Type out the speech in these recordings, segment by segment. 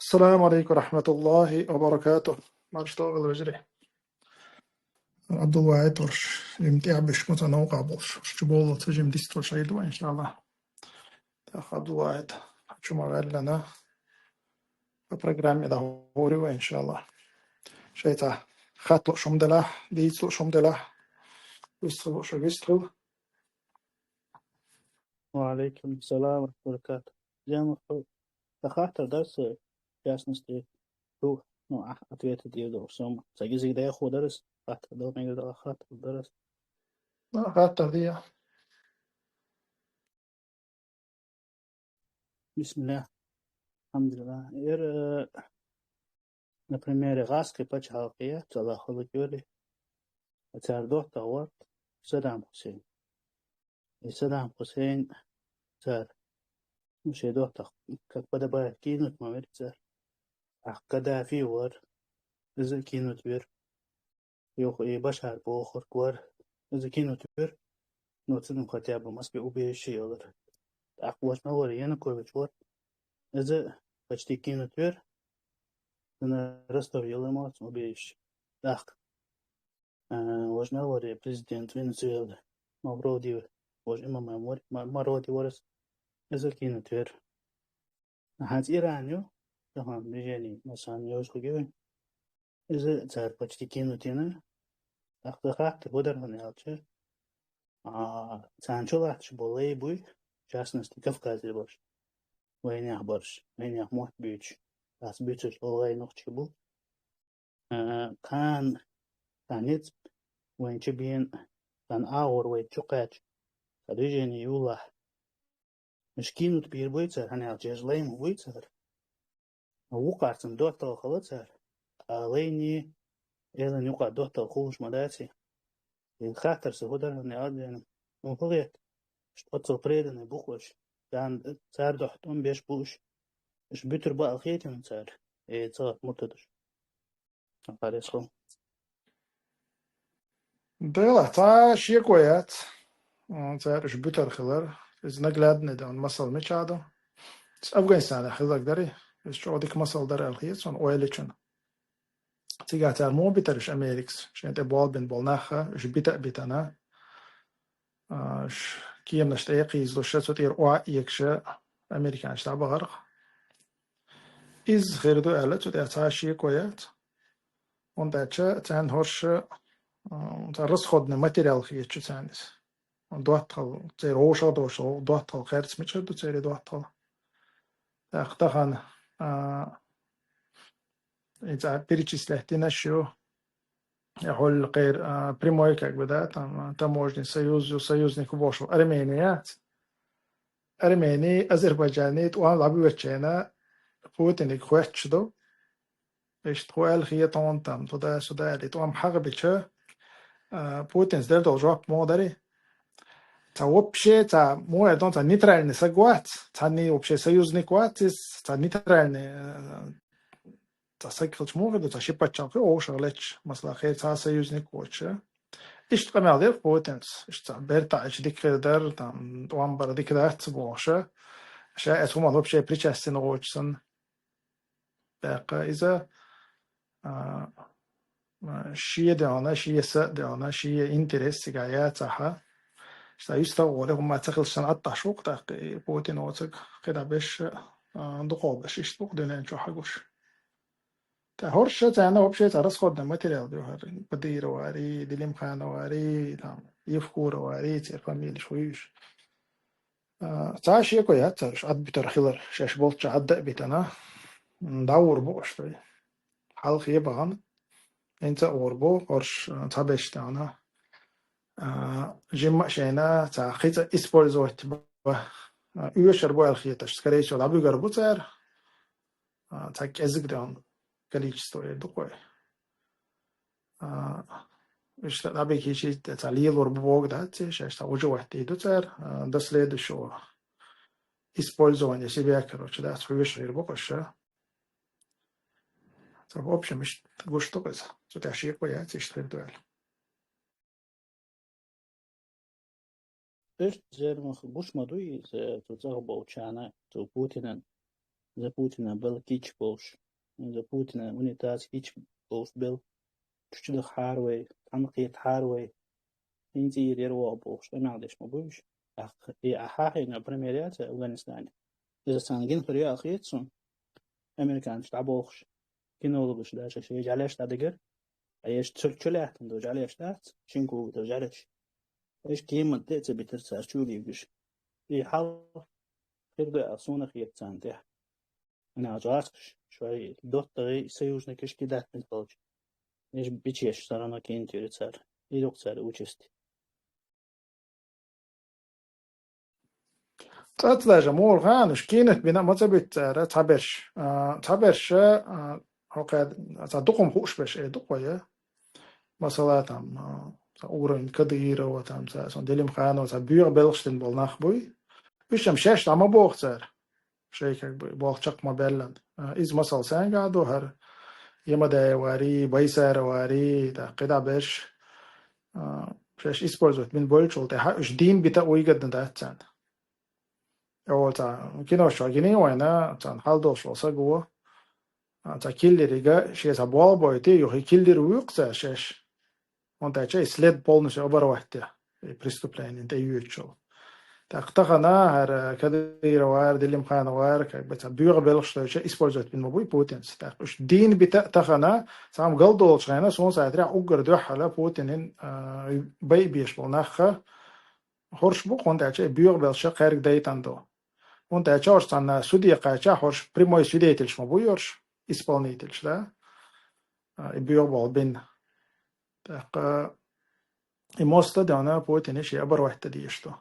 السلام عليكم ورحمة الله وبركاته. ما اشتغل وجري عبد الواحد ورش يمتع بش متنوع بوش شبول تجم ديستو شيدو إن شاء الله. تاخ عبد الواحد شو ما قال لنا برنامج ده هوري إن شاء الله. شيء خط شوم دلا ديستو شوم دلا ويستلو شو ويستلو. وعليكم السلام ورحمة الله وبركاته. جامع تخاطر درس частности روح نوع ответы ديالو سوم ساجي ده ياخد درس خاطر ده ما يقدر خاطر درس. خاطر دي بسم الله الحمد لله. например, غاسكي بتش حلقية تلا خلق يولي تعرضوه تغوط صدام حسين. صدام حسين صار مش يدوه تخ كك بدا باي كينوت ما مرت صار أحكدا في ور إذا كينوت بير يوخ بشار بوخر كور إذا كينوت بير نوتسن مختابة مسبي أوبي شيء أقواش ما وري أنا كور بشور إذا بشتكينو تير أنا رستو يلا مات ما بيش داق واش ما وري بريزيدنت فنزويلا ما برودي واش إما ما وري ما رودي ورس إذا كينو تير هات إيرانيو تمام بيجاني مثلا يوش خجوين إذا تار بشتكينو تينا أخذ تقدر هنيالش سانشو لاتش بولي بوي частности Кавказе больше وين برش وين موت بيج بس بيجش والله نقطة بو كان كانت وين تبين كان آور وين تقاش خريجني يولا مش كينو تبير بويتر هني الجيش لين بويتر وقعتن دوت خلصر عليني إذا يقع دوت خوش مداتي الخاطر سهودر هني يعني مفروض اشتغلت بريدن بوخوش كان صار دوحتون بيش بوش مش بيتر بقى الخيتي من صار إيه صار مرتدش خالص ديلا تا شيء كويات تعرف بيتر خلر إذا نقلاد ندون مصل مش هذا أفغانستان خلك دري شو ديك مصل در الخيط son oilichun تيجي مو بيترش أمريكس عشان تبغى بين بالناخة إيش بيتنا كيم نشتاق يزلو شو تير أو يكشة أمريكان شتابه غرق إز خيردو ألا تودي أتاشي كويات ونداتشا تان هرش ترس خدنا ماتيريال خيتش تانيس دواتل تير هوشا دوشل دواتل خيرت ميتشر دو تيري دواتل تاختخان إذا перечислять شو يقول غير прямой как бы да там таможенный союз союзник вошел Армения Армении Азербайджане وان لعبوا وتشينا بوتين يخوتشدو إيش تقول خيا تونتم تدا سودالي توام حق بيتشا بوتين زدل دوجوك مودري تا وبشي تا مو ادون تا نيترالني سقوات تاني وبشي союзник واتس تا نيترالني تا سقفلش مو غدو تا شيباتشان في او شغلتش مثلا خير تا союзник وتشا إيش تقام عليه بوتنس إيش تعبير إيش ديك در تام وان برا ديك ده تبوشه شيء أتوم الله بشيء بريتشستن ووتشسون بقى إذا شيء دهانا شيء سد دهانا شيء إنترست جاية تها سيستوى هم تخلصن التشوق تاقي بوتين وتك كده بش دقوبش إيش تقدرين شو حقوش تهورش تانا وبشيء ترس خدنا ماتيريال ده هاري بدير واري دليم خان واري تام يفكور واري تفاميل شويش تعاش يكو ياتش عد بترخيلر شاش بولتش عد بيتنا ندور بوش توي حلق يبغان انت اوربو قرش تابش تانا جمع شينا تا خيط اسبولزوت با يوشر بو الخيطش سكريشو لابو غربو تر تا كزك دان количество دقوي مش لابي كيشي تا ليلور بوغ دات شاش تا وجو وحدي دوتر ده следующего использование себя, короче, да, свою вещь рыбокоша. В общем, что это? Тут я шире пояс, что это дуэль. إيش زي بوش مدوي تزغب أو شانا تو بوتين إذا بوتين بل كيتش بوش إذا بوتين ونتاز كيتش بوش بل تشتغل حاروي تنقيت حاروي إنتي يديروا بوش أنا عادش مبوش أحاحي بريميريات أفغانستان إذا سانجين فريا أخيتسون أمريكان تلعبوش كينو لبش داش شيء عليش تدقر أيش تشلح تندوج عليش تات شينكو ترجعلش إيش كيما تأتي بترسل شو ليبش في حال خير ده أصونا خير تانته أنا أجاكش شوي دوت تغي سيوجنا كش كده تنتج إيش بيجيش صارنا كين تيرتسر إيدوك سر وجست تطلع مول غانش كينت بنا ما تبيت تعبرش تعبرش هو قاعد تصدقهم خوش بش دقوية مثلا تام أورن كديرة وتام سون دليم خانة وتام بير بلشتن بالنخبوي بيشم شش تام بوختر شيء بوختشق ما بلن إز مثلا سانجادو هر يمدا واري بيسار واري تا قدا بش شش إسبورزوت من بولشول تا إش دين بتا ويجد نداتن أو تا كنا شاكيني وينا تا حالدو شلوسا جوا تا كيلي ريجا شيء سبوال بويتي يوهي كيلي رويقتا شش он тача след полностью оборвать преступление это юрчил так тахана хар кадира вар дилим хан вар как бы та бюро бел что еще использовать من мобой Путин так уж дин бита тахана сам голдол шайна сон саатра угр дохала Путин бай биш болнаха хорш бу он тача бюро бел что хэрэг дейтандо он тача орсан судья кача хорш прямой свидетель мобой орш исполнитель да и бюро бол бин так I måste dana på att inte bara veta det just då.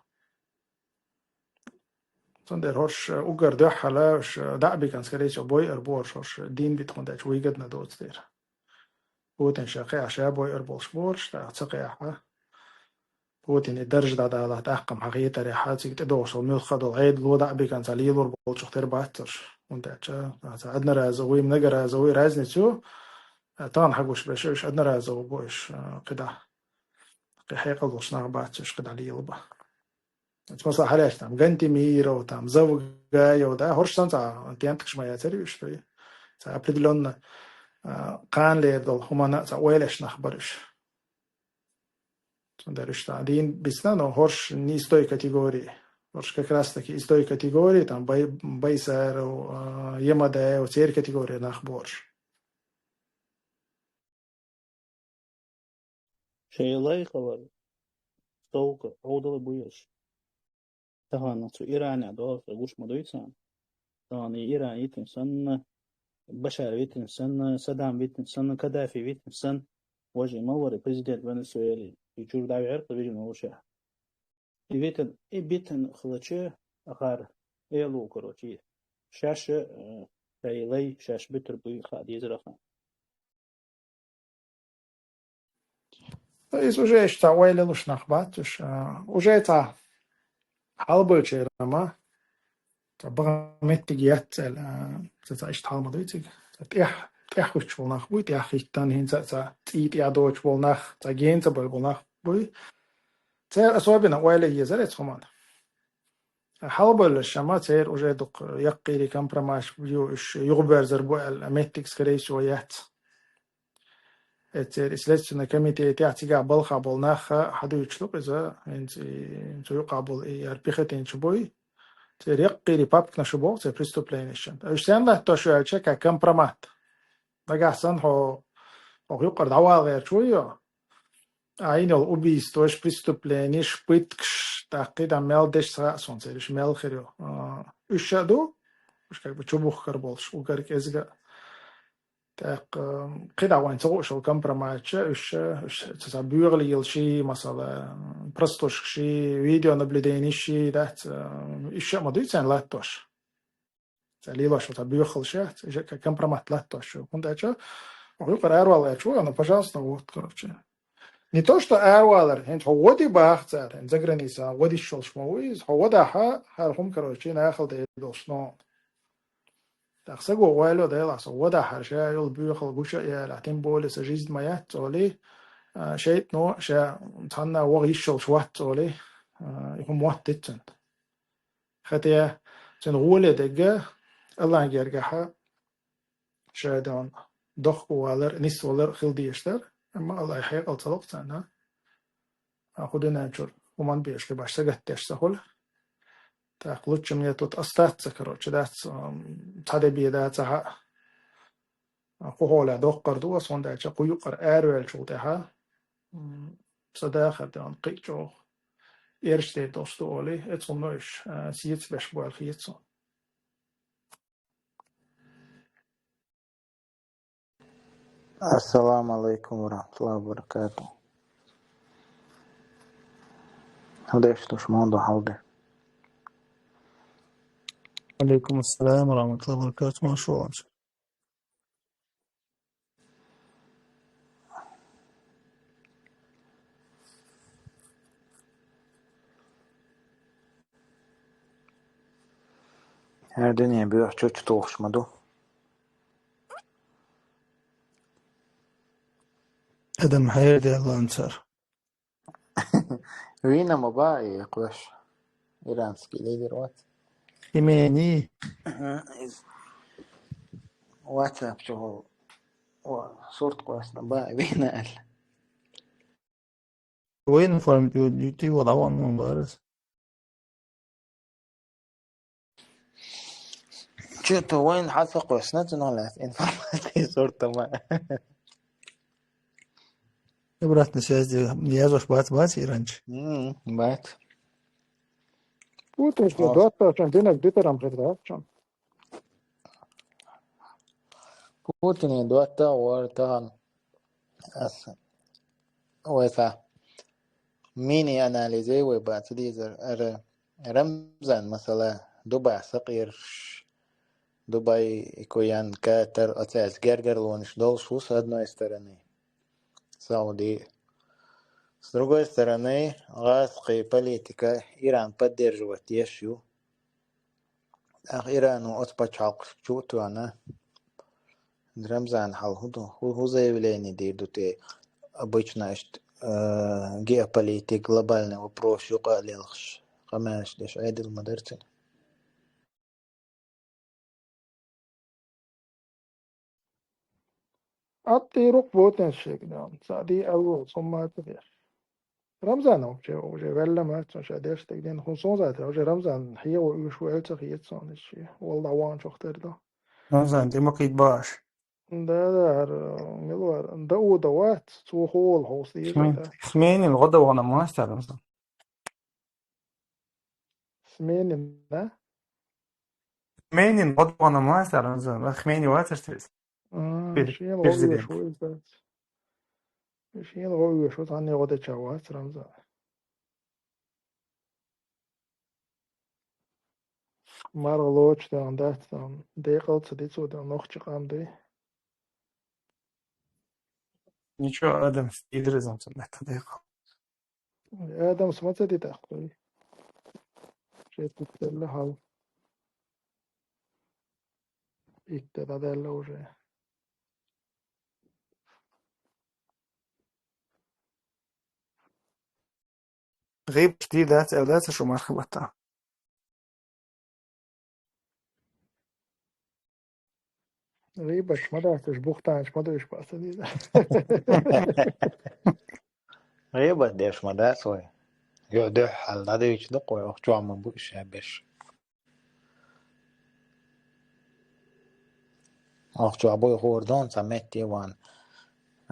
Så där hörs ugar det halars däbi kan ska det boy boy hörs din bit hon där wiget na dot där. På att شقي عشاء boy boy بورش تقيا på att درج ده على تحكم حقيقة ريحات تدوس ومخد العيد لو دعبي كان سليل بول شختر باتر وانت عندنا رازوي منجر رازوي رازني شو طبعا حقوش بشوش عندنا رازو بوش كده حقيقة وصنع باتش قد عليه يلبا مثلا حلاش تام جنتي ميرو تام زوجة يودا هرشتان تا تيانتكش ما يتريش في تا أبدلون قان ليدل هما تا ويلش نخبرش تندرش تا دين بيستانو هرش نيستوي كاتيجوري هرش كراستكي استوي كاتيجوري تام بايسر يمدا وتير كاتيجوري نخبرش شيء لا يخبر توك عودة بويش تهانا تو إيران عدوار فقوش مدويتان تهاني إيران يتنسن بشار يتنسن صدام يتنسن كدافي يتنسن وجه موري بريزيدنت فنزويلي يجور داوي عرق بيجي موشا يبيتن خلتشي أخار إيلو كروتي شاش تايلي شاش بتر بوي خاد يزرخان Из уже что уэли луш нахбатуш уже это حالبوچه رما بغمتيجيات تا ايش حال مدويتك تيح خوش بولناخ بوي تيح خيتان هين تا تيت يا دوچ بولناخ تا جين تا بولناخ بوي تير اسوابنا ويلي يزرت خمان حالبول الشما تير уже دوق يقيري كمبرماش بيو يغبر زربو الميتكس كريس ويات تير اسلتنا كميتي تيعتيقع بالخا بولناخ حدو يشلوق إذا انت يقابل يربيختين شبوي تير يقيري بابك نشبوق تير بريستوبلينيشن اشتان له تشو يلشكا كمبرمات بقى حسن هو يقرد عوال غير شوية عين الأوبيس توش بريستوبلينيش بيتكش تاقيد عمال ديش سراسون تيرش مال خيريو اشادو مش كاك بتشبوخ كربولش وكارك ازغا تاق قيدا وين تغوش الكمبرمات اش تسابيغ لي يلشي مثلا برستوش شي فيديو نبلديني شي دات اش ما دويتسان لاتوش تاليلاش تابيغ لشات اش كمبرمات لاتوش كنت اچا ويقر اروال اچو انا пожалуйста вот короче не то что اروالر هند هو دي باختار هند за граница вот ещё шмоуиз هو да хархум короче нахал دلشنو تقصد جوالو ده لحظة وده حرشة يل بيخل جوشة يا لاتين بولس جيز مايا تولي شيء نوع شا تانا وغيشل شوات تولي يكون موات تتن خطيا تنغولة دقة الله يرجعها شاهدون ضخ والر نس والر خلدي يشتر أما الله يحيق الطلق تانا خدنا نشر ومن بيش لباش سجت تشتغل تأخذ جميع أستات سكروا شدات تهدي بيداتها قهولا دقر دو أصلا ده شو يقر أرويل شو ده صداقة ده قيتشو إيرشتي دوستو أولي إتصنوش سيت بشبوال خيتسون السلام عليكم ورحمة الله وبركاته. هذا إيش موضوع هذا؟ عليكم السلام ورحمة الله وبركاته. مشروع Her dünya bir çocuk toğuşmadı. أدم حياتي الله أنصار وين ما بقى يقوش إيرانسكي ليدر إيماني واتساب شو صورت قوسنا بقى وين قال وين فارم ديوتي وضعوا من بارز شو وين حاسة قوسنا تنولف إنفورماتي صورته ما إبرات نسيز نيازوش بات إيرانش بات Puteți de doar ce antena de am predrat. Putin دوتا ورطان أس ويفا ميني أناليزي وبعد دي رمزان مثلا دبي صقير دبي كويان كاتر أساس جرجر лониш должен с одной стороны Сауди. С другой стороны, газская политика Иран поддерживает Ешью. Ирану от початку чувствую она. Рамзан ху заявление дают обычно геополитик глобальный вопрос юкалилш. Камеш деш айдил мадерцин. Attiruk voten şekilde. Sadi avu somma teder. Ramzan وجه ولا ما تنش أديش تقدين خصوصا ذاته وجه رمضان هي وشو ألت خيط صان الشيء والله وان شو اختار ده رمزان دي مقيد باش ده ملوار ده دوات تو هول هوستي ده اسمين الغدا وأنا ما أستعد رمزان سمين ده اسمين الغدا وأنا ما أستعد رمزان أخميني واترتريس شيء الغوي شو ده شيء الغوي شو تاني غدا جوات رمضان مرغلوش ده عندها دقيقة تصدق ده نخش قام ده Ничего, Адам, идризом это дыхал. آدم سمعت دي تأخذي شيء تتكلم هال يكتب ده اللي وجه غيب جديدات أولاد شو ما خبطها. غيبش ما دعتش بوختانش ما دوش بأس دي غيبت ديش مدى سوي يقدر حل هذا يجدق ويوخجو عم بوش هبش أخجو أبوي غوردون سميتي وان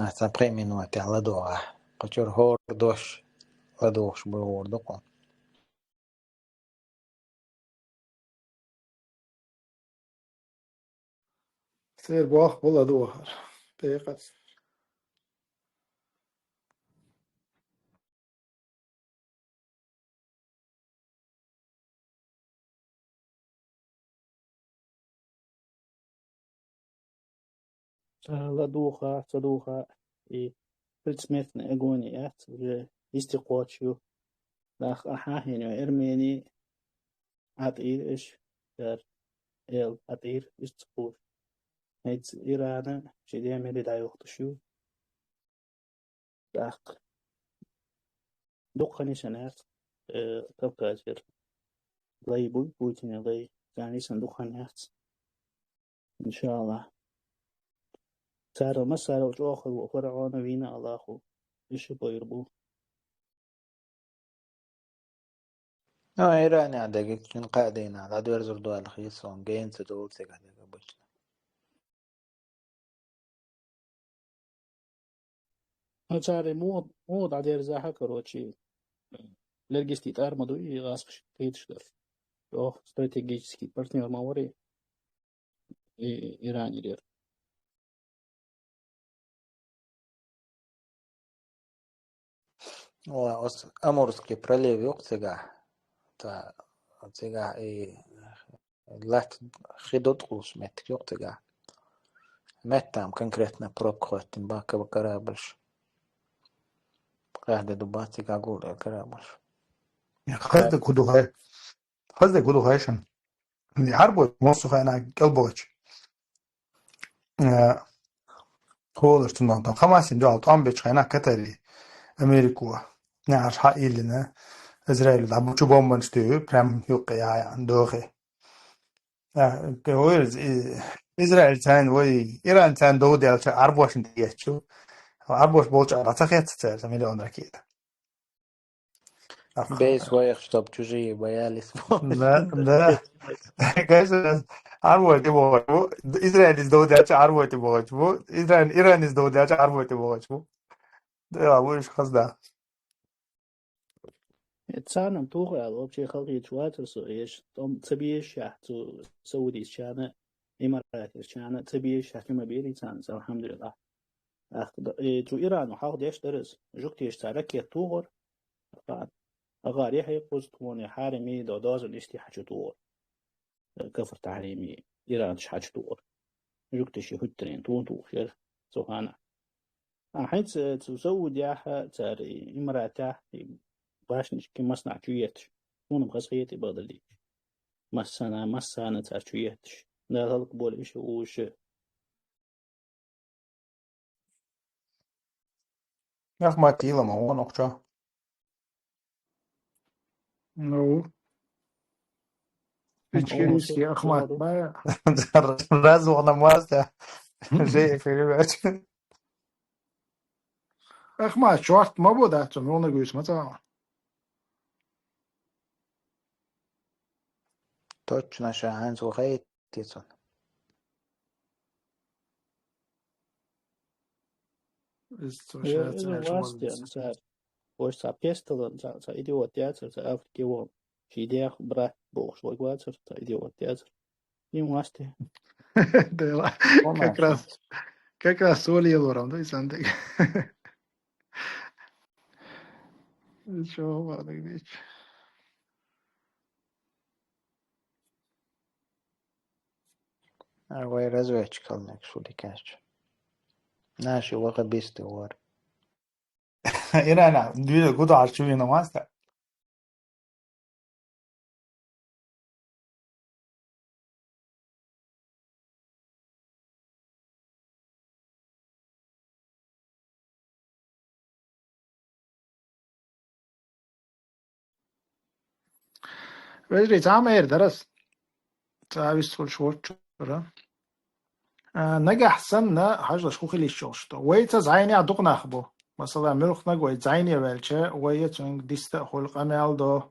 سبقي من وقت لدوه قجر هور دوش لدوش بوي غوردقون سير بواخ والله دوهر دقيقة صدوخة فلسميث أجونيات استقواتشو لاخ أحاهن إرميني عطير إيش دار إل عطير استقوش هيت إيرانا شديا ملي دا يوختشو لاخ دقني سنات كوكاجر لي بوتين لي يعني صندوق نات إن شاء الله. سارة ما سارة وجوخ وفرعون وينا الله خو إيش بيربو. إيران عندك كن قاعدين على دور زردو على خيسون جين تدول تقعد بوش. سارة مود عدير زاحة كروتشي لرجستي تار مدوي غاسش تيتش در. استراتيجيسكي بارتنر ماوري إيران يدير. أمورسكي برليف يقتجع تا تجع لا خدود قوس متك يقتجع متام конкретно прокхотин бака бакарабаш قاعدة دباتي قاقول كرابش قصدك كدو هايشن اللي حربوا موصف أنا قلبوش هو اشتنان طم خماسين جوال طعم بيش خينا كتري أمريكا نعرف حقي لنا إسرائيل دعمو شو بومبن ستيو برام يوقع يعني دوخي كهويرز إسرائيل تان وي إيران تان دو ديال عربوش نديتشو عربوش بولش على تخيط تسير مليون ركيد بيس ويخ شطب تجي بياليس لا كاش عربوش تبغى إسرائيل إز دو ديال عربوش تبغى إيران إز دو ديال عربوش تبغى ده وش قصده تسانم توغي على وبشي خلقي تواتر سو إيش تم تبيش يحتو سعودي شانة إمارات شانة تبيش يحكي ما بيري تان الحمد لله. جو إيران وحاخد إيش درس جوكتي إيش تاركي توغر بعد أغاري هي قوز توني حارمي دوداز الإشتي حاجة توغر كفر تحريمي إيران تش حاجة توغر جوكتي شي هترين تون توغر سوهانا حيث تسود ياها تاري إمارات باش نشكي مصنع جويتش ونم خصيتي بدلي مسانا تار جويتش لا تلق بول إيش وش يا أخي ما تيلا ما هو نقطة نو بيتشكريسكي أخمات با رازو أنا ماسته جاي في الوقت أخمات شوارت ما بوده تمرون جويس متى точно شاهن سوخي تيسون إذا واسطة سار وش سا بيستلن سا إديوت تياتر سا أفريقيا وهم شي ديخ برا بوخ شوي واتر سا إديوت تياتر يوم واسطة как раз соли елорам да исандек чё вадык дейт وي رزويتش كلنك شو دي كاش ناشي وغا بيستي وار إيران دويل قدو عرشوي نماسته وجري تعمل درس تعبس كل شوط شورا نجح سنة حاجة شكوخي لي الشوشتو ويتا زعيني عدوق نخبو مثلا ملوخ نجوي زعيني بالشة ويتا ديست خلق أمال دو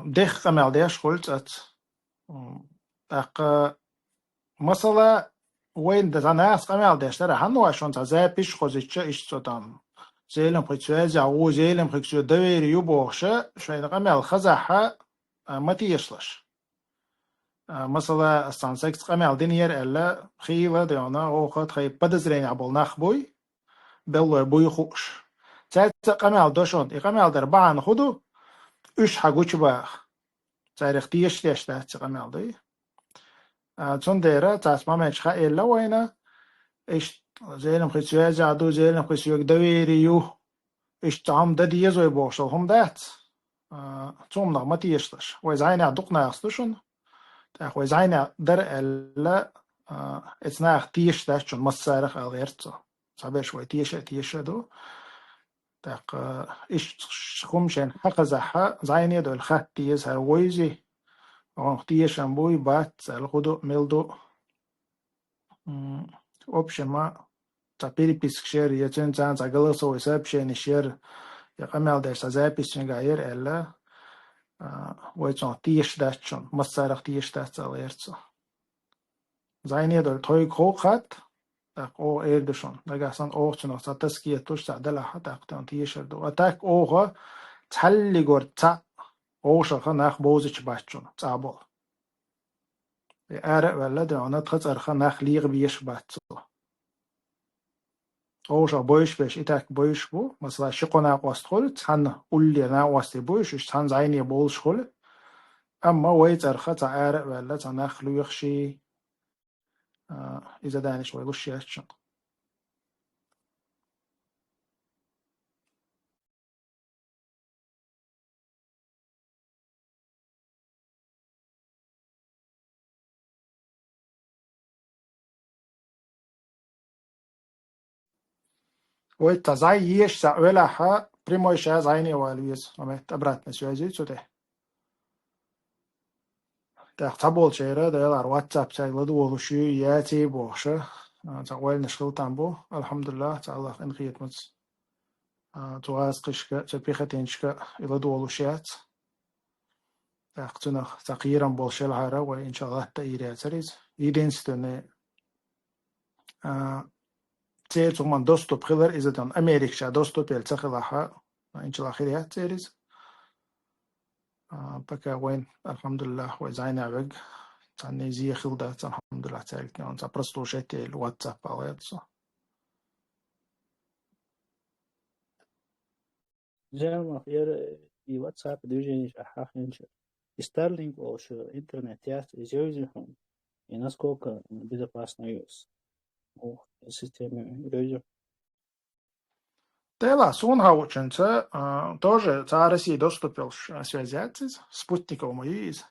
دخ أمال ديش خلت أق مثلا وين ده ناس أمال ديش ترى هنو عشان تزاي بيش خوزيتش إيش صدام زيلم خيتشوز أو زيلم خيتشو دوير يبوخشة شوي أمال خزحة ما تيشلش مثلا استانسكس قمال دينير ألا خيلة ديونا أو خد خي بدزرين عبول نخبوي بلو بوي خوش تات قمال دوشون قمال در بعن خدو إيش حقوش باخ تاريخ تيش تيش تات قمال دي تون ديرا تات ما مش خا إلا وينا إيش زيلم خيتسوز عدو زيلم خيتسوك دويريو إيش تعم ددي يزوي بوشل هم دات توم ما تيشتش وإذا عدقنا يخصوشون تأخذ زعينا در ألا إثناء تيش تاشون مصارخ أغيرت صعب شوي تيش دو تأخ إيش خمشين حق زحة زعيني دو الخط تيز هرويزي أو تيش أمبوي بات الغدو ملدو В общем, переписк шер, я цен за голосовое сообщение шер, я камел деш за запись гаер элла, вот тиеш дачон, массарах тиеш дачал эрцо. Зайне дор той кохат, так о эрдешон, дагасан охчно за таские туш за далаха так тон тиешер до. Так ого цалли гор ца ошаха нах бозич бачон, цабол. Ара вала да она тхац арха нах лиг биеш бачо. اوشا بویش بهش ایتک بویش بو مثلا شقنا قاست خول تان اولی نا واسه بویش تان زینی بولش خول اما وایت ارخا تعارف ولا تناخلو يخشي اذا دانش ويلوش ياتشن وایت تزاي يش سا ولا ها прямой ша зайни валвиз аме обратно связи сюда так табол чейра да ялар WhatsApp чайлады олушу яти боша загвал нишгыл тамбо алхамдулилlah тааллах ин хиятмыз туаз кышка чапихатенчка илады олушят تقتنخ تغييرا بالشلعرة وإن شاء الله تأيير سريز единственное تيجو من доступ خلر إذا دان أمريكا доступ التخلها إن شاء الله خيرات سريز بكا وين الحمد لله وزعنا بق تاني زي خلدات الحمد لله تعرفنا أنت برستو شتى الواتساب على زين خير في واتساب движение حاخنش Starlink او شو интернет используем и насколько безопасно use системы люди. Да, сон хаученца тоже за России доступил связаться с спутником из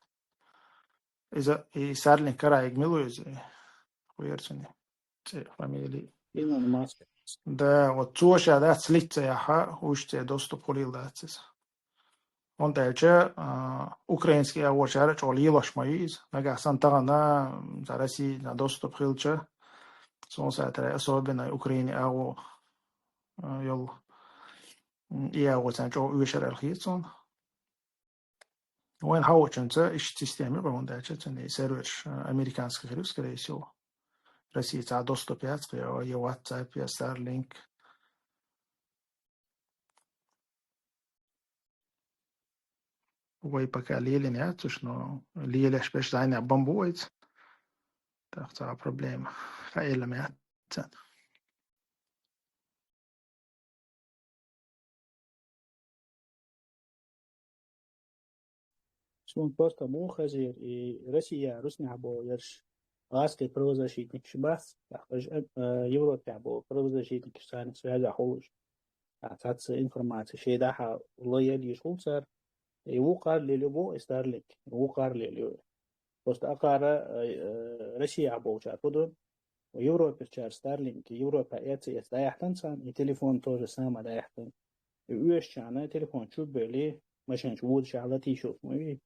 Starlink караиг милуиз хуерцени фамилии. Илон Маск. Да, вот цоша да слиться яха уште доступ холил датсис. Он дальше украинский авочар чолилош моиз, нага сантагана за России на доступ хилча. Сон сатра особенно Украине аво يل يا وتنجو ويشر الخيطون وين هاو تنتا إيش تستعمل بمن داعش تني سيرفر أمريكانسك خيروس كريسيو رسي تاع دوستو بيات يا واتساب يا ستارلينك وي بكا ليلي نيات شنو ليلي شبش داينا بامبويت تاع بروبليم خايل ميات Сон просто мухазир и Россия русня бо ярш аски правозащитник шбас Европа бо правозащитник сани связа холуш тац информация шедаха лояли шулцар и вукар лелюбо старлик вукар лелю просто акара Россия бо чар подон Европа чар старлинг Европа это яхтансан и телефон тоже сама да яхтан и уешчана телефон чубели машин чуд шалати шуф мы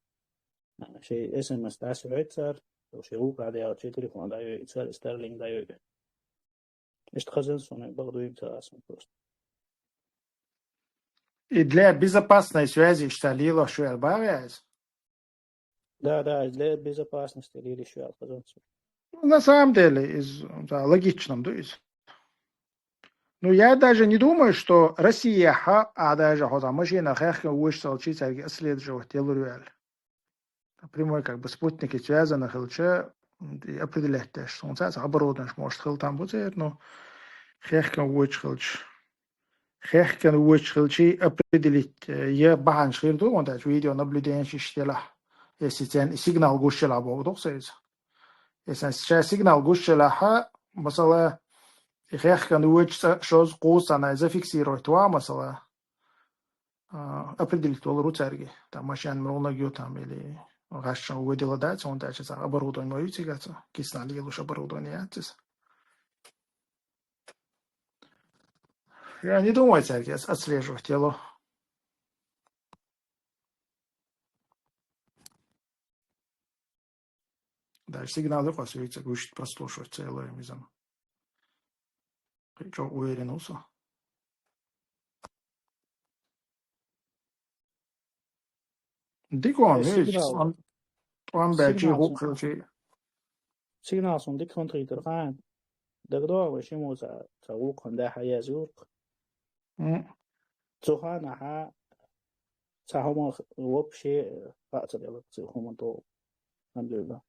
شيء اسم مستعصي عيتسر وشيء وقع دي شيء تليفون دايو يتسر ستارلينج دايو ايش تخزن صنع بغدو يبتا اسم просто. И для безопасной связи шталило шуэлбавиаз. Да, для безопасности или еще отказаться. На самом деле, логичном, то есть. Ну, я даже не думаю, что Россия, даже машина, вышел читать исследовать Телуруэль. Прямой как бы спутники связаны, хилче, и определять, что он цается, оборудование, может, хил там будет, но хехкен хилчи определить, я бахан шхирду, он даже видеонаблюдение шиштела, если сигнал гущела бог, если сейчас сигнал гущела, مثلا хехкен шоз кусана зафиксировать, مثلا определить толру церги, там машин много там или غش ودي لدات он дальше за оборудование мою тягаться киснали лучше оборудование я не думаю церги отслеживать тело дальше сигналы посвятить гуще прослушивать целое мизам Çok uyerin olsa. Dik on hiç. Signal. On belki Signal. hukuk şey. Signal son dik kontri tergan. Dagdo wa shimo sa wukon da haya zurq. Zohana ha sa homo вообще фацело хомо то алhamdulillah.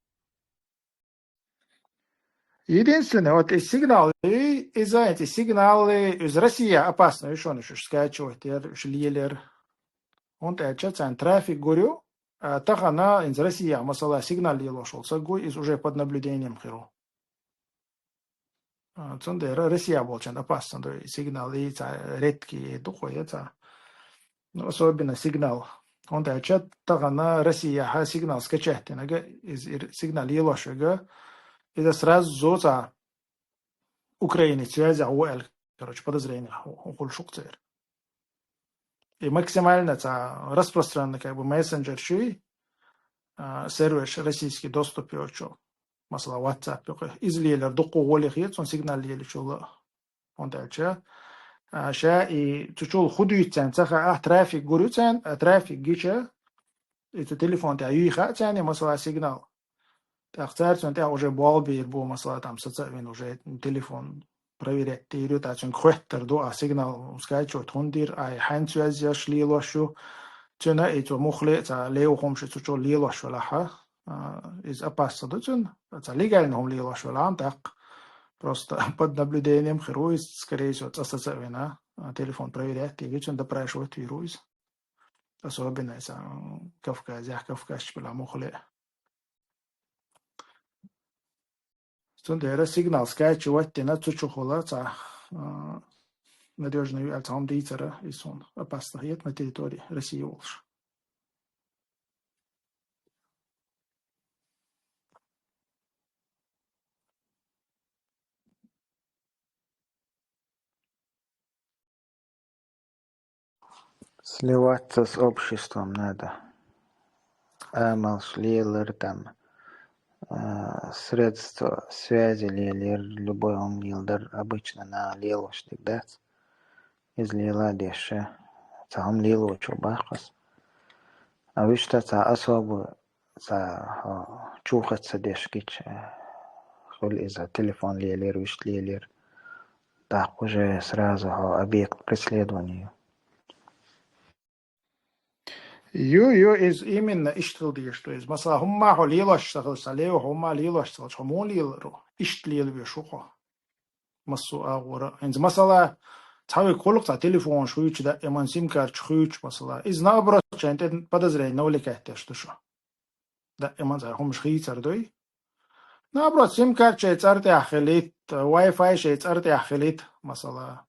Единственное, вот из сигнала, из-за эти сигналы из России опасно, еще он еще скачивает, шлилер. Он течет, трафик горю, так она из России, масала сигнал лошел, сагой из уже под наблюдением хиру. Цунде Россия очень опасно, то есть сигналы редкие, духовые, особенно сигнал. Он течет, так она Россия, ха сигнал скачать, из сигнал лошего, это сразу зоца Украины связи АОЛ, короче, подозрение, он шукцер. И максимально распространенный как бы мессенджер ши, сервер российский доступ его, масала WhatsApp, излилер дуку волих есть, он сигнал лили чула, он дальше. Ша и чучул худуйцен, цаха трафик гурюцен, трафик гича, это телефон те юиха цене, масала сигнал. Так царствен те уже болбир бо масала там социальный уже телефон проверять тирю тачен хветтер до сигнал скачивать хундир ай хайн связь яшли лошу цена это мухле за лео хомши цучо лилошу лаха из опасно цен за легально хом лилошу лам так просто под наблюдением хероис скорее всего ассоциировано телефон проверять тирю цен допрашивать вирус особенно за Кавказе Кавказ была мухле. Цундера сигнал скачивать на цучухола за надежную альтернативу и сон опасность на территории России Волш. Сливаться с обществом надо. Амал шлилер там средства связи лилер любой он лилдер обычно на лилош тогда из лила деше там лило чубахас а вы что особо за чухаться дешкич хол из-за телефон лилер виш лилер так уже сразу объект преследования. Ю из именно иштилди, что из масла хумма холилаш салео хумма лилаш хомолилро иштилил вишухо масу агора инз масла цави колокта телефон шуйч да эман сим-карт шуйч масла из наброс чанте подозрение новлекате что да эман за хом шхицар дой наброс сим-карт чай царте ахилит Wi-Fi чай царте ахилит масла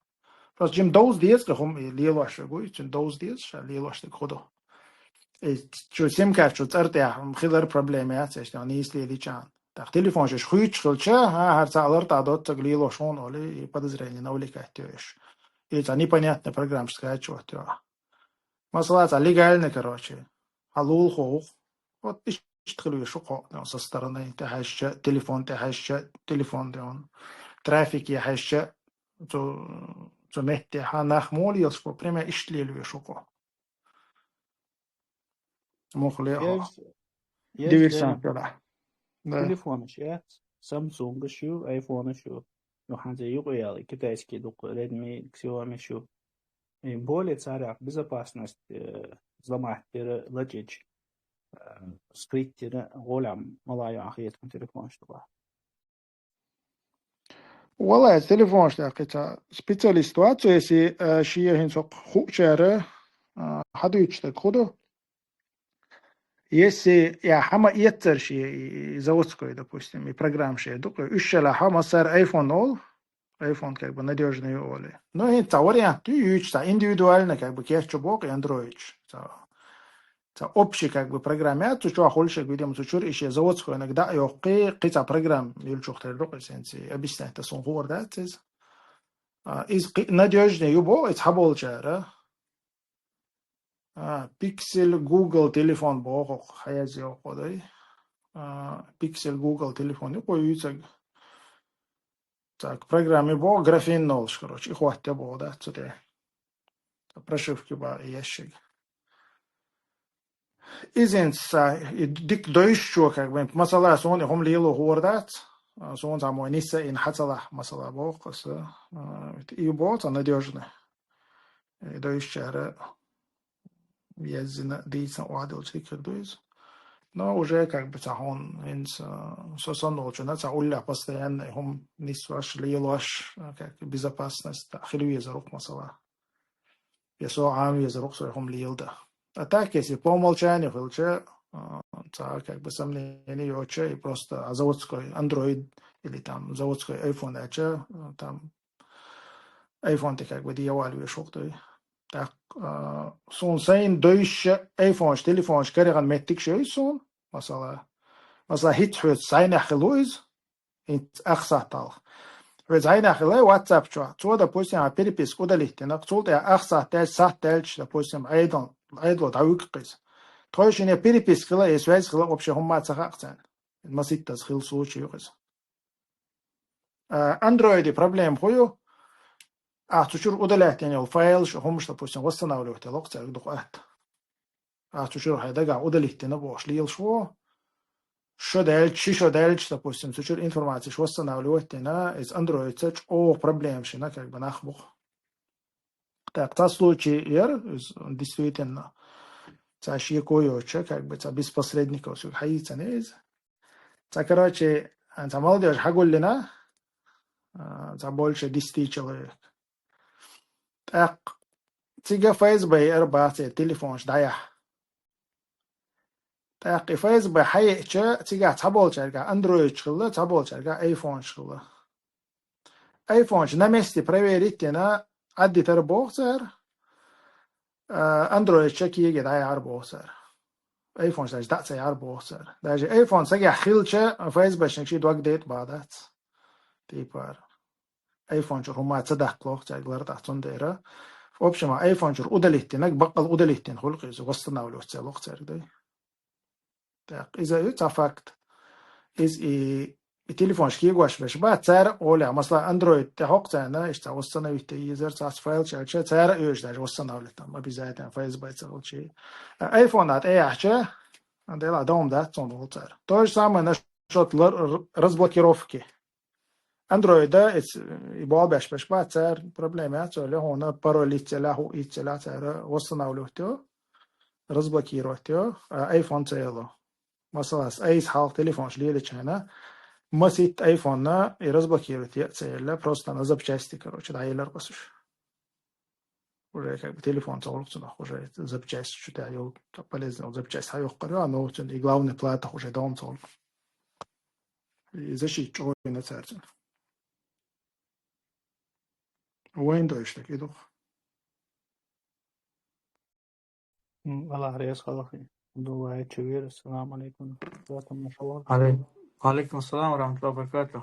просто жим доуз диес хом лилаш гой чин доуз диес лилаш ходо شو سيمكارت شو ترتاح خضر بروبليمات يعني يسلي لي كان تاخ تليفون شو خويت شلشة ها هرتا алерт адот تقليلو شون оли подозрение на уликатёш и это непонятный программ скачивать то масла легально короче алул хох вот ищтхлю шуко со стороны тахаща телефон да он трафик яхаща то метте ханах молил что прямо ищтлелю шуко مخليها ديفيرسان كلا Телефон ще Samsung شو iPhone شو نحن يقول китайский дук Redmi Xiaomi شو более царя безопасность взломать лететь скрыть голям малая ахиет телефон что والله التليفون شتاقتها سبيتالي سитуацию если شيء هنسوق خوشاره حدو يشتاق خده если я хама يتر شيء заводской допустим и программ شيء دوك ищела хама сар iPhone all iPhone как бы надежный оли но это вариант ища индивидуально как бы кешчубок и Android это общий как бы программят что хочешь видим чур еще заводской иногда ёқи қица программ юлчухтер док сенси объяснять это сон говор да из надежный юбо это хаболчара Pixel Google телефон бог хаязи окодай Pixel Google телефон коюца Так, программе бо графин нолш, короче, и хватит бо, да, сюда. Прошивки ба ящик. Изенса, и дик дойшо, как бы, масала сон, хом лило гордат, сон там ниса ин хатала масала бо, каса, и бо, это надежно. И дойшара, езина, дейца, уадил, чикер дойз. Но уже как бы он инс сосонол, что на улля постоянно, хом нисваш лилош, как безопасность, хилюезарук масала. Если ам езарук, so хом лилда. А так, если по умолчанию, то как бы сомнений очень, и просто заводской Android или там заводской iPhone, там iPhone ты как бы диавалируешь, что так, сон сайн дойш iPhone, телефон, кереган меттик шей сон, масала хит хвет сайн ахлуиз, инт ахсатал. Ведь сайн ахлуиз WhatsApp чё, то допустим, переписку удалить, на кто-то ахсатал, сатал, допустим, айдл давыккыз. Тойшине перепискала и связь вообще хуммаца хакцан. Маситта схил случай югыз. Android проблем хую. Чучур удалять не файл, что хумш, допустим, восстанавливать локция духат. Чучур хайдага удалить на бош лил шво. Что дальше, допустим, чучур информации, что восстанавливать на из Android search проблем, что как бы нахбух. Так, та случай действительно. Цаши коюча, как бы, без посредников, все хаица нез. Короче, молодежь хагулина, больше 10 человек. Так, тига ФСБ РБАЦ, телефон ждая. Так, и ФСБ хайча, тига таболчарга, Android школа, таболчарга, iPhone школа. iPhone на месте проверить на аддитер боксер, Android чеки гедай арбоксер. iPhone ساج دات سيار بوسر داجي iPhone ساجي خيلشة فيسبوك شنكشي دوك ديت بعدات تيبار iPhone شو هما تصدق لوك تاج لرد أحسن ديرة فوبش ما iPhone شو أدليتين بقل أدليتين خلق إذا وصلنا ولا وصل لوك تاج ده تاق إذا يتفقد التليفون شكي قواش بش بعد سعر أولى مثلا أندرويد تحق تاعنا إيش وصلنا يتيزر تاع فايل شيء سعر إيش ده وصلنا ولا تام ما بيزايد فيسبوك تقول شيء iPhone هات أي حاجة عندنا دوم ده تصنع سعر توش سامع نشوت разблокировки Android ده يبغى بش بعد سعر проблемات ولا هون пароль يتلاهو يتلا سعر وصلنا ولا تو разблокировать iPhone تيلو مثلا أي حال تليفون شليه لشينا مسيت ايفون и разблокировать я просто на запчасти, короче, да, или арбасуш. Уже как бы телефон целый, уже запчасть, что-то я полезно запчасть, а я говорю, но и главный плата уже дом целый. И защит чего на церкви. Windows так иду. الله رئيس خلقي دعاء كبير السلام عليكم ورحمة الله وعليكم السلام ورحمة الله وبركاته.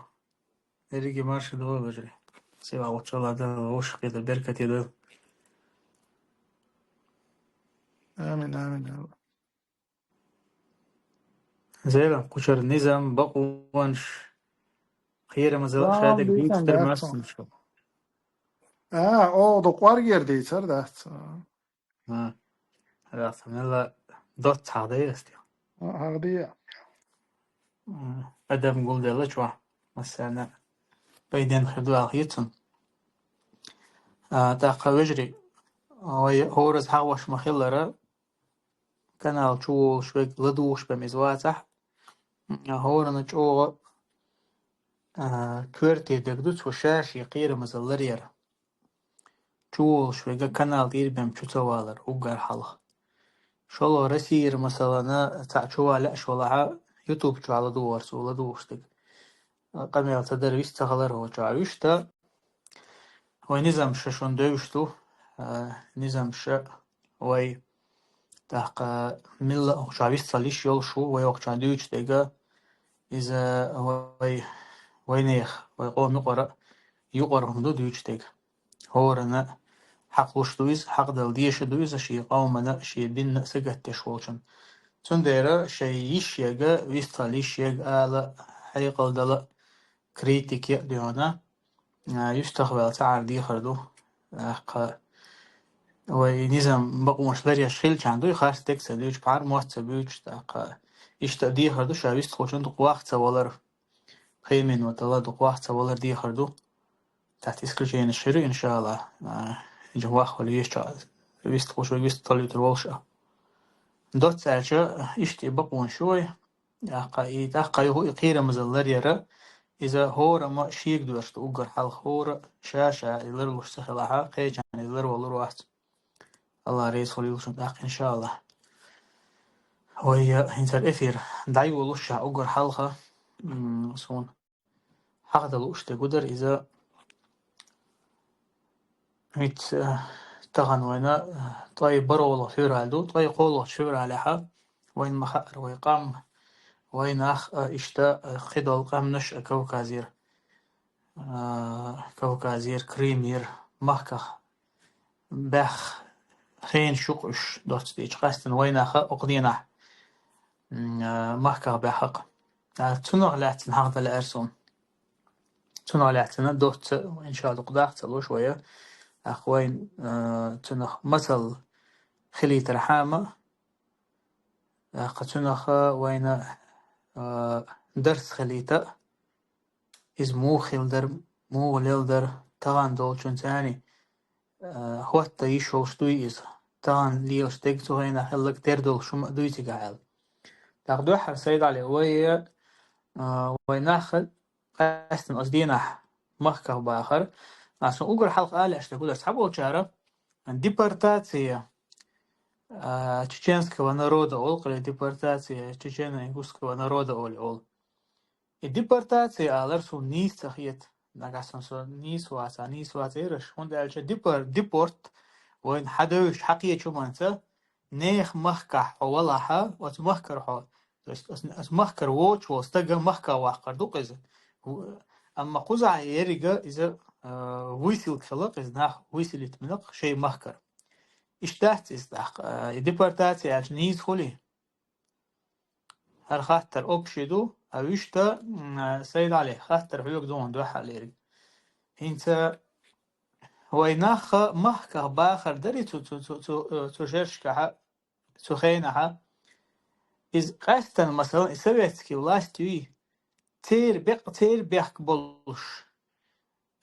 Erigi marşı doğru böceri. Seva uçalardan hoş gelir, bereket eder. آمين آمين. Zeyla, kuçar nizam, bakıvanş. Khiyere mazal şadik büyük termersin şu. O dokvar girdi içer de. Ha. Rasamela dot sağdayı istiyor. Hadi. Adam قول الله شو مثلا بيدين خدوا عقيتهم تاقا وجري هورز حواش مخيلرا كانال شو شوي لدوش بمزواتح هورنا شو كورتي دقدوت وشاشي قير مزلرير شو شوي كانال دير بهم شوتوالر وقار حلا شو رسير مثلا تاع شو لا شو لا يوتيوب شو على دور سو لدوش دق قميل تدريس تغلر هو جاوشتا هو نظام شون دوشتو نظام وي تحقا ملا جاويس صليش يول شو وي وقت دوش دقا إذا وي نيخ وي قوم يقرأ هم دوش دقا هو رنا حق وشتويز حق دل ديش دويز شي قومنا شي دين سقت تشولشن تنديرا شي يشيغا ويستاليش يغ آلا حيقل دل كريتيك يقديونا يستقبل تعر دي خردو أخ ونظام بقومش لري شيل چندوی خاص تک سلیج پار موت سبیوش تاق إيش تدي خردو شاويست خوشن دو وقت سوالر خيمين وتلا دو وقت سوالر دي خردو تحت إسكرجين الشري إن شاء الله جواخ ولا يشتغل ويست خوش ويست طلعت الوالشة دوت سالشة إشتي بقون شوي أقا يهو يقير مزلر يرى إذا هورا ما شيك دوشت أقر حال هورا شاشة يلر وش سخلها قيجان يلر والر واحد الله رئيس وليوشن تاق إن شاء الله وهي هنتر الإثير دعي ولوشة أقر حالها صون حقد الوشت قدر إذا ميت تغن وينا طيب برو والله فير عدو طيب قولو شفر عليها وين مخار ويقام وين أخ إشتا خدو القام نش كوكازير كوكازير كريمير مخكخ بخ خين شقش دوت ديش قاستن وين أخ أقدينا مخكخ بحق تنوع لاتن هذا الأرسون تنوع لاتن دوت إن شاء الله قداخ تلو شوية أخوين تنخ مثل خلي ترحامة قتنخ وين درس خليتا إز مو خلدر مو ليلدر تغان دول شون تاني هوات يشول شتوي إز تغان ليوش تيكتو هينا حلق تردول شو مقدوي تقعال تاخدو حر سيد علي ويناخد قاستن أصدينح مخكه باخر عشان أقول حلقة آلي أشتكو أصحابه وشارة депортация чеченского народа или депортация чечено-ингушского народа ол. И депортация аларсу нисахет нагасонсо нисвац ирш он дальше депорт وين حدوش حقيقة شو مانسا نيخ مخكح ولاها وتمخكر حو مخكر ووش واستقى مخكا واقر دوقز أما قزع يرجع إذا ويسل خلق إذا ناخ ويسل يتمنق شيء مخكر إشتهت إستحق ديبورتاتي عشان يدخلي هل خاطر أبشدو أو يشتا سيد عليه خاطر حلوك دون دوحة ليري إنت ويناخ مخكا باخر داري تشرشكها تخينها إذ قاستن مثلا سويتكي ولاستوي تير بيحك بولش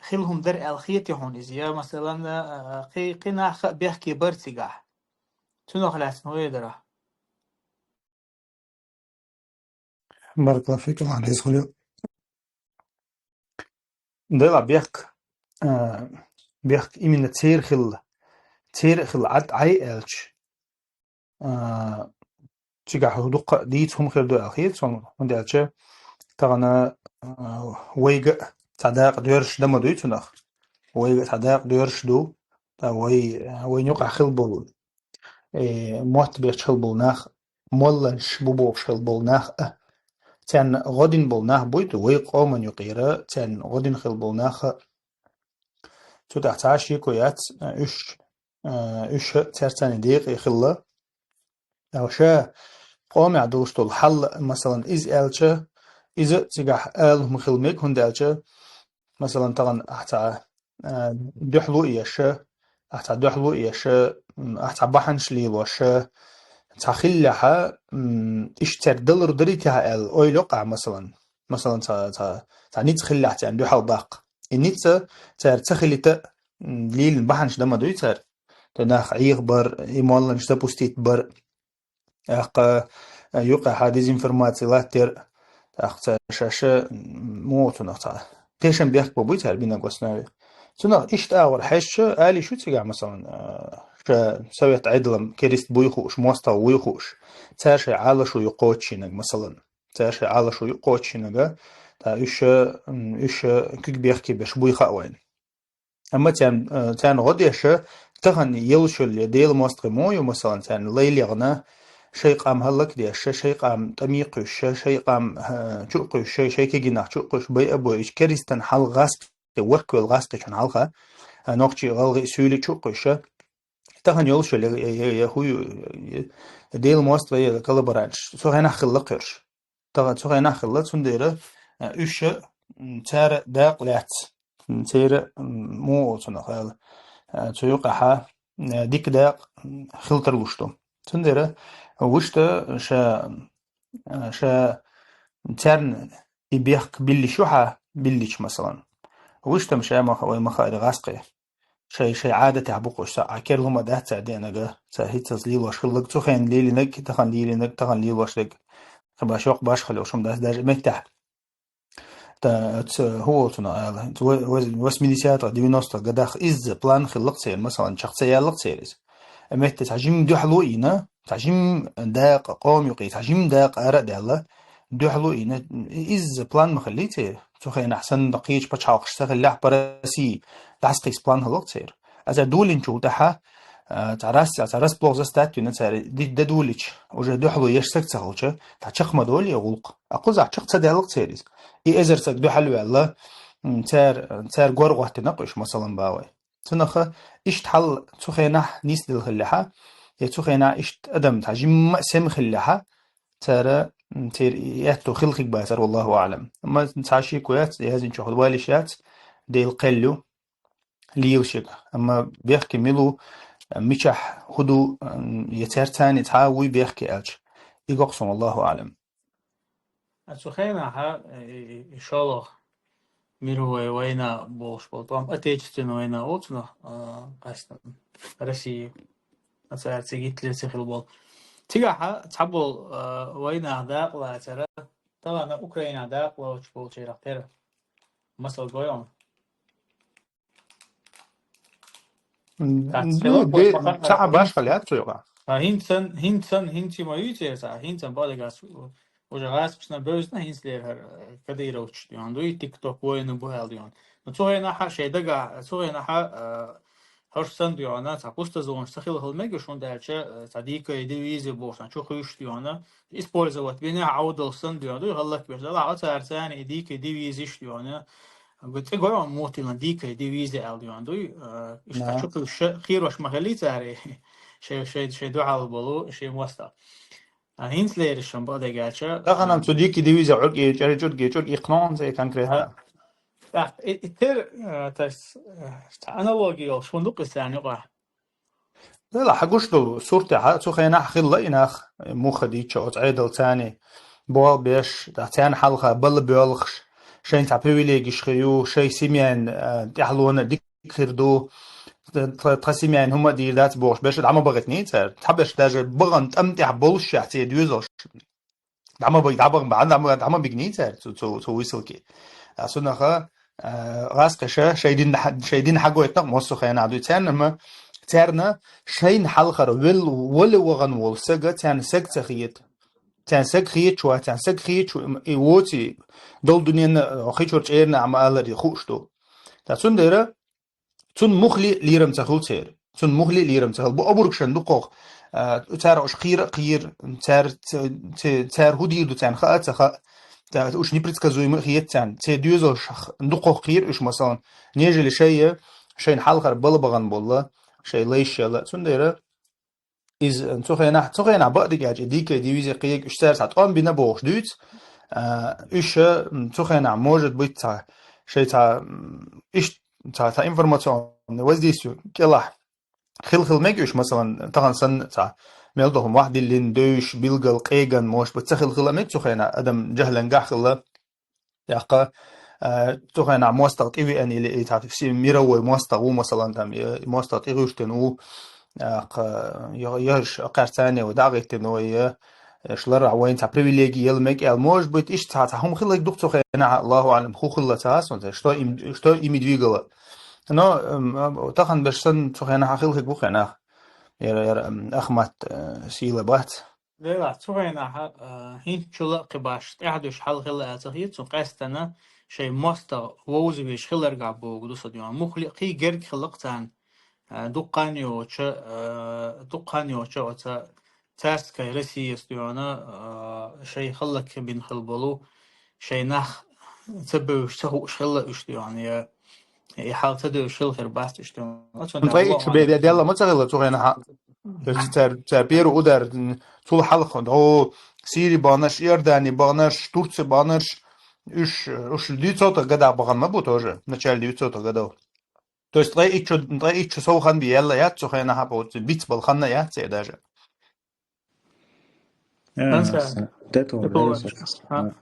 خلهم در الخيتي هون إذا مثلا قناخ بيحكي برتقع تنوخ لاتن هو يدرى بارك الله فيكم على يسخلي ديلا بيحك إمين تير خل عد عي إلش تيجا هدوق ديتهم خير دو الخيت صون وندي ألش تغنى ويجا تعداق ديرش دم دويت نخ ويجا تعداق ديرش دو تا وي نيوقع خل بول موت بيش خل بول نخ مولنش بوبوش خل بول نخ تان غدين بول نخ بويت وي قوم يقيرا تان غدين خل بول نخ تو تحتاشي كويات إيش ترتاني ديق يخلا أو شا قوم يعدوش طول حل مثلا إز ألشة إذا تجح آلهم خلمك هند ألشة مثلا طبعا أحتى دحلو إيشة أحتى دحلو إيشة أحتى بحنش لي وشة تخلها إيش تردلر دريتها آل أو يلقى مثلا تا نيت خلها عن دحل باق النيت تخلي ليل بحنش دم دوي تناخ عيغ بر إيمالن شتبوستيت بر أق يقع هذه إنفورماتي لا تر أق شاشة موت نقطة تيشن بيحكي بويت هربينا قصناوي تناخ إيش تأول حشة آلي شو تيجا مثلا سويت عدلم كريست بويخوش موستا ويخوش تاشي على شو يقوتشينك مثلا تاشي على شو يقوتشينك تا إيش كيك بيحكي بش بويخا وين أما تان غديش تهن يلشل يديل موستر مويو مثلا تان ليلي غنا شيء قام هلك ديش شيء قام تميقش شيء قام شوقش شيء كيجينا شوقش بي أبو إيش كريستن حال غاسق ورك والغاسق كان حالها نقطي غلق سولي شوقش تهن يلشل يهوي ديل موستر يكالبرانش سو هنا خلقش تهن سو هنا خلت سنديره إيش تار داق لات تير مو صنع تيوقع ديك دا خلتر وشتو تندرة وشتا شا ترن يبيخ باللي شوحة بالليش مثلا وشتا مش مخا غاسقي شيء عادة تعبقوش ساعة كيرلهم ده تعدين أجا ساهي تزليل وشخلق تخين ليلي نك تخن ليلي نك تخن ليل وشلق خباش يوق باش خلي وشم ده مكتح هو تنا وسميليسيات 90 قداخ إز بلان خلق سير مثلا شخصية لق سيرز أمت تعجيم دحلو إينا تعجيم داق قوم يقي تعجيم داق أرى دالله دحلو إينا إز بلان مخليته تخين أحسن دقيق بتشاوخش تخل لح برسي دعسقيس بلان خلق سير أذا دولين شو تحا تعرس بلوزة ستاتيو نتساري دي دوليش وجه دحلو يشسك تخلش تعشق مدول يغلق أقوز عشق تدالق سيرز إذا سك دحلو الله تار غورغه تنقش مثلا باوي تنخه إشت حل تخينه نيس دل خلها يتخينه إشت أدم تعجم سم خلها ترى تير يهتو خلقك باسر والله أعلم أما تعشي كويات هذين شو والشات ديل قلو ليوشك أما بيحكي ملو مشح هدو يتر تاني تعاوي بيحكي ألش يقصم الله أعلم أتخينا إن شاء الله мировая война болш потом отечественная война отно قاسنا Россия أتعرف Гитлер سخل بول تيجا تعبول وين عداء ولا ترى طبعا أوكرانيا عداء وش بول شيء رختير مثل قويون صعب باش خليات سويقع هنتي ما يجي صح هنتي بالغاس وجراس بسنا بوزنا هنسلير كدير وش يعني دوي تيك توك وين بوهال يعني نتوه نحا شيء دقة توه نحا هرسن ديانا تقصد زون سخيل هالمجا شون دارچه صديقة يدويزي بورسن شو خوش ديانا использовать بينه عودل سن ديانا دوي هلك بيش لا عطارتان يديك يدويزيش ديانا قلت قوي موتيلان ديك يدويزي ال ديانا دوي اشتشوف خير وش مخلي تاري شيء دعاء بالو شيء موستا هينسلير شون بعد جالچه أنا توديك يدويزي عرقي جرجي قنون زي كان كريها إتر تاس أنالوجي شون دقيس يعني قا لا حقوش دو صورتي سوخينا خلا إناخ مخدي شوت عيدل تاني بوال بيش تاني حلقة بل بيولخش شين تعبيلي خيو شيء سيمين تحلون ديكر دو تقسيمين هما دي ذات بوش بيش العمى بغتني تحبش داج بغن تمتع بولش يعطي ديوزوش العمى بعد بيجني تو ويسلكي أصلا غاز قشة شيدين حقو يتنق موسو خيانا عدو تارنا شين حلقة ولا وغن والسجا تان سج تخيت شو تان سج خيت شو إيوتي دول دنيا خيشورج إيرنا عم ألري خوشتو تاسون ديرة تون مخلي ليرم تخل تير تون مخلي ليرم تخل بو أبورك شندقوق تار أش قير تار هودي دو تان خاء تخاء уж непредсказуемый хиеттян. Те дюзо ндуқо хир уж مثلا نيجي شيء حلقة بلبغان بالله شيء ليش لا سنديرة إز تخينا بعد جاج ديك ديويزي قيق اش سر ساعت بينا بوش دوت اش تخينا موجود بيت شيء تا اش تا انفورماسيون وزديسو كلا خل ميجوش مثلا طبعا سن تا ميلدهم واحد اللي ندوش بيلقى قيغان موش بتسخل خلامك تخينا ادم جهلا قاخله ياقا تخينا موستق اي ان اللي تعرف سي ميرو موستق مثلا تم موستق يغشتنو ياش قرتاني وداغيتنو يا شلر عوين تاع بريفيليجي يلمك الموج بيت ايش تاعهم خلك دوك تخينا الله اعلم خو خلتاس وانت شتو يمدويغلا انا تخن بشن تخينا خلك بوخنا يا أخمت سيلة بات لا تخينا هين شلا قباش أحدش حل خلا أتخيط قاستنا شيء ماستا ووزي بيش خلر قابو قدوس ديوان مخلقي جرك خلقتان دقانيو وتا تاس كيرسي يستيوانا شيء خلق بين خلبلو شيء نخ تبوش تهوش خلا اشتيوان يا يحاول تدو شلخر باست اشتيوان طيب شبيه دي الله ما تغلط تخينا تابير ودر طول حلقة او سيري بانش يرداني بانش تركي بانش уж 900 года богам бу тоже, в начале 900 годов. То есть трей часов хан биелла я цухай на хапо бит был хан я це даже. انسى تتو تطور ليس ها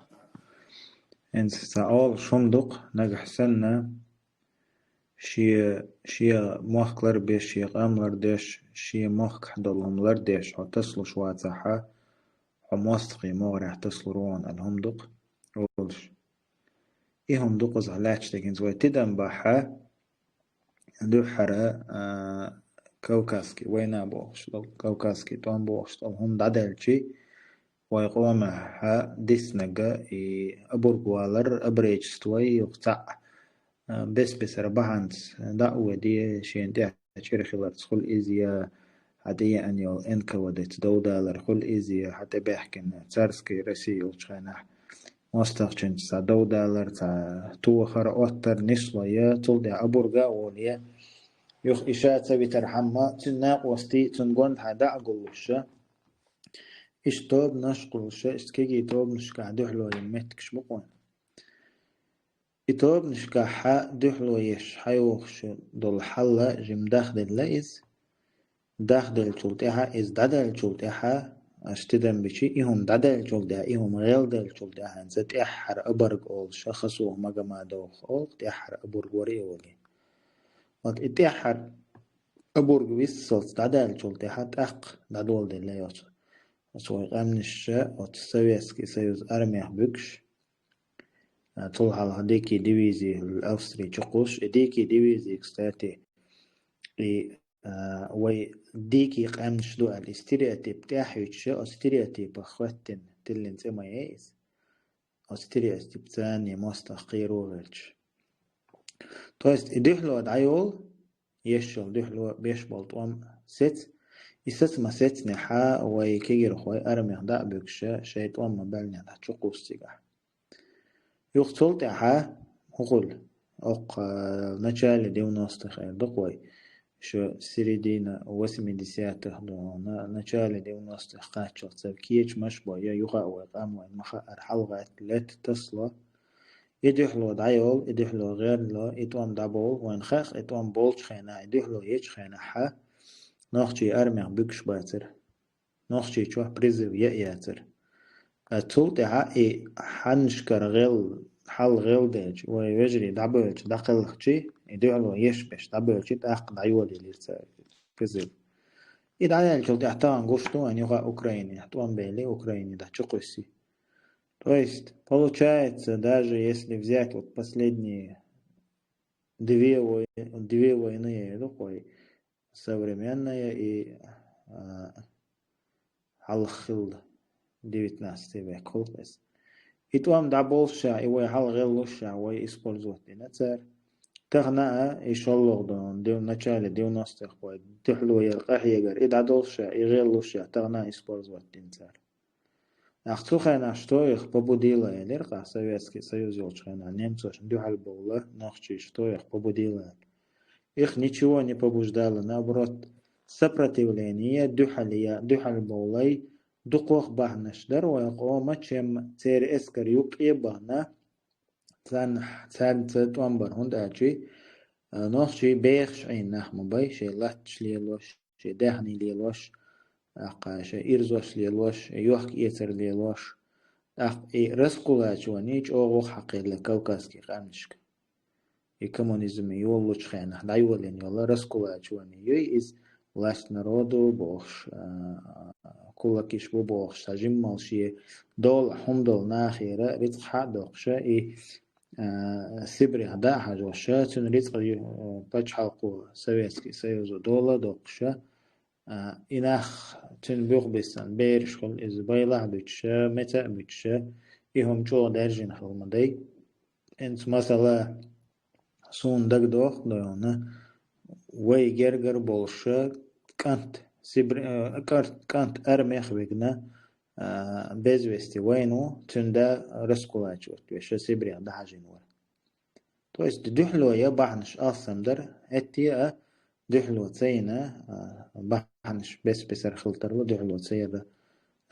انت سأول شندق نجح سنة شي موخكلر بيش شي قاملر ديش شي موخك حدلهم لرديش وتصلوا شواتها وموثقي مورح تصلوا روان الهمدق رولش إيهم دقز علاش تكين زوي تدن باحا دو حرا كوكاسكي وينا بوش كوكاسكي توان بوش هم دادلشي ويقومها ديسنجا أبورغوالر أبريجستوي يقطع بس ربحانس دعوة دي شين تحت شرخلر تخل إزيا عادية أنيو إنكا ودت $2 خل إزيا حتى بيحكن تارسكي رسي وشخينح مستخدم تا $2 تا تو خر أكتر نشليا تلدي أبورغا وليا يخ إشاعة بترحمة تناق وستي تنقون هذا أقولش إيش توب نشقلش إستكيجي توب نشكع دحلو يمتكش مقوان إتوب نشكع حا دحلو يش حيوخش دول حلا جم داخل الليز داخل جلتها إز دادل جلتها أشتدن بشي إهم دادل جلتها إهم غير دل جلتها نزت إحر أبرق أول شخصوه مجمع دوخ أول تإحر أبرق وري أولي وقت إتإحر أبرق ويسلت دادل جلتها تأق دادول دل ليوش سوي قامنش وتسويسكي سيوز أرميح بكش طلع على ديكي ديفيزي الأوستري تقوش ديكي ديفيزي كستاتي وي ديكي قامنش دو الاستيرياتيب تاحيوش استيرياتيب أخواتن تلين سما يايز استيرياتيب ثاني مستقيرو غيرش تويست ديحلو دعيول يشل ديحلو بيشبال طوام ست إساس ما ست نحا ويكير خوي أرمي دا بكش شيطان ما بالنا دا تشقوستيغا يقتل تحا هقول أق نجال ديو ناستخير دقوي شو سيريدينا وسمي ديسيات تهدونا نجال ديو ناستخير شخص كيش مش بايا يقع ويقام وين مخا الحلقة لت تصلا يدحلو دعيول يدحلو غير لا يتوام دابول وين خاخ يتوام بولش خينا يدحلو يج خينا حا ناخشي أرمي بكش باتر ناخشي شوه بريزو يأياتر أتول تحقي حنشكر غيل حل غيل ديج ويجري دابوش داخل خشي يدعو يشبش دابوش تأق دعيولي ليرتا بريزو إدعايا الجل تحتان قشتو أن يغا أوكرايني تحتوان بيلي أوكرايني да чукуси. То есть, получается, даже если взять вот последние две войны, такой современная и Халхил 19 век холкес. И там да больше и вы халгелуша вы используете нацер. تغنى يشلغ دون ديو начале 90-х وي تحلو يرقح يقر إذا دولشا يغيلوشا تغنى использовать тинцер. Ахцухайна что их побудило Лерка, Советский Союз Елчхайна, немцев дюхаль было, нахчи, что их побудило. Их ничего не побуждало, наоборот, сопротивление дюхаль болай, дукох бахнаш дарвай кома, чем цер эскар юк и бахна, цан цетуан бархунд ачи, нахчи бейхш айн нахмабай, шей латш лилош, шей дехни лилош, أقاش إرزوش ليلوش يوحك إيتر ليلوش رسقولاش ونيج أوغو حقير لكوكاسكي قامنشك كومونيزم يولوش خينا دايولين يولا رسقولاش وني يوي إز لاش народу بوخش كولاكيش بوخش تجم مالشي دول حمدول ناخيرا رزق حدوخشا سبري هدا حجوشا تن رزق باش حلقو سويتسكي سيوزو دولا دوخشا إناخ تنبوغ بيستان بيرش خل إز بايلاه بيتشا متى بيتشا إهم جو درجين خل مدي إنت مثلا سون دق دوخ دونا وي جرجر بولشا كانت كانت أرميخ بيقنا بيزوستي وينو تندا رسكولاج وش سيبري ده حاجين ورا تو است دحلو يا بحنش أصلا در أتي دحلو تسينا بحنش بس خلطر له دحلو تسير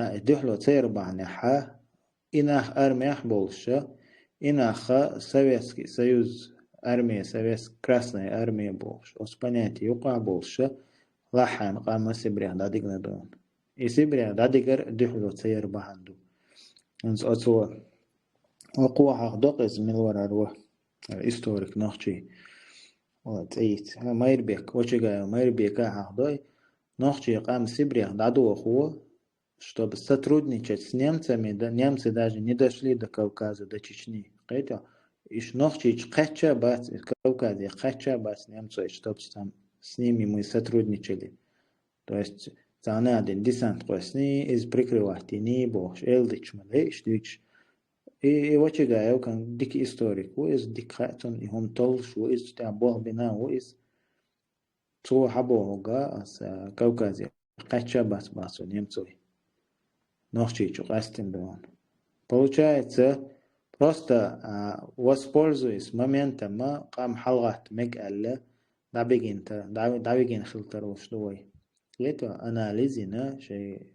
دحلو تسير بحنحا إناخ أرميح بولشا Инаха Советский Союз, армия, Советская Красная армия больше. Ос понятие юка больше. Лахан قام سبريا داديغنا دون. سبريا داديغر دحلو تسير بهندو. انس أتوا وقوة حقدق از من ورا روح историк نخشي. вот эйт майрбек очега майрбека حقداي نخشي قام سبريا دادو خو чтобы сотрудничать с немцами, да, немцы даже не дошли до Кавказа, до Чечни. Иш нохчи Кача бац, Кавказе, Кача бац немцы, чтобы там с ними мы сотрудничали. То есть, это один десант косни из прикрыватини, бож, элдич малейш, дич. И вот я как дик историк, из дикатон, и он толшу, из тебя бог бина, из цо хабога, с Кавказе, Кача бац бацу немцой. Нохчи чукастин да он. Получается, просто воспользуясь моментом, кам халгат мек алле, давигин хилтер что это анализина, шей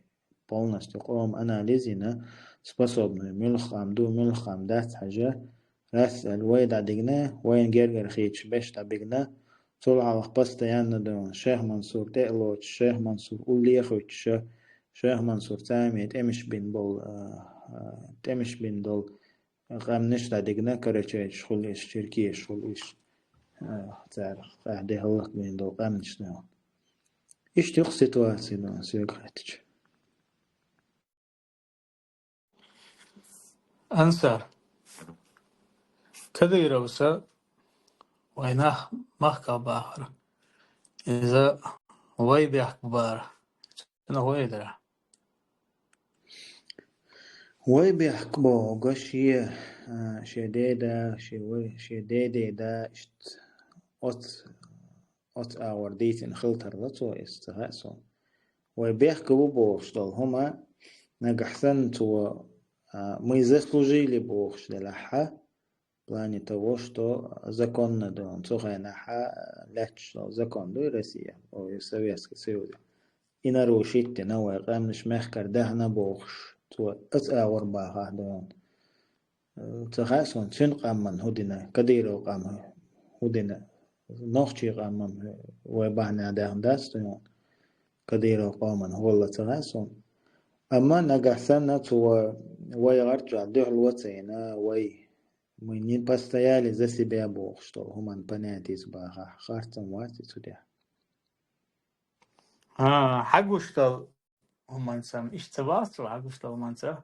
полностью قوم анализина способны ملخام دات حاجة راس الويد عدقنا وين جرجر خيتش بش تعبقنا طلع постоянно دون شيخ منصور تقلوش شيخ منصور أولي خوتش شيخ منصور تامي تمش بين دول قامنش تعدقنا كرتش شغل شركية شغل تعرف قاعد هلق بين دول قامنش نون إيش تيق سيتواسي دون سيقرتش أنصر كذا يروسا ويناه محكا باخر إذا وي بيحك بار أنا هو يدرى وي بيحك بو قشية شديدة شديدة اشت أت أورديتين خلطر لطو استغاسون وي بيحك بو اشتغل هما نجحسن تو мы заслужили Бог шлаха в плане того, что законно да, цохайнаха леч закон да Россия, ой Советский Союз. И нарушить на вой камниш мехкар дахна Бог, то от авор баха да. Цохайсон чин камман худина, кадиро кам худина, нохчи камман вой бахна дахн дастон, кадиро камман холла цохайсон. أما نجحسنا تو ويرجع ده الوطينا وي منين باستيالي زسي بيابوخ شتو همان بناتيز باها خارتم واتي تو ده حقوشتل هم انسان إيش تباصروا حقوشتل هم انسان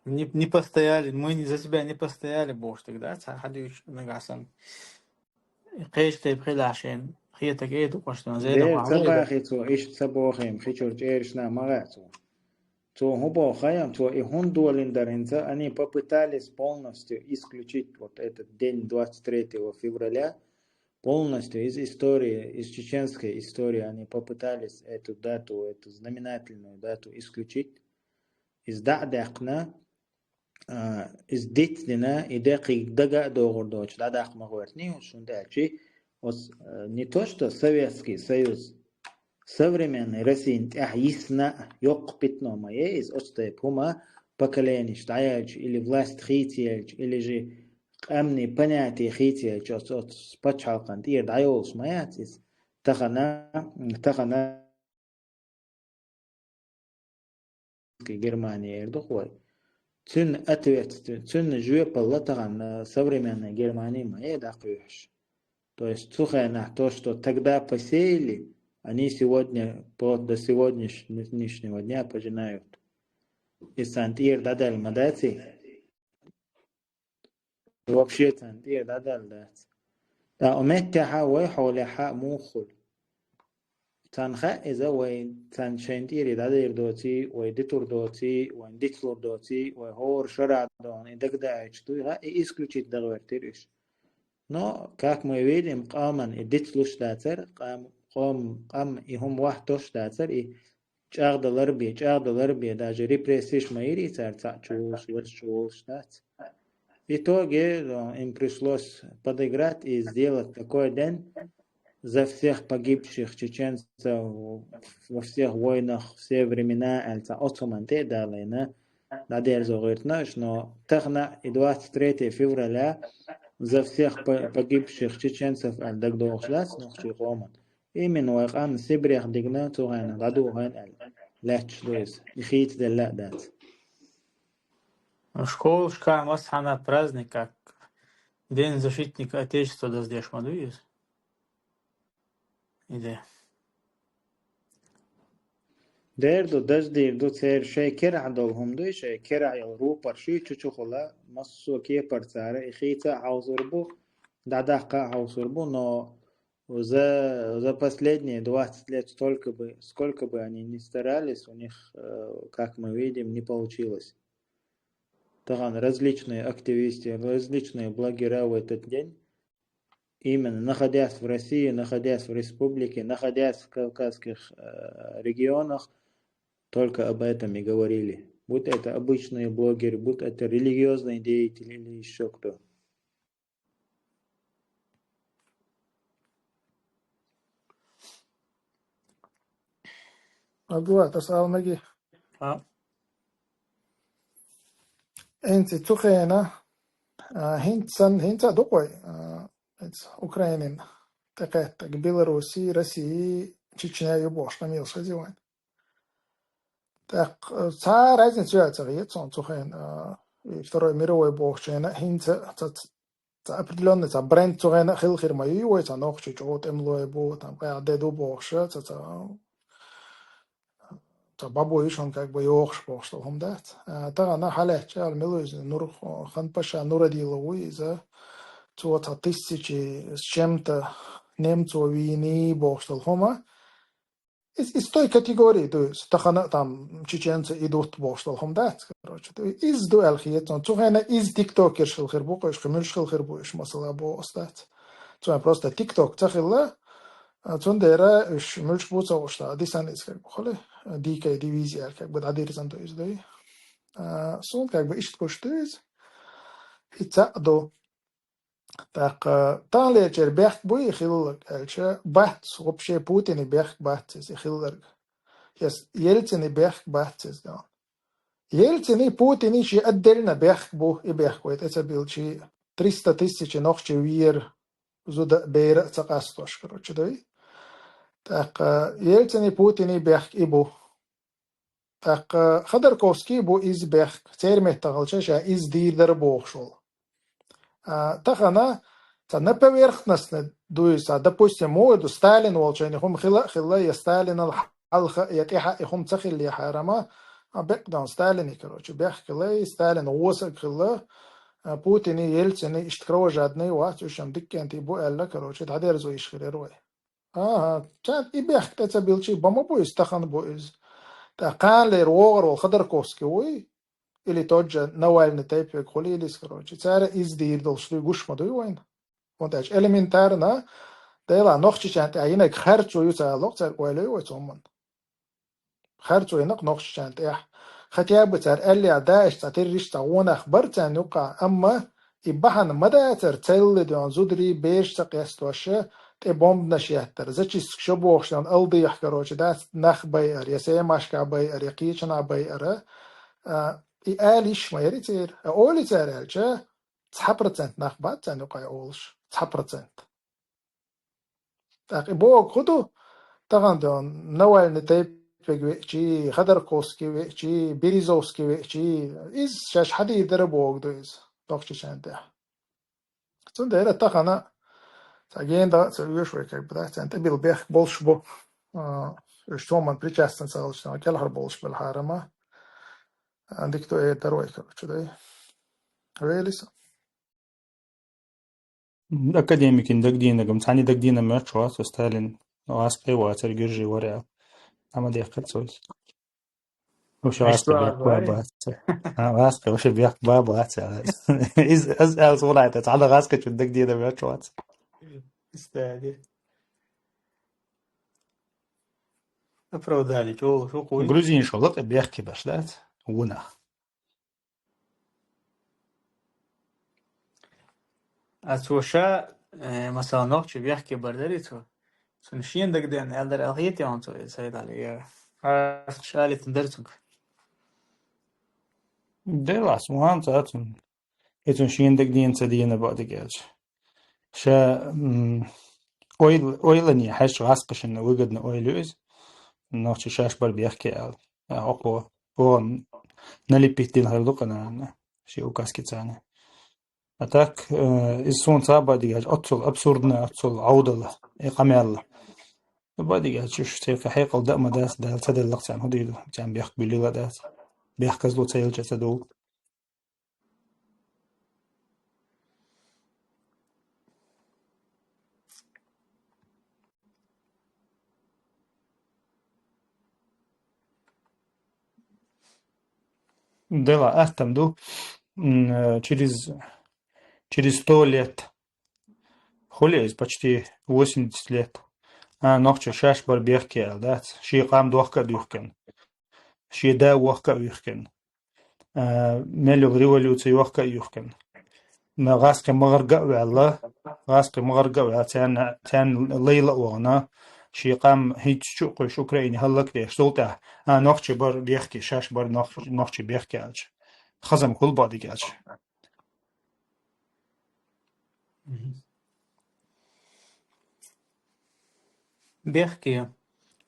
не постояли, мы за себя не постояли больше тогда, حدوش نجحسن قيش تبخيل عشان خيتك ايه تقوشتنا زي ده ده معروضة تباخي تو إيش تبوخيم خيشور جيرشنا مغاتو то губо хаям, то и он дуалин даринца, они попытались полностью исключить вот этот день 23 февраля, полностью из истории, из чеченской истории, они попытались эту дату, эту знаменательную дату исключить. Из дадахна, из дитлина, и дакик дага догордоч, дадах магуэртни, шундачи, не то, что Советский Союз, современный Россия ясно ёкпитно моє из остаеп хума поколение штаяч или власть хитияч или же амни понятие хитияч от спачалкан тир дайолс маятис тахана Германия эрдухой цун ответ цун жуе палла таган современная Германия моя дакуш. То есть сухая то, что тогда посеяли, они сегодня, до сегодняшнего дня пожинают. И сантир дадал мадати. Вообще сантир дадал дати. Да, уметтяха вой холеха мухул. Танха иза вой таншентири дадир доти, вой дитур доти, вой дитлур доти, вой хор шарад дон, и тогда и исключить договертириш. Но, как мы видим, каман и дитлуш датер, قام هم واحد توش داتر چاغدلر بي даже репрессиш маири царца чулш дат. В итоге им пришлось подыграть и сделать такой день за всех погибших чеченцев во всех войнах, все времена, альца отсуманте далее, Надеюсь, что техно и 23 февраля за всех погибших чеченцев от Дагдоушлас, Нохчихоман. Именно вайқан Сибрях дигна тугайна, дадугайн аль. Лач луис. Ихит делла дат. Школушка масхана праздник, как День защитника Отечества даздеш мадуиз. Иде. Дердо даждир до цер шей керع долهم دو شي كرع يلرو برشي تشوخلا مصو كي برتاره إخيتا عاوزربو دعداقا عاوزربو но за последние 20 лет сколько бы они ни старались, у них, как мы видим, не получилось. Тогда различные активисты, различные блогеры в этот день, именно находясь в России, находясь в республике, находясь в кавказских регионах, только об этом и говорили. Будь это обычные блогеры, будь это религиозные деятели или еще кто. Абдулла, تسأل مجي أنت تخينا هنت دقوي أوكرانين تقات بيلاروسي روسي تشيچنيا يبوش نميل شديوان так разница есть, он цухен Второй мировой богчина хинца определенный бренд цухен хилхир мою ой нох чуть-чуть эмлой бо там деду богша бабой он как бы йохш богш هم дат та на хале чал милуз нур хан паша нурадиловой за 2000 с чем-то немцов войны богштал хома из той категории, то есть там чеченцы идут богштал хом дат, короче, то есть из дуэлхиет, он цухайна из тиктокер шилхирбу, коиш хмюл шилхирбу, иш масала бо остать. Цухай просто тикток цахилла, цундера иш мюльш буца ошта, дисанец как бы холе, дикая дивизия, как бы адиризан то есть, да. Сон как бы ишт коштуез, и цадо. Так, там лечер бехт буй хиллер, эльче бахт, вообще Путин и бехт бахт, из хиллер. Yes, Ельцин и бехт бахт, из да. Ельцин и Путин ищи отдельно бехт бу и бехт, это был чи 300 тысяч ногче вир зуда бейра цакастош, короче, да. Так, Ельцин и Путин и бехт и бу. Так, Ходорковский бу из бехт, термет тагалчаша из дирдер бухшул. Так она на поверхностно дуется, допустим, моду Сталин волчание, хум хила я Сталин алха я киха и хум цахил я харама, а бекдан Сталин, короче, бех хила Сталин восак хила, Путин и Ельцин и ishtkro жадный ват, ушам диккенти бу элла, короче, тадер зо ишхирерой. Чат и бех это билчи бама бу истахан бу из. Та канлер вогор Ходорковский ой. Или тот же Навальный тайп, колились, короче. Царь из дирдал, что и гуш мадуйвайн. Вот это элементарно. Да, нохчичант, а инак харчу юца лох царь уайлой цоман. Харчу инак нохчичант, хотя бы царь элли адаеш цатир ришта он ахбар цан юка, амма ибахан мада царь целли дон зудри беш цакястуаше, те бомб нашияттар. Зачис шобохштан алдиях, короче, да, нах байар, ясеямашка байар, якичана байара. I alish ma yeritir. Oli terelce 10% nakbat sen yuqay olish 10%. Tak bo kudu tagandon Navalny taypegi Khodorkovskiy ve Berezovskiy ve iz shash hadi darabog doiz. Toqchi chanda. Sonda era tagana agenda söylüyor как бы да, центр bil beh bolsh bu. Что man причастен целочно, келхар bolsh bil harama. عندك تو ايه تروي короче, да? Реалиса. Академикин дагдинагам, цани дагдина мёрчва, со Сталин, аспей ватер гиржи варя. Ама дехкат сойс. Вообще аспей бях баба. Аспей вообще бях баба. Из аз вулайт, это على غاسكت дагдина мёрчва. Стали. Оправдали, что хуй. Грузин шо, лот бяхки баш, да? Уна. Ацуша مثلا نوچه بیاخ که برداری تو سنشین دقدن الدر الهیتی آن تو سعید علی شالی تندرتوك دلاس مهم تاتون هيتون شين دك دين تدين بعد جالش شا اويلني حش غاسقش انه وجدنا اويلوز نوتش شاش بر بيحكي اقوى هو نالي بيتين هردوق انا شي اوكاسكي تاني اتاك السون صعبة دي جالش اتصل ابسوردنا اتصل عودة اقامي الله بعد جالش شوش تيك حقيقة ودق مداس ده تدل اللقص عن هديدو جان بيحكي بليلة دات بيحكي زلو تسيل جسدو دلا اهتم دو через 100 лет خليز почти 80 лет نوخش شاش بر بيحكي دات شي قام دوخك دوخكن شي دا وخك يخكن ملو ريولوسي يوخك يخكن ما غاسق مغرقة والله غاسق مغرقة وعتان تان ليلة وانا شي قام هيك شوق شكريني هلك ديش سلطة نوخش بر بيحكي شاش بر نوخش بيحكي عالش خزم كل بعض عالش بيحكي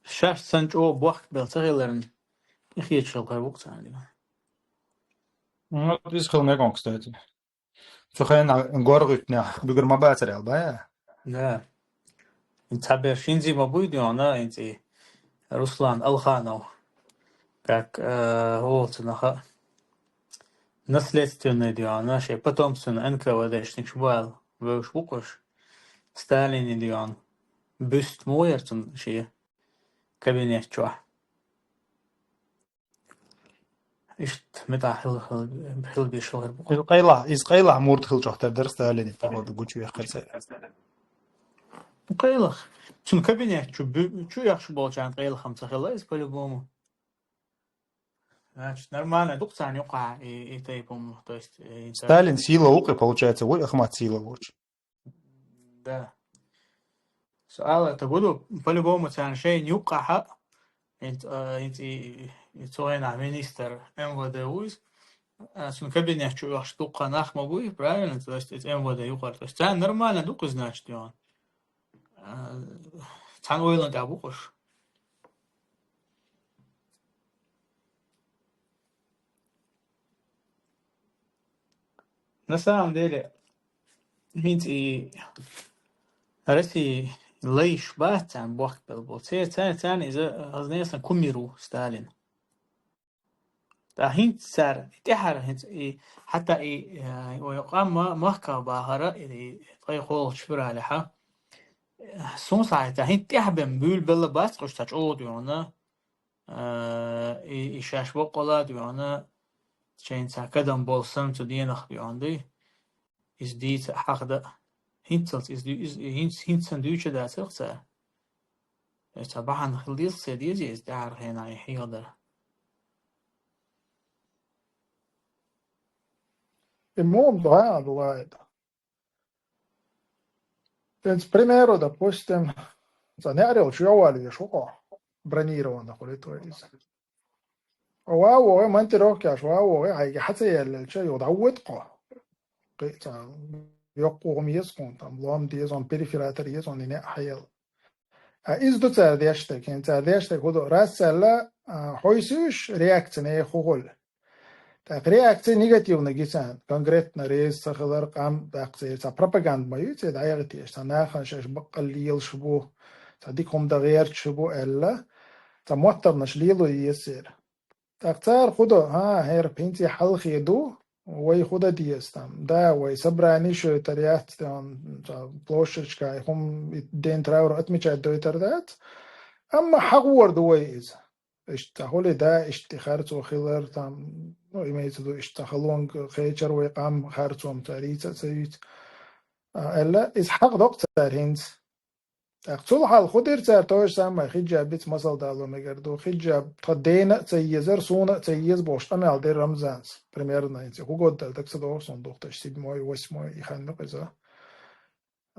شاش سنج او بوخت بلتغيلرن يخيط شلقة وقت عندي ديس خل ميقون كستاتي فخينا نغورغتنا بيقر ما باتر البايا لا انت حبير شينزي ما بويدي انا انت رسلان الخانو как волтнаха наследственное диана шей потомствен энка водешник шбал веш букош Сталин диан büst моертен шей кабинет чо ишт мета хил бишер букош إسقيلا مور دخل جوحتر درس تالي فهو بقولش يخل سير قيلخ شن кабинет чо яхшы болчан قيلخم цахила из по-любому значит нормально дуксан юка и тайпом то есть Сталин сила укры получается вот Ахмат сила лучше да سؤال это буду по-любому цан шей нюка ха انت توين министр МВД уйс шн кабинет чо яхшы дука нах могу правильно то есть МВД юкар то есть цан нормально дук значит он цан ойлан да букош на самом деле انت رسي ليش بات عن بوقت بالبوتير ثاني إذا قصدي أصلا كوميرو ستالين هنت سار تحر هنت حتى ويقام محكا باهرة طي خول شبر عليها سون ساعتها هنت تحبم بول بلا بات قش تجود يونا إيشاش بقلا يونا شين ساكدم بولسم تدينخ يوندي إزديت حقدا هنتلت هنتسن دوشة دا تغسى طبعا خليص سيديزي إزدار هنا يحيغدر mundo, bывает. Примеру, допустим, занятие учёвали, шоко бронировано, коли то есть. واو ما انت روكاش واو هاي حتى الشيء يضعوت قا يقوم يسكن تمام ديزون بريفيراتر يزون إني حيل إز دو ترديشته كن ترديشته كده راسلا حويسوش رياكتني خول так реакция негативна гисан конкретно рейс сахалар кам баксы са пропаганда маю те даягти са нахан шаш бакалил шбу садиком да غير шбу элла та моторнаш лилу يسير так цар худо هير بنتي حلخ يدو وي خدا ديستم да وي собрание شو تريات тан площадка هم ден трауру отмечать до интернет اما حقور دويز اشتغل ده اشتخارت وخيلر تام имеется в виду اشتغلون خيشر ويقام خارتهم تاريخ سيد الا از حق دكتور هند اقصد حال خودر ترتاش سام خجاب بيت مسال دالو مگردو خجاب تدين تيزر سون تيز بوش انا در رمزانس примерно انت هو قد так садо сон доктор 7-й 8-й يخان نقزا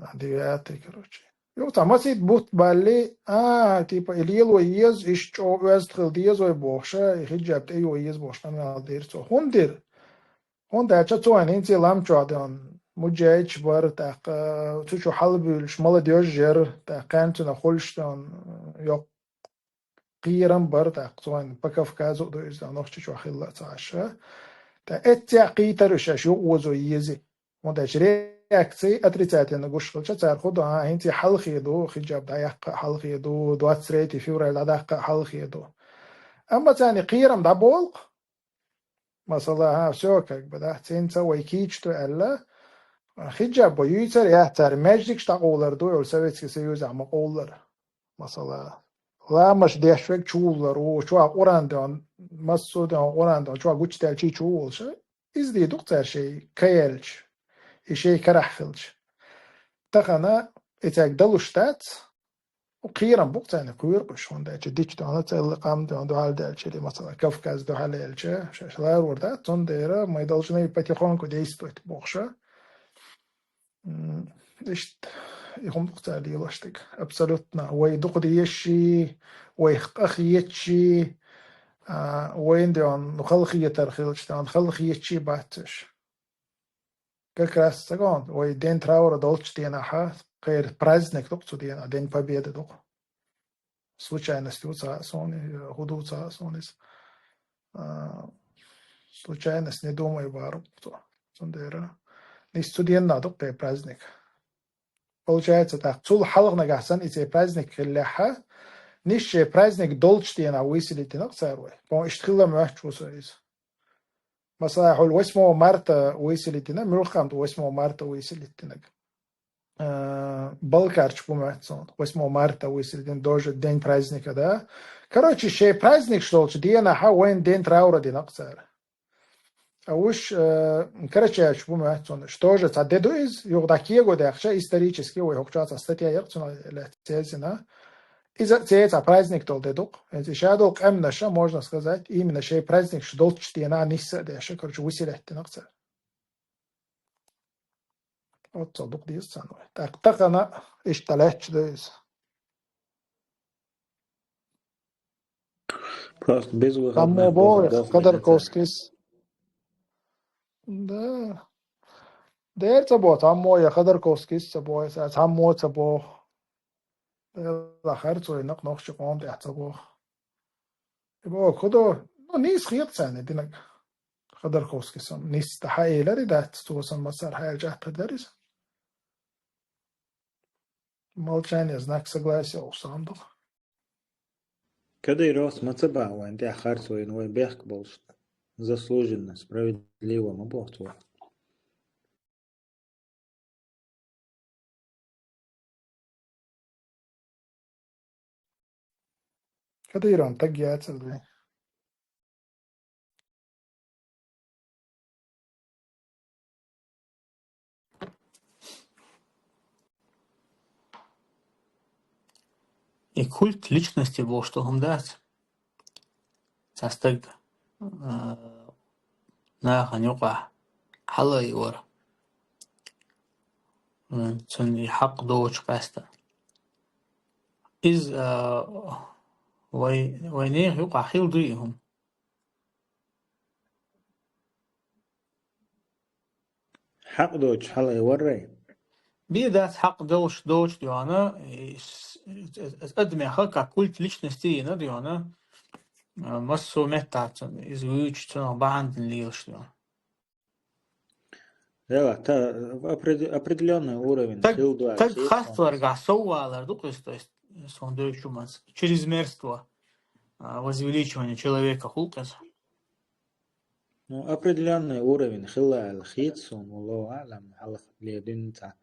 9-й короче يو тамасит бут балли типа илиел ез иш чо вестхил диез ой боша хиджаб эй ой ез бош ана дер цо хондер هون ده چه توان هنتی لام چادن مجاج بار تاق تو حل بیلش مال دیوش جر تاقن تو نخولشتن یا قیرم بار تاق توان بکف کازو دو از دانوش چه خیلی تعشه تا اتعقی ترش شو وزویزی هون ده چه reakcji отрицательно گوش چه تر خود هنتی حل خیدو خجاب دایق حل خیدو دوات سریتی فیور لدق حل خیدو اما تاني قيرم ده بولق مثلا ها سوكك بدأ تنسى ويكيش تو ألا خجاب بيوتر يحتر مجدك تقولر دو يول سويتسك سيوز عم قولر مثلا لا مش ديشوك شولر وشو أوران دون مسو دون أوران دون شو أقول تلشي شول شو إز دي دكتور شيء كيلش شيء كرحفلش تخنا إتاك دلوشتات وقيرم بوقتين كوير بشون ده جديش دهنا تل قام دهنا ده حال دلچه مثلا كافكاز ده حال دلچه شلار ورده تون دیره ما يدلش نه يبتي خان كده يستوت بوخشه إيش يهم بقتال يلاشتك أبسلوتنا ويدق ديشي ويخيتشي وين دهن نخلخية ترخيلش دهن خلخيتشي باتش كراس سكون ويدين تراور دولش دينا ها غير праздник دقتو دينا دين победы دق случайностью худуца сонис случайность не думаю вару то сондера не студент надо по праздник получается так цул халгна гасан и праздник хилляха нише праздник долчтена выселитина царвой по иштхила махчусайс مثلا حول 8 марта выселитина мюрхам 8 марта выселитина Балкарч помнится, 8 марта выселен тоже день праздника, да? Короче, ще праздник что ли, день хауэн день траура день акцер. А уж, короче, я помню, что же, это деду из, югдакие годы, ахша исторически, ой, хокчаться, статья ярцена, летезина. И за это праздник тол дедук. Это шадол кэмнаша, можно сказать, именно ще праздник, что дол чтена ниса, да, ще, короче, выселен день акцер. Вот صدق دي السنة. так أنا اشتلهت ده. Просто без Там выходных бог дох قدر мене це. كوسكيس. Да. ده تبو تامو يا قدر كوسكيس تبو تامو تبو. الآخر تو إنك نخش قام ده تبو. يبقى كده نيس خيط سنة دينك قدر كوسكيس نيس تحقيق لري ده توصل مسار هاي جهة تدرس. Молчание знак согласия усандов. Kada ir osmacabā, vai tie harcoja, vai bēgbalst заслуженно, справедливым abortu. Kada ir on tak jāatceļ. И культ личности был, что он дать. Састыг нахан юqa حلا يور تن حق دوش قاستا إز وينيغ يقع خيل ضيهم حق دوش حلا يوري بيدات حق دوش ديانا أدمي خلقا كульт личности ديانا مسو متات إز ويوش تنا بعند ليش ديانا Да, определенный уровень. Так хаствар гасовалар, то есть сондойчумас, чрезмерство, возвеличивание человека хулкас. Ну, определенный уровень хилла аль-хитсун, Аллаху алям, халах лединта,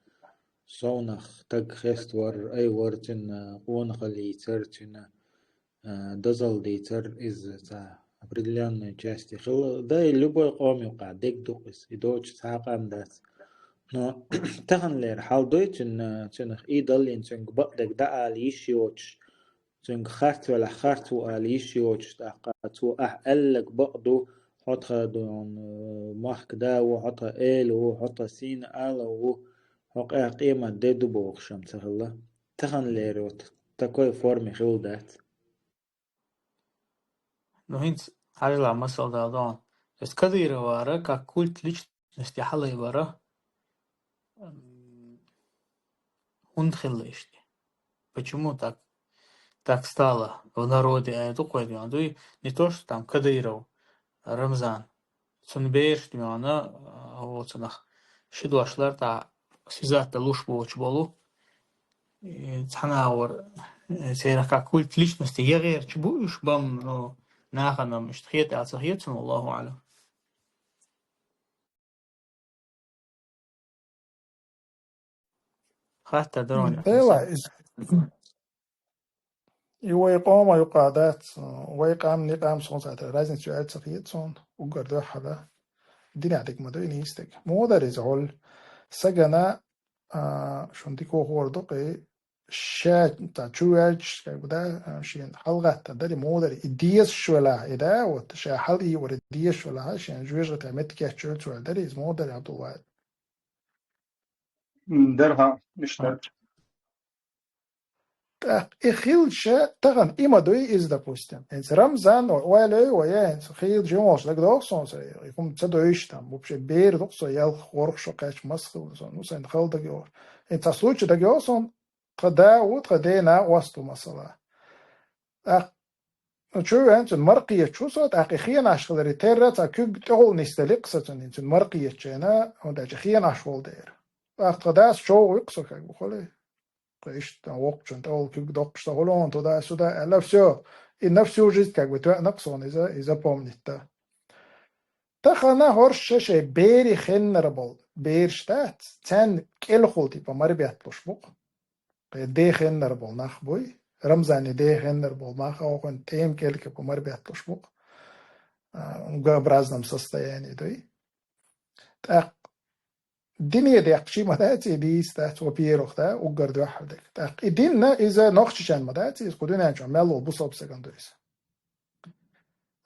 сонах, так хествар, ай вартин, онхалитертина, дазалдитер из определенной части хилла, да и любой комюка, дикдукис, и дочь сакам дат. Но тахан лер хал дойчин цинах идалин цинг бадек да алишиоч цинг харту алишиоч тaqatu эллек баду حطها دون مахк да وحطها ال وحطها سين ال وحطها قيمة ديدو بوخشم تخلا тахан лер вот такой форме хил дат. Ну хинт харила масал да дон. بس كذا وارا ككل личности حلا وارا он خليشتي. Почему так стало в народе? А это кое не то, что там Кадыров, Рамзан, Цунбеш, она вот нах шидуашлар та связать луж болу. Цанаур сейра как культ личности. Я говорю, чебуешь бам, но наханам штхет, а цахет, Аллаху алям. حتى درون لا يقام ويقعدات ويقام نقام صون ساعة رازن سؤال سخيت صون وقردو حدا دين عدك مدو ينيستك مو داري زهول سجنا شون ديكو خوردوقي شاد تا تشوج كبدا شين حلقة تدري مو داري إديس شولا إذا وتشا حلقي ورديس شولا شين جوج تعمد كيشول شوال داري مو داري عبد الله درها مشتاق خيل تغن إما دوي إز допустим. Рамзан ولا ويا خيل جموش لك دوخسون سري يكون تدويش там вообще бер دوخсо ял хорхшо кач масху ну сен хал дагор. Это случай дагорсон قدا وقدينا وسط مسألة. شو أنت المرقية شو صوت أخيرا عشان ترى تأكيد تقول نستلق ستون أنت المرقية جنا وده أخيرا عشان دير. قداس شو يقصك بخله. قيش وقت أنت أول كيف دقش تقولون تدا سودا نفسه النفسه جزء كبتوع نقصون إذا بومنيتا تخنا هرش شيء بيري خنربل بيرشتات تن كل خلتي بمر بيتلوش بق دي خنربل نخبوي رمزاني دي خنربل نخ أو كن تيم كل بمر بيتلوش بق برازنا مسستياني دوي الدنيا دي أقشي مداتي بيستات وبيروختا وقرد واحدك الدين إذا نقششان مداتي يسقطون عنشان مالو بصوب سكندويس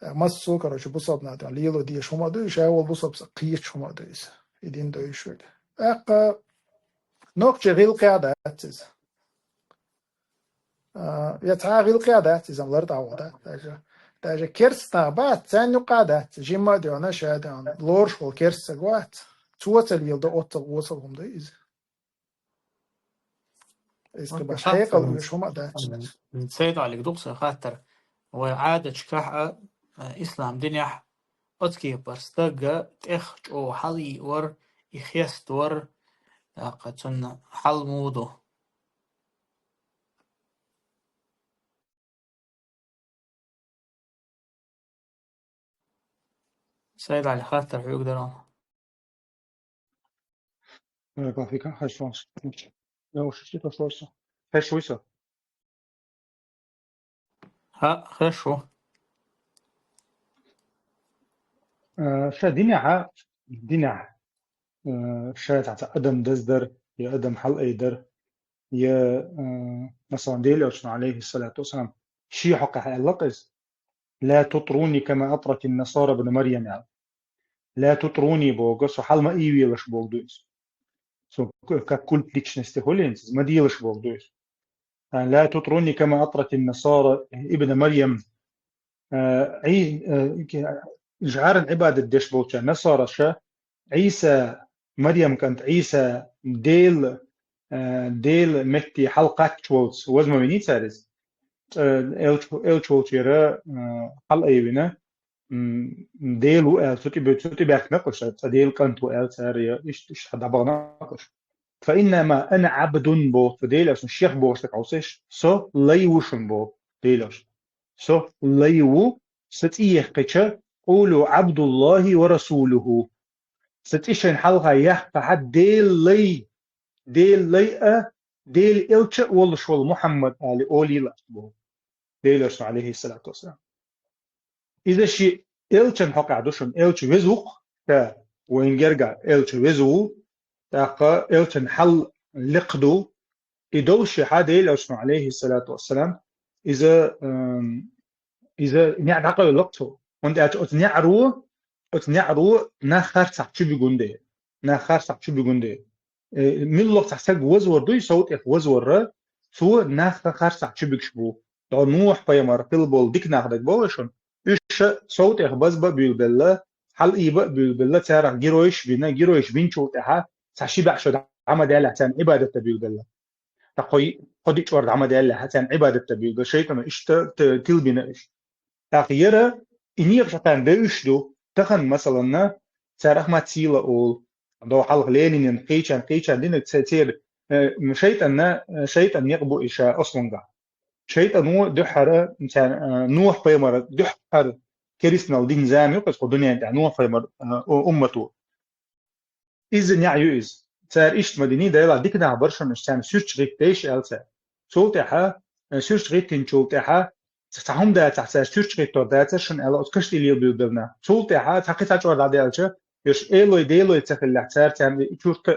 مسو كروش بصوب ناتان ليلو دي شما دويش أول بصوب سقيت شما دويس الدين دويش ود نقش غيل قياداتيز يتعا غيل قياداتيز أملر دعوة تاجا كيرستا بات تانيو قادات جيما ديونا شادان لورش والكيرس سقوات توصل يلدا أوتل وصلهم ده إذا باش حقيقة مش هم ده نسيد عليك دوقس خاطر وعادة شكاحة إسلام دنيا أتكي برستقى تخ أو حلي ور يخيست ور قد حل مودو سيد علي خاطر يقدرون Grafika, hast du was? Ja, was ist das was? Hast du was? ها خشو شادينها دينها شات على أدم دزدر يا أدم حل أيدر يا مثلا ديلوش عليه الصلاة والسلام شي حق اللقز لا تطروني كما أطرت النصارى ابن مريم يعني لا تطروني بوغس وحال ما إيوي وش بوغدوس سو ككل ليتشنستي هولينز ما ديلش بوغدوس لا تطروني كما أطرت النصارى ابن مريم جعارن عبادة ديش بوغشا نصارى شا عيسى مريم كانت عيسى ديل متي حلقات شولز وزما مني تارز ال شولز يرى حل أيوينا ديل وقال سوتي بيك نقش ديل كانت وقال تاري إيش حد عبغنا نقش فإنما أنا عبد بو فديلش الشيخ بوشتك عوسيش سو ليوشن بو ديلش سو ليو ستيه قيتش قولوا عبد الله ورسوله ستيشن حلقة يحق حد ديل لي ديل إلتش والشول محمد على أولي لأسبوه ديلش عليه الصلاة والسلام إذا شيء إلتشن حق عدوشن إلتش وزوق تا وين جرجع إلتش وزو تاقا إلتشن حل لقدو إدوش حديلش عليه الصلاة والسلام إذا نعقل لقطه وانت أتنعرو نخر سحشي بيقوندي نخر سحشي بيقوندي من الوقت سحسك وزور دوي صوت وزور سو نخر سحشي بيكشبو دو نوح بيمار قلبول ديك نخدك بوشن إيش صوت بزبا بيقبل حل إيبا بالله تارا جيرويش بين شو تها ساشي بعشر عمد الله تان عبادة بالله تقوي قد يشور عمد الله هتان عبادة بالله شيء كما إيش تلبينا إيش تغييره إني بشكل بيشدو تخن مثلا تارا ما تسيلا أول دو حلق لينين قيشان دينك تسير شيطان يقبو إيشا أصلا قا شيطان نو دحرة مثلا نوح بيمر دحر كريسنا ودين زامي وقت الدنيا يعني نوح بيمر أمته إذن يعيوز تار إيش مديني دايلا ديك ده برشان إشتان سيرش غيتيش ألسا شولتها سيرش غيتين شولتها تحهم ده تحت سيرش غيتور ده تشن ألا أتكشت اللي بيبدنا شولتها تحقيقات شو ده ألسا يش ديلو يتخل الاحتار تام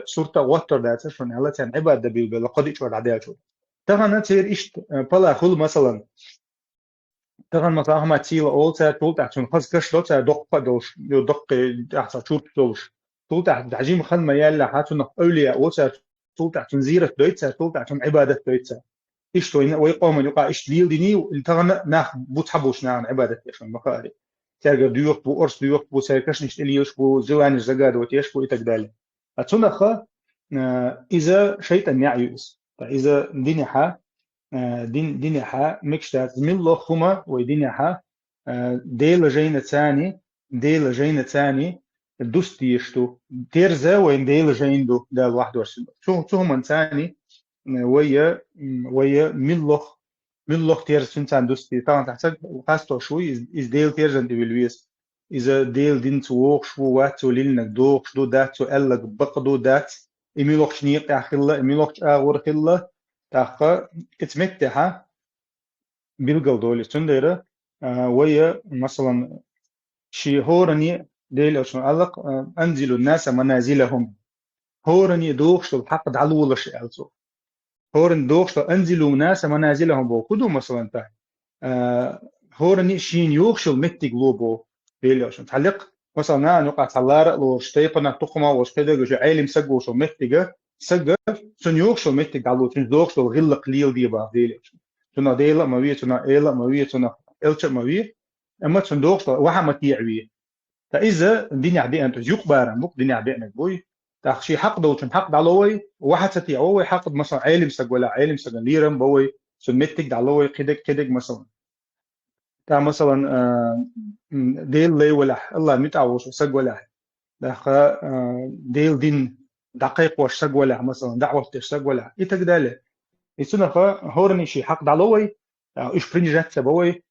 صورة وتر ده تشن ألا تام عبادة بيبلا قد شو ده ألسا تغنى تير إيش بلا خل مثلا تغنى مثلا هم تيلا أولتا شولتها تشن خز كش دوتا دق دوش دق تحت شوت دوش طولتا تعجيم خدمة يلا هاتون أولياء وسا طولتا تنزيرة دويتسا طولتا تن عبادة دويتسا إيش توين ويقوم يقع إيش ليل ديني التغنى ناخ بوتحبوش نعم عبادة يشون مخاري تلقى ديوخ بو أرس ديوخ بو سيركش نشت إليوش بو زوان الزقاد وتيش بو إتقدالي أتونخا إذا شيطان يعيوز إذا دينيحا دينيحا مكشتات من الله خما ويدينيحا ديل جينة ثاني دوست يشتو تيرزا وين ديل جيندو دا 21 شو هم ثاني ويا ملخ تيرز سنتان دوستي طبعا تحتاج قاستو شوي إز ديل تيرزن دي بالويس إذا ديل دين تووخ شو واتو ليلنك دوخ شدو داتو ألك بقدو دات إميلوخ شنيق تاخلا إميلوخ آغور خلا تاخا اتمتها بيلقل دولي تنديرة ويا مثلا شي هورني ديل أشون ألق أنزل الناس منازلهم هورني دوخش الحق دعلو لش ألزو هورن دوخش أنزلوا الناس منازلهم بو كدو مثلا تا هورني شين يوخش المتي جلوبو ديل أشون تعلق مثلا نقع تلار لو شتيقنا تقما وشكده جو عيلم سجو شو متيجا سجا سن يوخش المتي دعلو تن دوخش الغل قليل ديبا ديل أشون تنا ديلا مويه تنا إيلا مويه تنا إلش مويه أما تن دوخش واحد متيعويه فإذا الدنيا عبئة أنت يقبر مك الدنيا عبئة بوي تأخشي حق دوتشن حق دعلوي واحد ستي أوي حق مثلا عالم سجولا عالم سجليرم بوي سمتك دعلوي كدك مثلا تا مثلا ديل لي ولا الله متعوش سجولا دخا ديل دين دقيق وش سجولا مثلا دعوة سجولا يتقدله يسنا هورني شي حق دعلوي إيش برينجات سبوي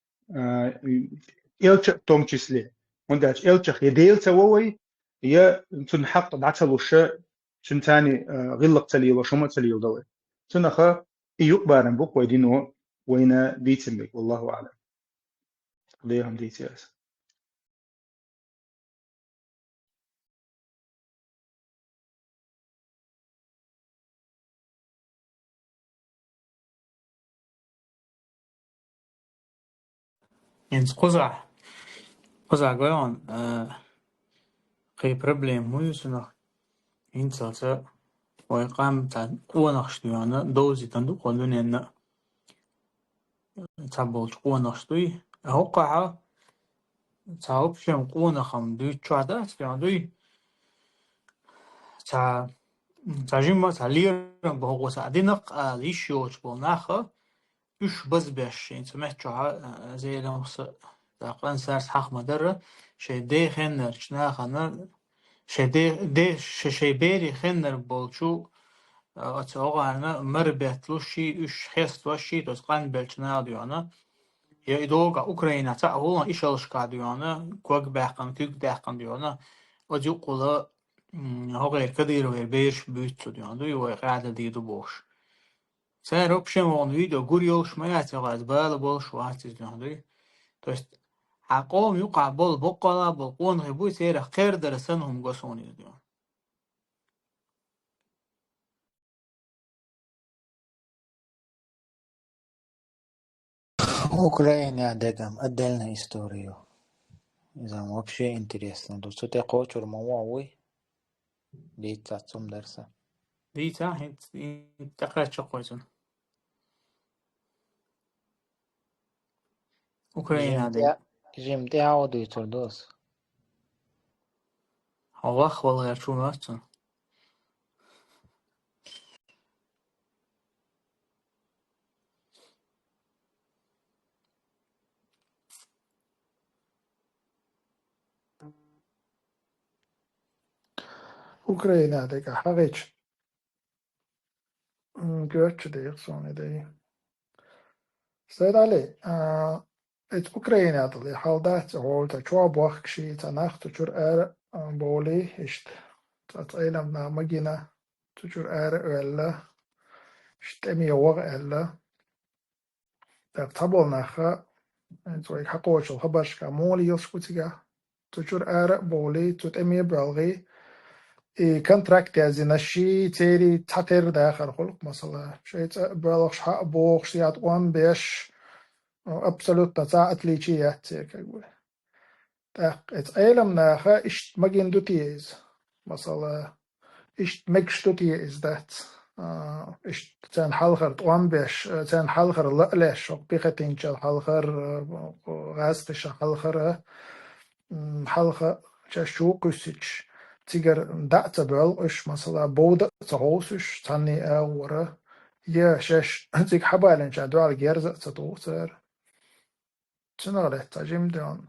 إلش توم تشسلي ونداش إلش يديل سووي يا تنحق دعتلو الشيء شنتاني غلق تليل وشمة تليل دوي سنخا يقبارن بوك ويدينو وين بيتمك والله أعلم ليهم ديتياس Jens قزع قوان قي بروبليم مو يسنا إنسالسا ويقام تا ونخشتيانا دوزي تندو قولون إن تابولش ونخشتوي هوقعا تاوبشم ونخم دوي تشعدات يعني دوي تا تاجيما تاليرن بهو سعدينق ليشيوش بولناخا يش بز باش انت محتوى زي لمس تقن سارس حق مدرة شي دي خنر شنا خنر شي دي شي بيري خنر بولشو اتوقع انا مربت لوشي اش خيست وشي تسقن بلشنا ديانا يا إدوغا أوكرانيا تا أولا إيشالش كاديانا كوك باقن كوك داقن ديانا وجو قولا هو غير كدير وغير بيرش بيتسو ديانا دوي وقاعدة ديدو بوش سير опшем он видео гурьёл шмаят яғад бәлі бол шуатыз дияндой. То есть ақом юқа бол боққала бол қон ғибуй сейрі қердері сын хумға сони диyan. Украина дегам отдельная история. Вообще интересно. Тут что-то хочешь, мовой, дети отцом дарса. Дийта тақрат чоқойзун. Украина дeg. Жемте ауду турдос. هواخ والله شو ناتن Ukraina dega hagich göç de sonra de. Said Ali, et Ukraina adlı halda holda çoğu bakışı tanah tutur boli işte tat eylemna magina tutur öyle işte mi yok öyle tabolnaha زوج حقوش الخبرش كمولي يسكتيجا تجور بولي تut emi بلغي كونتراكت يعني نشي تيري تحتر داخل خلق مثلا شيء بلغش حق بوخش يات وان بيش absolut نتاع اتليشيات كقول ات ايلم ناخا اش مجن دوتيز مثلا اش مكش دوتيز ذات اش تان حلخر وان بيش تان حلخر لا ليش بيختين تشال حلخر غاستش حلخر حلقة شو قسيش تيجر دعت بالقش مثلا بودة تعوسش تاني ورا يا شش تيج حبالين شادو على جرزة تطوسر تنغلة تجيم دون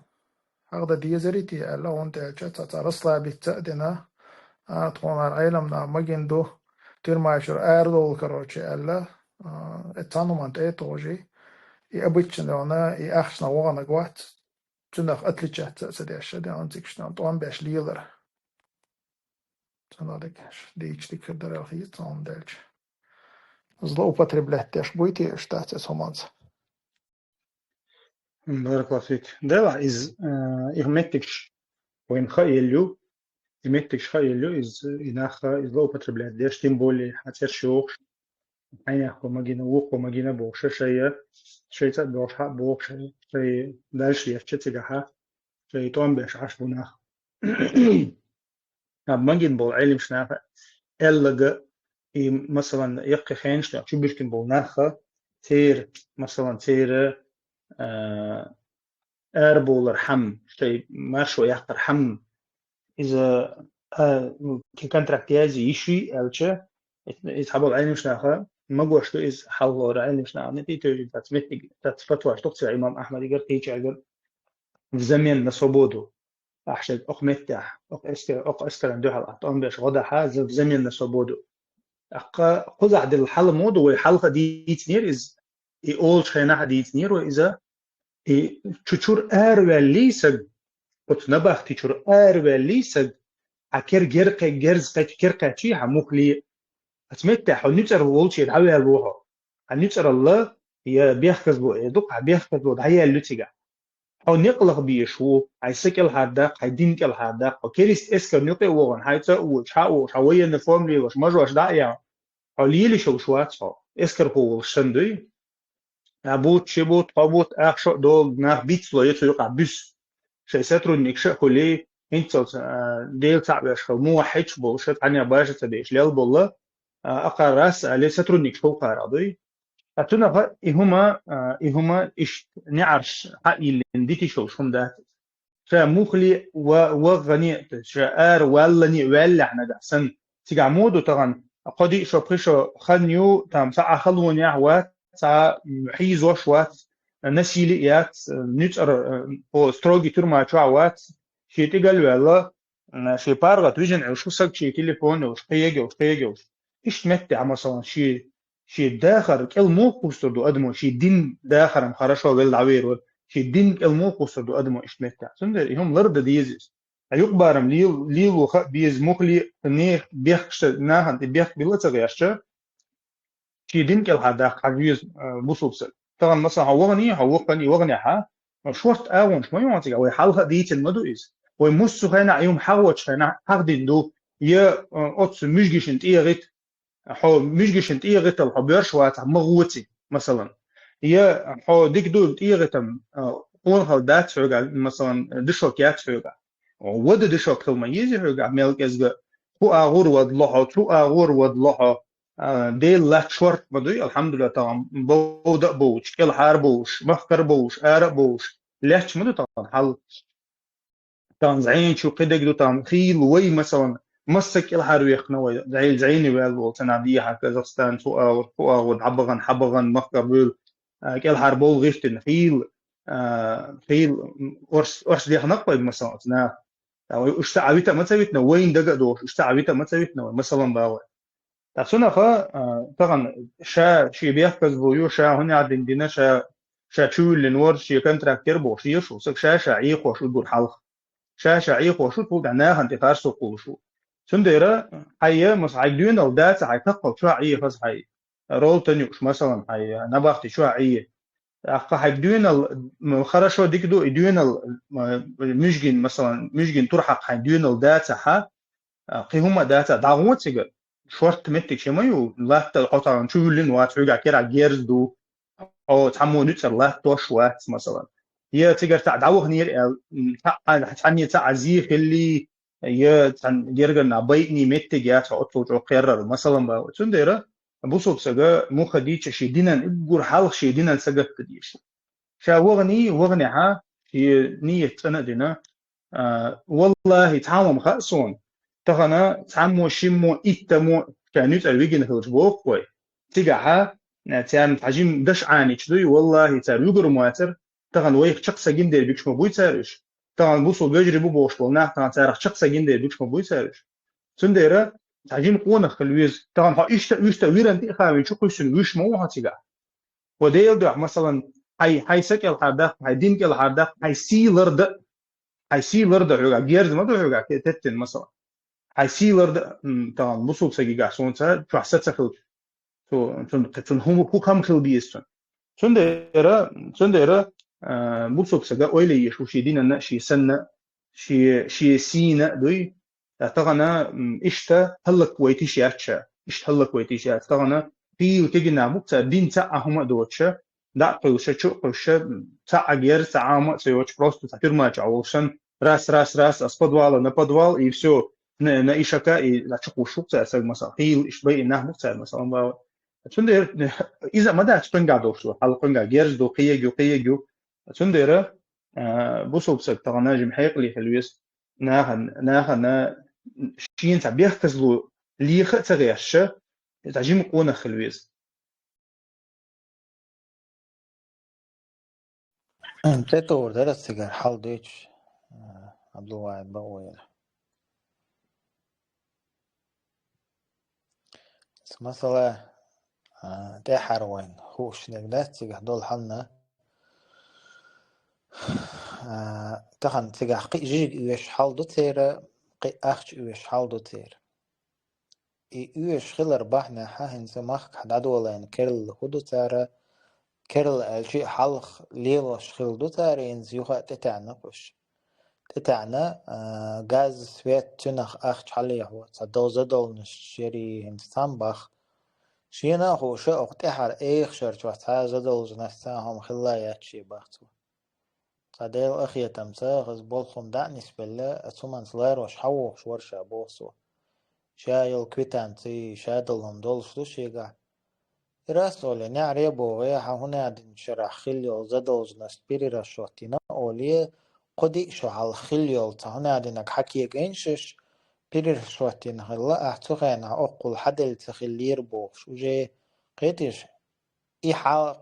هذا دي زريتي ألا وانت جت ترسلا بالتأدنا تقول العالم مجندو ترماشر أردول كروتشي ألا التانو من تأتوجي يأبيتش دونا يأخشنا وانا قوات تنخ أتلتشات سديش دي أنتكشنا طوان باش ليلر تنادكش ديش دي كدر الخيط تون دلش زلو употреблять بويتي اشتات سومانس بارك الله فيك ده إز إغمتكش وين خيليو إغمتكش خيليو إز إناخ إز لو بتربلاد ديش تيمبولي حتى شوخ أي أخو مجينا وقو مجينا بوش شيء تدوش حق بوش شيء دالش يفتشتجها شيء توم بيش عش بناخ مجين بول علم شنافع إلا مثلا يقي خينش شو بيشكن بول ناخه تير مثلا تير بولر حم شيء مارشو يحتر حم إذا كي كونتراكتيازي يشي ألشة يتحبوا بعين مش ناخه ما بوش تو إز حلو رعين مش ناخه نتي تجي تتمتني تتفتوى تقصي إمام أحمد يقول تيجي أقول في زمن نصبودو أحشد أقمتح أق إستر عندها الأطعم بيش غدا حاز في زمن نصبودو خذ عد الحل مودو والحلقة دي تنير إز أول شيء نح دي تنير وإذا تشور ليسج قط نبخ تشور ليسج عكر جرز كرقة حموخلي أتمتع ونبصر وولشي العوية الروحة هنبصر الله هي بيخكز بو يدق بيخكز بو هي اللي تيجا أو نقلق بيشو هيسكل هذاك هيدينكل هذاك أو كيريس إسكر نقل وون هيتا وشاو شوية نفهم لي وش مجوش داعيا أو ليلي شو شوات صار إسكر هو الشندي أبوت شبوت قبوت أخشى دول نار بيت لو يطلق عبس شيء سترو نكشة كلي انت ديل تعب يشخل مو حيتش بوشت عني باجة تديش ليل بالله أقار راس عليه سترو نكشة قارضي أتونا إهما إيش نعرش حقي اللي نديتي شوشهم ده فمخلي وغني شعار ولني ولعنا ده سن تجعمودو طبعا قدي شو بخشو خنيو تام ساعة خلون يعوات ساعة حيز وشوات نسيليات نتر هو ستروجي ترما شوات شيء تقال والله شيء بارغة توجن عشو سك شيء تليفون وش قيجة إيش متى مثلا شيء داخل كل مو قصدو أدمو شيء دين داخل مخرشوا بالعوير شيء دين كل مو قصدو أدمو إيش متى سندر هم لرد ديزيس أيقبارم ليل وخ بيز مخلي نيه بيخش ناهن بيخ بيلتغيرش شيء دين كل هذا حجيز بوسوبسل طبعا مثلا هوغني وغني شورت أون شو ما يوانتي أو حلقة ديت المدويس ويمسو هنا يوم حوش هنا حقدين دو يا أتس مشجشنت إيغت حو مشجشنت إيغت الحبيرش وات مغوتي مثلا يا حو ديك دو إيغتم قول هال دات شوغا مثلا دشوك يات شوغا ود دشوك كل ما يجي شوغا ملك إزغ هو أغور ودلها ديل لا شورت بدوي الحمد لله طبعا بودا بوش كل حار بوش مخكر بوش آرق بوش ليش مدو طبعا حل تان زعين شو قدك دو تان خيل وي مثلا مسك الحرويق نوي زعيني والو تناديها كازاخستان فوق عبغن حبغن مقبل كل حربول غشتن خيل خيل ورس دي حنقبل مثلا نا وش تعبيتها ما تسويتنا وين دقة دوش وش تعبيتها ما تسويتنا مثلا باوي تحسنا طبعا شي بيحكز بويو هنا عندنا شا تشو اللي نور شي كنتراكتر بوشي شو سك شا عيق وشو دور حلق شا عيق وشو تقول عناها انت خارج سوق شو سنديرة حيا مس عيدون او دات حيتقل شو عيق بس حي رول تنيوش مثلا حي نبختي شو عيق أخا حيدون خرشوا ديك دو يدون مشجن مثلا مشجن ترحق حيدون الداتا ح قيهم داتا دعوت سجل شورت متك شمايو لا تقطع شغلين واترجع كده جيرز دو او تحمو نتر لا توش وات مثلا هي تقدر تعدوه نير تعني تعزيه اللي هي يرجع بيني متك يا تعطو قرر مثلا با تنديره بوصل سجا مو خديتش شيدينا نقول حال شيدينا سجا كديش شا وغني ها هي نية أنا دينا والله تعامل خاصون تغنى تعمو شمو إتمو كانت الويجن هالجبوك كوي تجاها تام تعجيم دش عاني شدوي والله تروجر مواتر تغن ويخ شخص جندر بيكش مبوي تارش تغن بوصل بيجري بوش بولنا تغن تارخ شخص جندر بيكش مبوي تارش سنديرة تعجيم قونا خلويز تغن ها إيش تغيير أنت خاوين شو قيسون ويش مو هاتيجا وديل ده مثلا هاي سكل حدا هاي دين كل حدا هاي سي لرد عوجا جيرز ما ده عوجا تتن مثلا هاي سي لرد طبعا بوصل سجيجا سونتا شو حسيت خل تون هم هو كم خل بيستون سنديرة بوصل سجا أولي شو شي دينا شي سنة شي سينا دوي طبعا إشتا هلك ويتيش ياتشا إشتا هلك ويتيش ياتشا طبعا في وتجينا مكتا دين تاعهم دوتشا دا قوشة شو قوشة تاع غير تعامل سيوش просто تفيرما تعوشن راس أسبدوال نبدوال и все на ишака и لا تشقو شو تاع سال مثلا قيل إيش بي إنه مكتا مثلا با تندير إذا ما داش بنجا دوشلو حال بنجا غيرز دو قيجو تندير بوصل بسك طبعا ناجم حيقلي حلويس ناخن شين تاع بيختزلو ليخ تغيرش تعجيم قونا خلويس تطور درس سيجار حال دويتش عبد الواحد بويل مثلا تحر وين خوش نقدر سيجار دول حالنا تخن سيجار قي جيج يوش حال دو تيرا قي أخش يوش حال دو تير يوش خلر بحنا حاهن سماخ حدادولين كرل هدو تيرا كرل الشيء حلق ليلوش خل دو تيرين زيوها تتعنا غاز سويت تنخ أخش حالي هو صدو زدول نشيري هندستان باخ شينا هو شو اختحر ايخ شرط وقتها زدول جنستاهم خلايات شي باختو صديل أخي تمسا غز بولخم دا نسبة لا أتومن سلار وش حوق شورشا بوصو شايل كويتان تي شادلهم دول شلوشيقا راسولي نعري بوغيحا هنا دين شرح خليول زدول جنست بيري رشوتينا أولي قدي شو على خليول تهنا دينك حكي جينشش بيري رشوتين هلا أحتوغينا أقول حدل تخلير بوغش وجي قيتش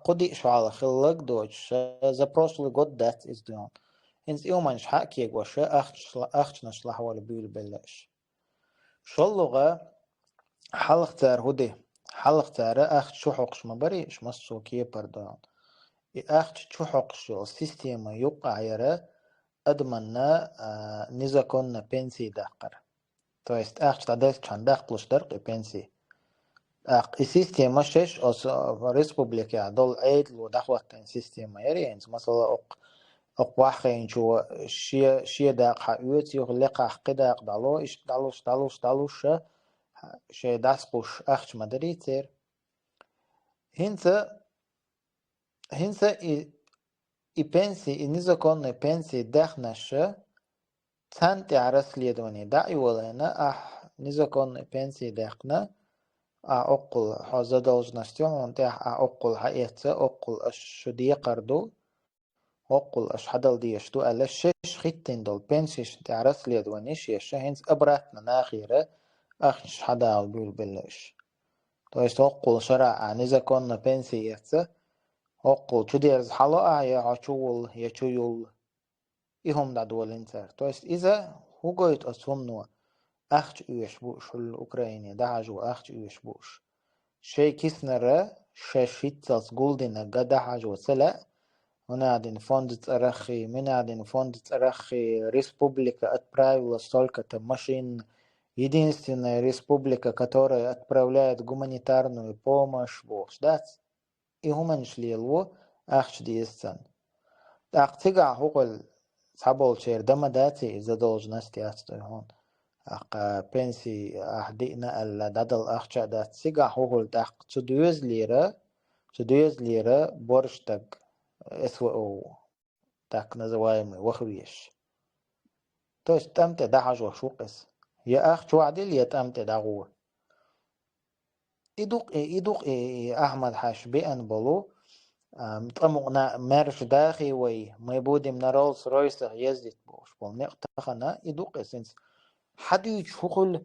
قدي شو على خلق دوش the properly got that is done إنز يومانش حكي جوش أخش نشلح ولا بيل بلاش شو اللغة حلق تار هدي حلق تار أخش شو حقش ما بريش مصو كي بردان أخش شو حقش السيستم يقع يرى أدمنا نزكون بنسي دقر تو است أخش تدرس چند دقلش درق بنسي السيستم مشش أس ريسبوبليكا دول عيد لو دخوة السيستم يري إنز مثلا واحد شو شيء داق حيوت يغلق قداق دالو إيش دالوش شيء داسقوش أخش مدريتير هنسا بنسي إنزا كون بنسي دخنش تانتي عرس ليدوني داعي ولانا نزا كون بنسي دخنا أقول حزة دوج نستيون تاع أقول حقيقة أقول الشدية قردو وقل أشحدل ديشتو ألا شش خيتين دول بنسيش تعرس ليد ونيش يشهنز أبراتنا ناخيرة أخش حدا بيل بلش تو است وقل شرع عنيزة كون بنسي يتسا وقل شو ديرز حلقة يعشول يشيول إهم دا دول انتر تو است إذا هو قويت أصنوا أخش إيش بوش الأوكرانيا دعجو أخش إيش بوش شي كيسنرة شاشيتسالس جولدنا قدا حاجو سلا منادين فوندت أرخي منادين فوندت أرخي республика отправила столько-то машин. Единственная республика, которая отправляет гуманитарную помощь, ждать. И гуманишли его ахчдиестан. Так тига хугл сабол чер дамадати задолженности отстойхон. Ах пенсии ахдина алла дадал ахча дат тига хугл так 200 лира борщ так СВО, так называемый вахвиш. То есть там-то дахажу шукас. Я ах чуадил я там-то дагу. إدوق أحمد حاش بأن بلو طمعنا مرش داخي وي ما يبودي من رولز رويس يزدت بوش بول نقطخنا إدوق سنس حدو يشوخل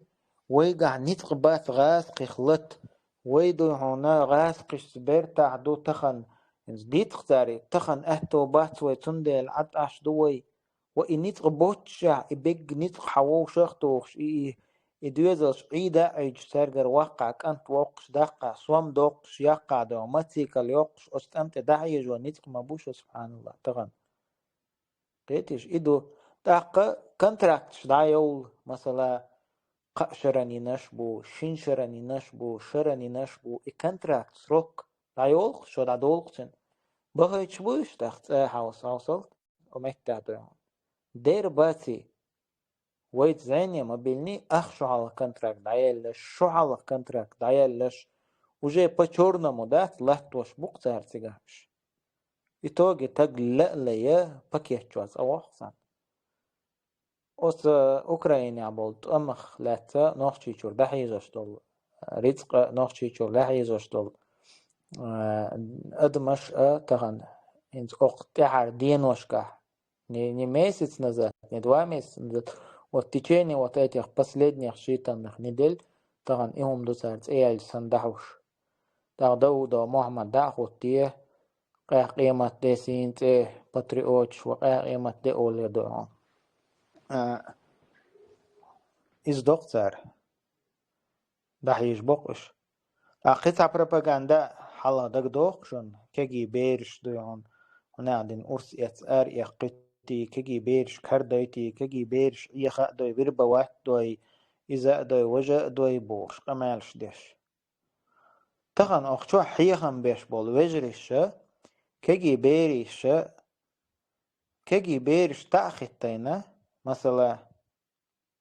ويقع نتق بات غاسق خلط ويدو هنا غاسق سبير تعدو تخن ديت اختاري تخن أهتو بات ويتندي العطاش دوي وإنيتق بوتشع إبق نتق حوو شختوش إدويزوش عيدا عيج سرقر وقعك أنت وقش دقع سوام دوقش يقع دو ماتيك اليوقش أستمت دعيج ونتق مبوش سبحان الله تغن قيتش إدو دقع كنتراكتش دايول مثلا قشرني نشبو شنشرني نشبو شرني نشبو كنتراكت سروك دايول شو دادولقشن بغيتش بوش تخت حاوس حوصلت ومتع دوهم دير باتي ويت زيني ما بيلني شو على كونتراكت دايلش شو على كونتراكت دايلش وجاي по-черному да лахтош بوقتار تيجاش итоги так لا пакетчуаз авахсан أوس أوكرانيا بولت أمخ لاتا نوخشي شور دحيزوش دول رزق نوخشي شور دحيزوش دول أدمش تغن إنت أقطع دينوشكا не месяц назад, не 2 месяца назад, вот в течение вот этих последних считанных недель, таган им дусарц эйал сандахуш. Тогда до Мухаммад дахут те, как имат де синте патриотч, как имат де оледо. Из доктор дахиш бокуш. قطع propaganda حلا دك دوخشون كجي بيرش دوون ونعدين أرس يتسار يقتي كجي بيرش كردويتي كجي بيرش يخا دوي بربا واحد دوي إذا دوي وجه دوي بوش قمالش ديش تخن أخشو حيخن بيش بول وجرش كجي بيرش تأخذتينا مثلا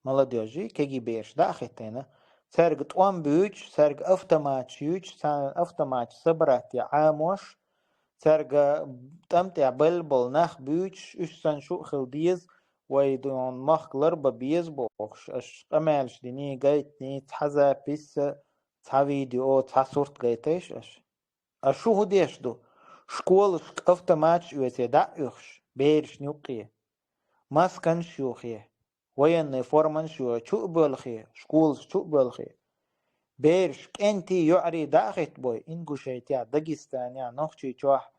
молодежи كجي بيرش تأخذتينا سرق طوام بيوش سرق أفتماتش يوش سان أفتماتش صبرت يا عاموش سرق تمتع بلبل نخ بيوش إش سان شو خلديز ويدون مخ لربا بيز بوخش أش قمالش ديني قايتني تحزا بيس تحفيديو تحصورت قايتيش أشو هديش دو شكولش أفتماتش يوسي دعيوش بيرش نيوقية ماسكن شوخيه وين فورمان شو بالخير شكولش شو بالخير بيرش كنتي يعري داخت بوي إنكو شيتيا داغستانيا نوخشي تشوح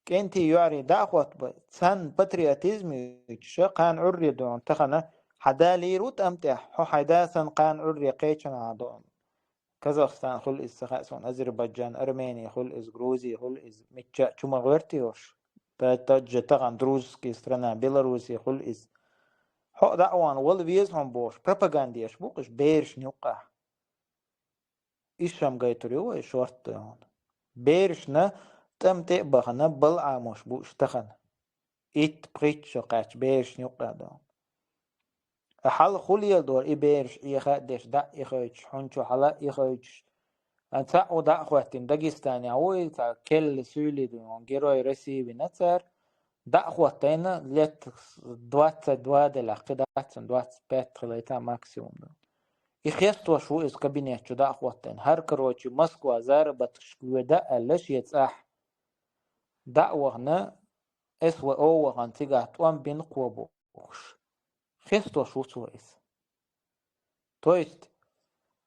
كنتي يعري داخوت بوي سان باترياتيزم شقان عري دون تخنا حدالي روت أمتح حو حداثا قان عري قيتشن عدون كازاخستان خل إسخاسون أذربيجان أرمينيا خل إز غروزي خل إز متشا شو مغيرتيوش تاج تغن دروزكي سترانا بيلاروسي خل إز حق دعوان والفيز هم بوش بروباغانديش بوقش بيرش نيوقع إيشام قايتريو إيشورت هون بيرشنا تم تقبخنا بالعاموش بوش تخن إيت بريتشو قاش بيرش نيوقع دون أحال خولي دور إي بيرش إيخادش دا إيخوش حنشو حلا إيخوش أنتاقو دا أخواتين داغستاني عوي تا كل سولي دون جيروي رسيبي نتسر دا أخواتينا لت 22 دلا قدات 25 خليتا ماكسيموم يخيستوا شو إز كابينيت شو دا أخواتين هر كروتشي موسكوا زاربت شكوى دا ألش يتساح دا وغنا اس و او غانتيغا توان بين قوبو خستو شوتو اس то есть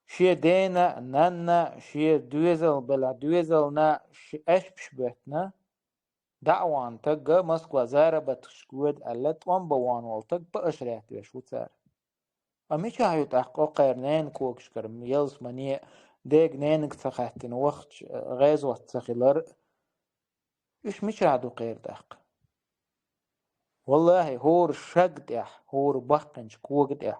شي دينا نانا شي دويزل بلا دويزل نا شي اشبش بيتنا دعوان تقا مسكوا زارة بتشكود ألت وان بوان والتق بأشريت بيش وتسار أميش هايو تحقو قيرنين كوكش كرم يلس مني ديق نينك تخاتين وقت غيز واتسخيلر إيش مش عادو قير دحق والله هور شقد هور بحقنش كوكد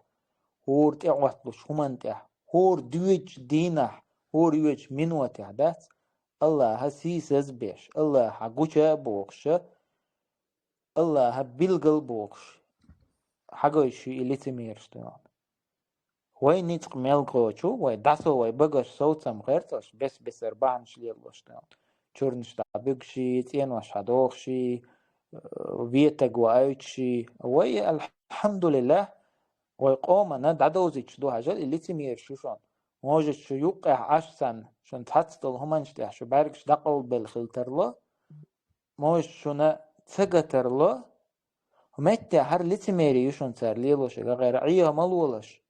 هور تعوطلش همانت هور دويج دينح هور يوج منوت دات الله هسيسز بيش الله حقوشا بوغش الله بيلقل بوغش حقوش اللي تميرشتون وي نيتق ميلقوشو وي داسو وي بقش صوتم غيرتوش بس اربعنش ليلوشتون چورنش دا بيقشي تينوش حدوخشي ويتق وايتشي وي الحمد لله ويقوم ند عدوزيش دو هجل اللي تميرشوشون موجش شو يوقع عشسن شون تحتل همانش ده شو باركش دقل بالخلترلو موش شونا تسقترلو ومتى هر لتميري يشون تار ليلوش غير عيه ملولش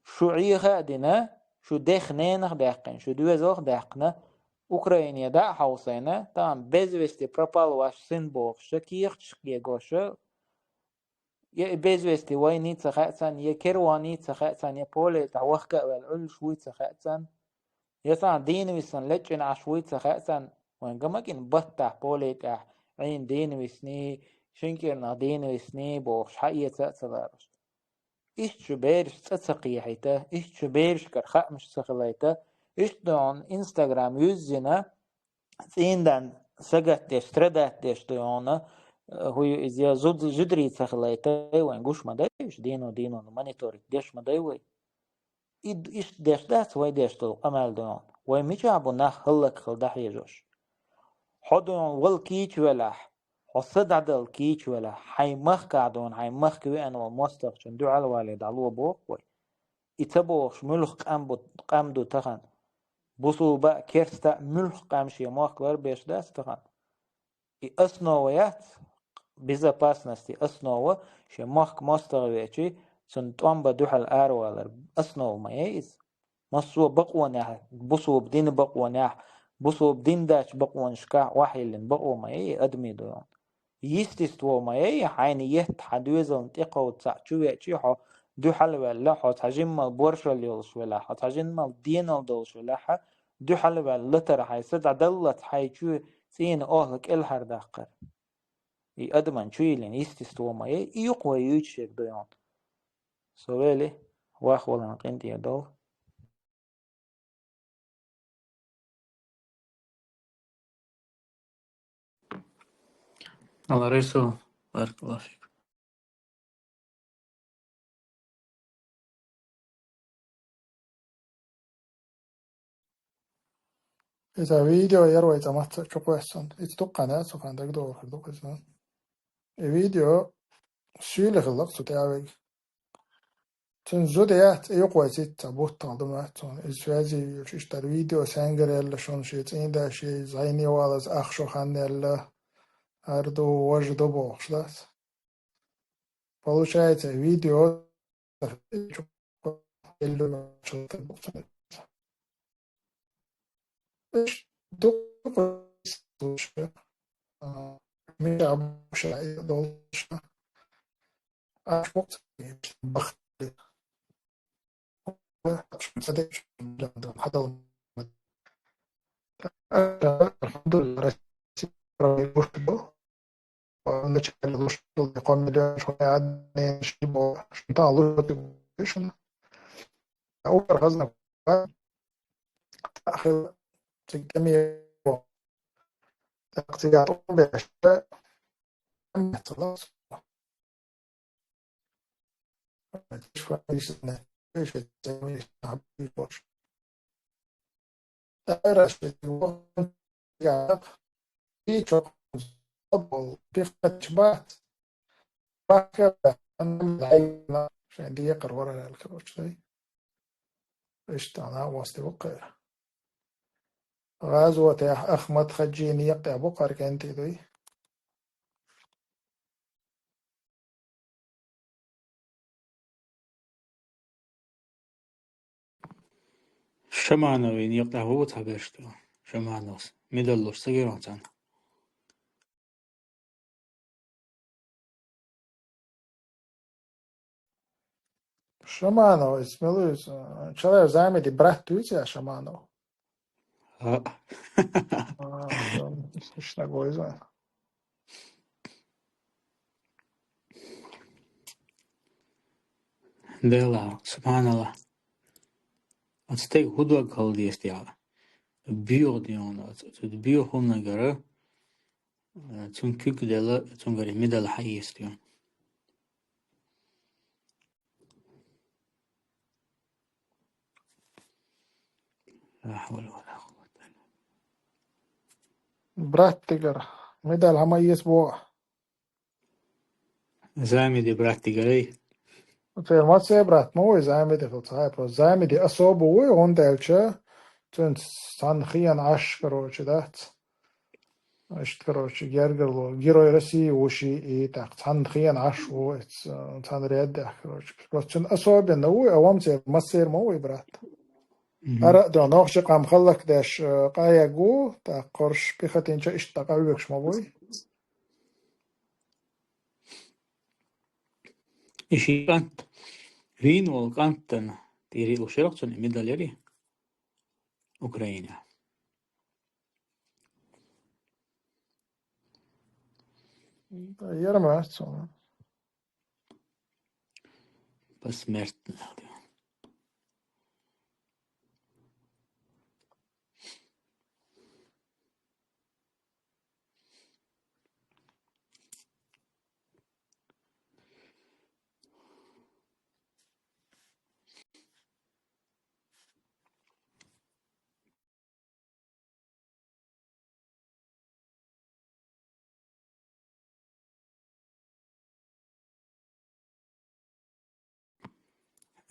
شو عيه دينا شو دخنينخ دقن شو دوزوخ دقنا أوكرانيا دا حوصينا تام بزوستي بروبال واش سنبوخ شكيخ شكيغوش يا بزوستي واي نيت سخاتسن يا كيرواني سخاتسن يا بولي تعوخك والعل شوي سخاتسن يسان دين ويسن لجن عشوي سخاتسن وان قمكين بطح بولي تح عين دين ويسني شنكرنا دين ويسني بوخش حقية تأتلارش إيش بيرش تسقيحيته إيش بيرش كرخاء مش سخليته إيش دون إنستغرام يوزينا سيندان سقت ديش تردت ديش ديونا هو إذا زود جدري سخليته وين قوش ما دايش دينو مانيتوري ديش ما دايوي إيش ديش دات وي ديش دو أمال ديون وي ميجابو ناخ هلك خلدح يجوش حدون والكيش ولح حصد عدل كيش ولا حيمخ قاعدون حيمخ كوي أنا والمستق شندو على والد على بوق وي يتبوخ ملخ قامدو تخن بوصو با كيرستا ملخ قامشي موخ كلار بيش داس تخن أسنويات безопасности основа ше мах мостовечи сон том بدوح الأروال أسنو ما يئس مصو بقوانه بوصو بدين بقوانه بوصو بدين داش بقوان شكا وحيلن بقو ما يئ أدمي دون يستستو ما يئ حين يهت حدوزن تقو تسعشوية حو دو حل ولا حو تحجم البورش الليلش ولا حو تحجم الدين الدولش ولا حو دو حل ولا لتر حي سد عدلت حي شو سين أهلك الهر داقر أدمن شويلين يستستو ما يئ يقوى يوتشيك ديون سوالي واخولا قنتي يدو الله ريسو بارك الله فيك. إذا فيديو يروي تمت شو أحسن يتوقع ناس وكان تقدر خلوك إذن الفيديو سيل خلق ستعوي تنزوديات يقوى تيت بوت تعلمات إزفازي يشتر فيديو سانجر يلا شون شيت إن دا شي زيني والز أخشو خان يلا أردو وجدو بوخشلات получается видео يلو شلت بوخشلات إيش دوك مش عبوش دولش أشوف بخ صدق حدا الحمد لله ولا شكل وش يقوم مليون شوية عدني شيبو شنطة لوتي شنو أول غزنا آخر جميع اقتياد بأشياء خلاص شوية إيشنا إيش تسوي حبي بوش تعرف يا بيشوف قبل كيف تشبات باكر أنا العين عشان دي يقر ورا الكروش شيء إيش أنا واسطة بقى غازوة يا أحمد خجيني يقطع بقر كنتي ذي شمانوين يقطع هو تحبشتو شمانوس ميدلوش سجيرون Шаманов, смелуюсь. Человек займет и брать туйте, Шаманов. ها مش نگویزن. دلا سبحان الله أتستيق هدوء قال دي استيعاب بيو ديونا بيو هم نجارة تون كيك دلا تون غري ميدل حي استيون لا حول ولا قوة برات تقر. مدال هما يسبوع. زامي دي براكتي قري في الماتش برات مو زعمي دي في الصحيح. زعمي دي أصابه وين دالشة. تون سانخيان عش كروش دات. اشت كروش جرجلو جيرو يرسي وشي إيه تاق سانخيان عش و سان ريد كروش. بس تون أصابه نوي أوام تي مصير مو برات. أرى ده ناقش قام خلك داش قايا جو تا قرش بخاتين شا اشتاق شما بوي. إشي كانت فين والكانتن تيري وشرقتن ميدل يري أوكرانيا يرمى بس مرت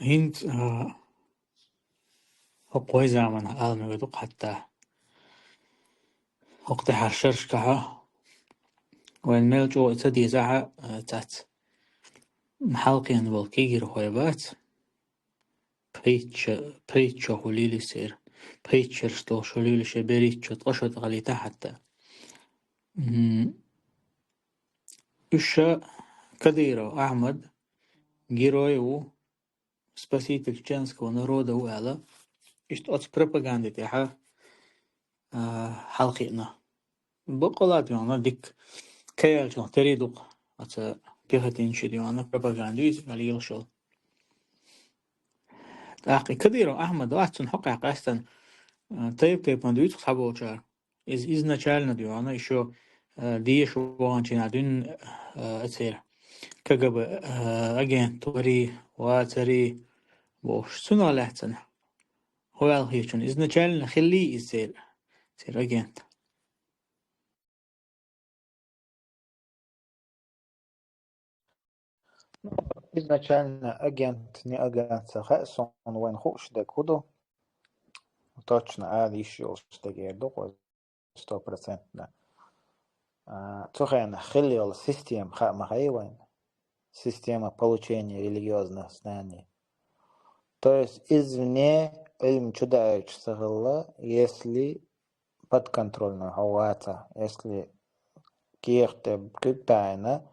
هند هو زمان آلمي بدوق حتى وقت حرشرش كها وين ميلجو تدي زعا تات محلقين والكيجر هويبات بريتشا هوليلي سير بريتشر شتو شوليلي شبريتشا تقشت غليتا حتى إشا كديرو أحمد جيرويو спаситель чеченского народа وعلا إشت أتس пропаганды تاعها حلقينا بقولات يعني ديك كيال جو تريدوق أتس كيهتين شديوانا propagandيز على يلشل تاقي كديرو أحمد واتسن حقا قاستن طيب مندويت صحابو чар изначально дивана еще ديش وانشين عدين أتسير كجب агент وري واتري وش سنو لحتن هو الهيشون изначально خلي يصير агент Изначально агент, не агент, сон вайн хуш да куду. Точно, еще что гердо, 100%. Цохайна хилил систем махайвайн, система получения религиозных знаний. То есть извне ильм чудач сагылла, если подконтрольно хавата, если кирте кипайна,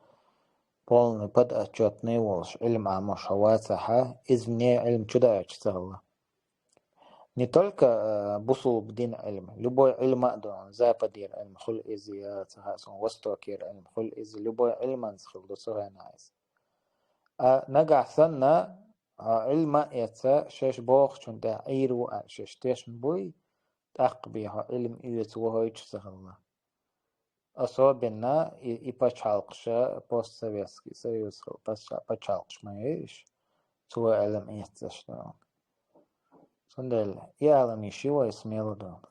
полный подотчетный волш, ильм амош хавата, извне ильм чудач сагылла. Не только бусул бдин ильм, любой ильм адуан, западир ильм, хул изият, востокир ильм, хул изи, любой ильм ансхил, досугай найс. نجح سنة علم يتسا شش باخ چون ده ایرو شش تشن بوی تقبیها علم ایت وهای چه سخلا أصابنا يبتشالقشا بوست سويسكي سويس خل بتشالقش ما يش سوى علم يتسشتون صندل يعلم يشي ويسميل دون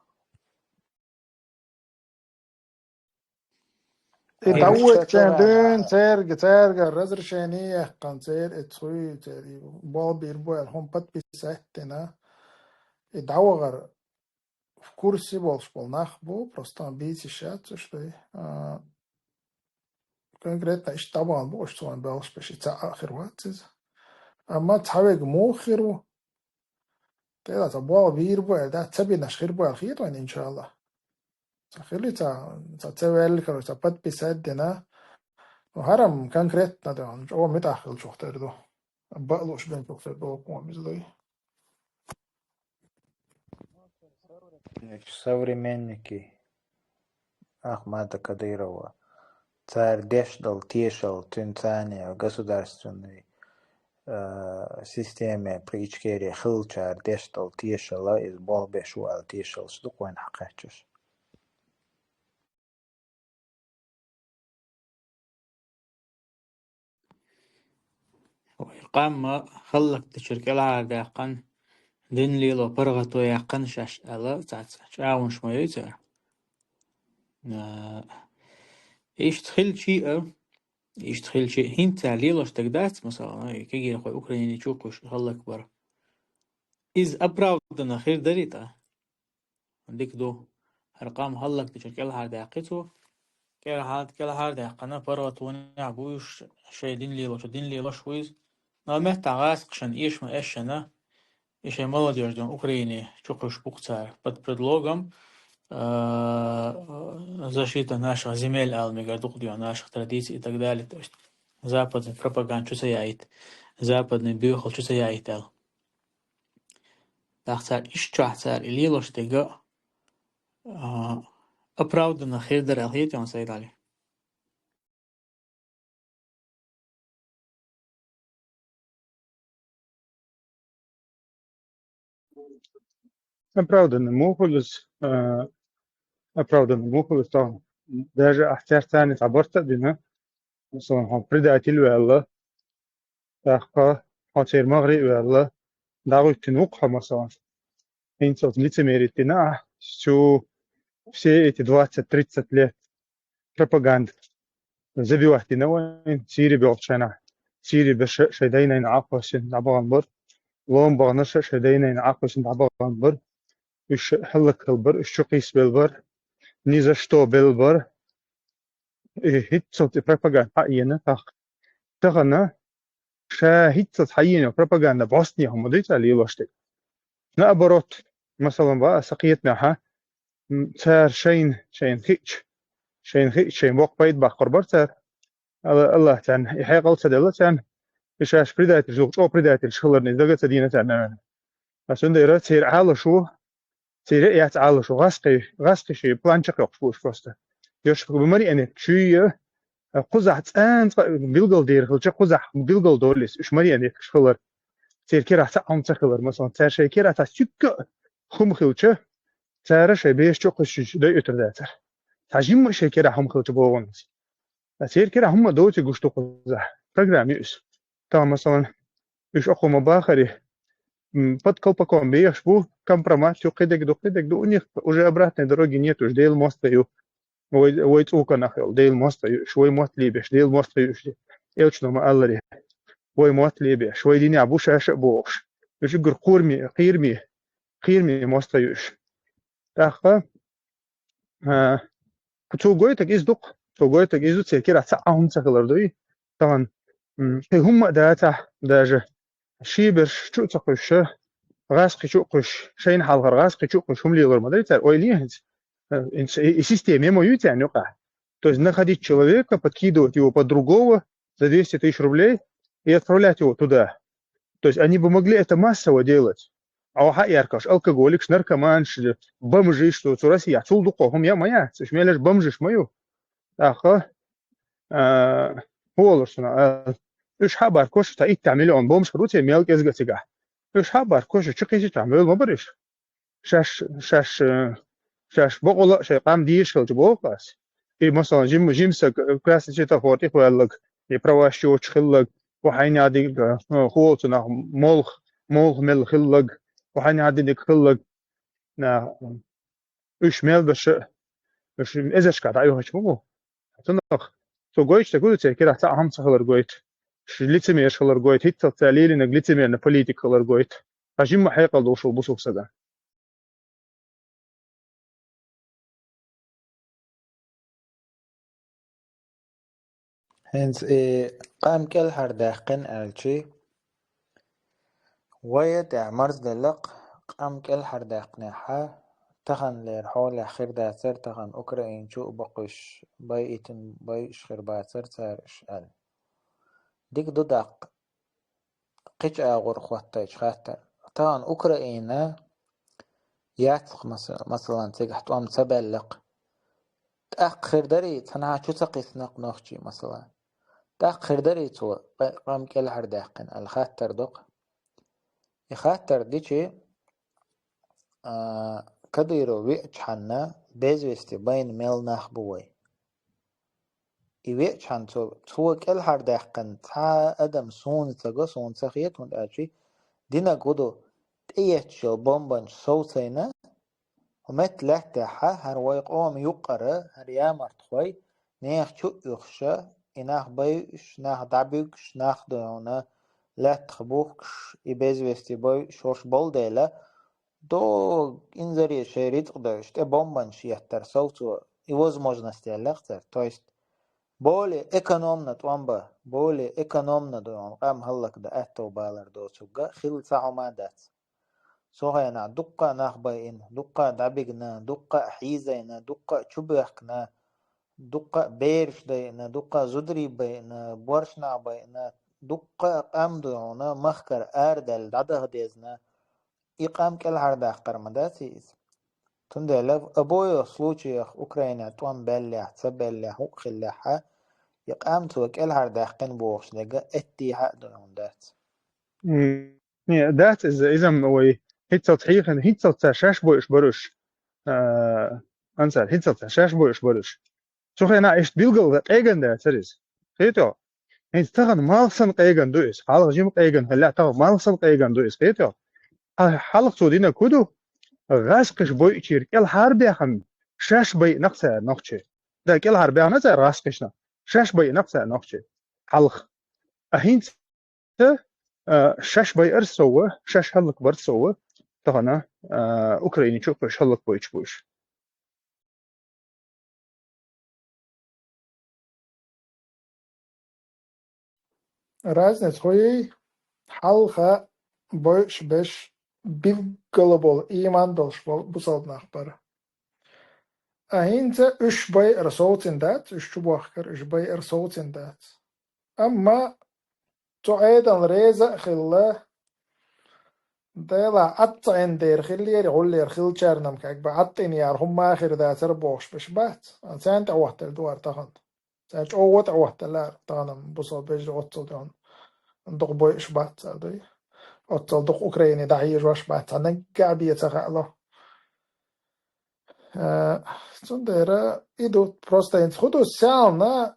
يدوك تندون تيرجع رزر شانية قنصير اتسوي تري بابير بوال هم بات بيساتنا يدوغر в курсе болш полнах бу просто бейти шат что конкретно иш табан бу что он болш пеши та ахир ватс ама тавег мохиру تلا تبوا بير بوا ده تبي نشخير بوا الخيط وين إن شاء الله تخير لي تسوي كانوا تبت بسدنا وهرم كان كريت ندان جو متأخر شو اختار بقلوش بين شو دو قوم زلي Современники Ахмата Кадырова, царь Дешдал тешил Тюнцания в государственной системе при Ичкерии Хилчар Дешдал тешила из Болбешуал тешил сдуквайн حقاتش. وإقامة خلق تشرك العادة قن دين ليلو برغتو يقن شاش ألا تعاون شوية إيش تخيل شيء هين تعليلوش تقدات مثلا كيجي نخوي أوكرانيا تشوكوش خلق برا إز أبراودنا خير دريتا عندك دو أرقام خلق تشرك العادة قيتو كل هذا قناة برغتوني عبوش شيء دين ليلوش ويز نعمت تعاسق شن إيش ما إيشنا إيش молодежь дом Украины чукуш пукцар под предлогом защита наших земель, наших традиций и так далее. То есть западный пропаганда что яит, западный бюхал что яит. Тахцар ишчахцар или лоштега оправданно хейдер алхит он сайдали. Оправданно مخلص طبعا даже احتياج ثاني تعبرت دينا مثلا هم предатель ولا تحقا حاصر مغرب ولا دعوة تنوقها مثلا انت лицемерие дина что все эти 20-30 лет пропаганды забивать дина وين سيري بيوتشنا سيري بشدينا ينعقشن عبانبر لون بغنش شدينا ينعقشن عبانبر إيش حلك البر إيش قيس بالبر ни за что بالبر هيتصل пропаганда حقيقة تغنى هيتصل حقيقة пропаганда بوسنيا هم ديت اللي يلوشتي نأبرت مثلا بقى سقيتنا ها صار شين خيش وقت بيت بقربر صار الله تان يحيى قلت الله تان إيش بريدات الزوج أو بريدات الشغل نزدقة تدينة تان بس عند إيراد سير على شو سير يات على شو غاسقي شيء بلانشك يقفوش فسته يوش بمري أنا شيء قزح أنت بيلقل دير خلش قزح بيلقل دوليس إيش مري أنا شغل سير كيرا تعم تخلر مثلا سير شيء كيرا تشك خم خلش سير شيء بيش تقش ده يترداتر تعجيم شيء كيرا هم خلش بوونس سير كيرا هم دوتي قش تقزح برنامج يس تا مثلا إيش أخو مباخري под колпаком бьешь, компромат, кидек до у них уже обратной дороги нет, уж дейл мостаю, ой цука нахил, дейл мостаю, швой мост либеш, дейл мостаю, элчно ма аллари, ой мост либеш, швой диня буша аш бош, уж гур قيرمي мостаюш, таха, цугой так издук, цугой так издук, церкера цаахун цахлардуи, طبعا هم داتا даже شيبرش شو تقش غاس قش شين حال غاس قش هم لي غير مدري تاع ойлиенс системе мою тянь ука. То есть находить человека, подкидывать его под другого за 200 тысяч рублей и отправлять его туда. То есть они бы могли это массово делать. А у яркаш алкоголик, наркоман, бомжи, что в России отсюда кохом я моя, сушме лишь бомжиш мою. Аха, волосна. إيش حابر كوش تا إيت تعملون بومش خروتي ميلك إزجا تجاه إيش حابر كوش تشقي تعمل ما بريش شاش بقول شيء قام ديش خلج بوقاس إيه مثلا جيم كلاس شيء تفوتي خلق يبرواش شو خلق وحين عادي خوتنا مول مل خلق وحين عادي خلق نا إيش ميل بش إزاش كات أيوه شو تنخ تو قويش تقول كده تعهم تخلر قويت лицемер шалар гойт хитцал цалили на лицемер на политик шалар гойт ажим махайкал дошул бусук сада هنز قام كل هرداقن ألشي ويد مرز دلق قام كل حرداقنا حا تخن لير حول خير داتر تخن أوكرين شو بقش بايتن بايش خير باتر تارش ال ديك دوداق قيش آغور خواتاج خاطر تخن أوكرين ياتق مثلا تيجحت أم تبلق تأخر دري تنها شو تقيس نقنوخشي مثلا تأخر دري تو قام كل حرداقن الخاطر دق يخاطر ديشي كديرو ويأج حنا بيزوستي بين ميل نخبوي يويأج حن تو كل حرداقن تا أدم سون تغو سون تخيط من أجي دينا قدو تيجو بومبان صوتينا ومت لحتاحة هرواي قوم يقرأ هريامر تخوي نيخ شو يخشى إناخ بيش ناخ دعبيكش ناخ دونا لا تخبوكش يبيزوستي بي شورش بولديلا до инзари шерит қдашт бомбан шияттар соуту невозможности аллахтар, то есть более экономно туамба более экономно дуан қам халлак да атто балар доцуга хил саумадат соғайна дукка нахбайин дукка дабигна дукка хизайна дукка чубахкна дукка бершдайна дукка зудрибайна боршнабайна дукка қам дуана махкар ардал дадагдезна إقام كل حردا قرمداتيز تندلف أبوي случаях Украина туан беллях تبلح وخلحها يقام توك كل حردا قن بوخش لقى اتيها دون دات. Ja, dat is isam way hitzot hichen hitzot shash boish borush ansar hitzot shash boish borush so khana ist bilgel dat egen dat is geto eens tagan malsan egen do is hal jim egen hala tag malsan egen do is geto halq so dina kudu غاسقش بوي تشير كل حرب خن شاش بي نقصه نقشه ده كل حرب انا زي غاسقشنا شاش بي نقصه نقشه حلق اهين شاش بي ارسوه شاش حلق برسوه طبعا اوكراني تشوف حلق بويش بوش разница خوي حلقة بوش بش بالقلبول إيمان بالشبول بصاد نخبر أهينت إش باي رسولتين دات إش تبوخكر إش باي رسولتين دات أما تعيدا ريزا خلا ديلا عطين دير خلي يقول لي خل شارنم كاك بعطين يار هم آخر داتر بوش بش بات سانت أوحت الدوار تخن سانت أوت أوحت لا تغنم بصاد بيج أوتل دون ندق بوي إش بات سادي أوتل دق أوكراني دعير واش بات أنا قابية تغالو Цундера идут просто инсхуду сялна,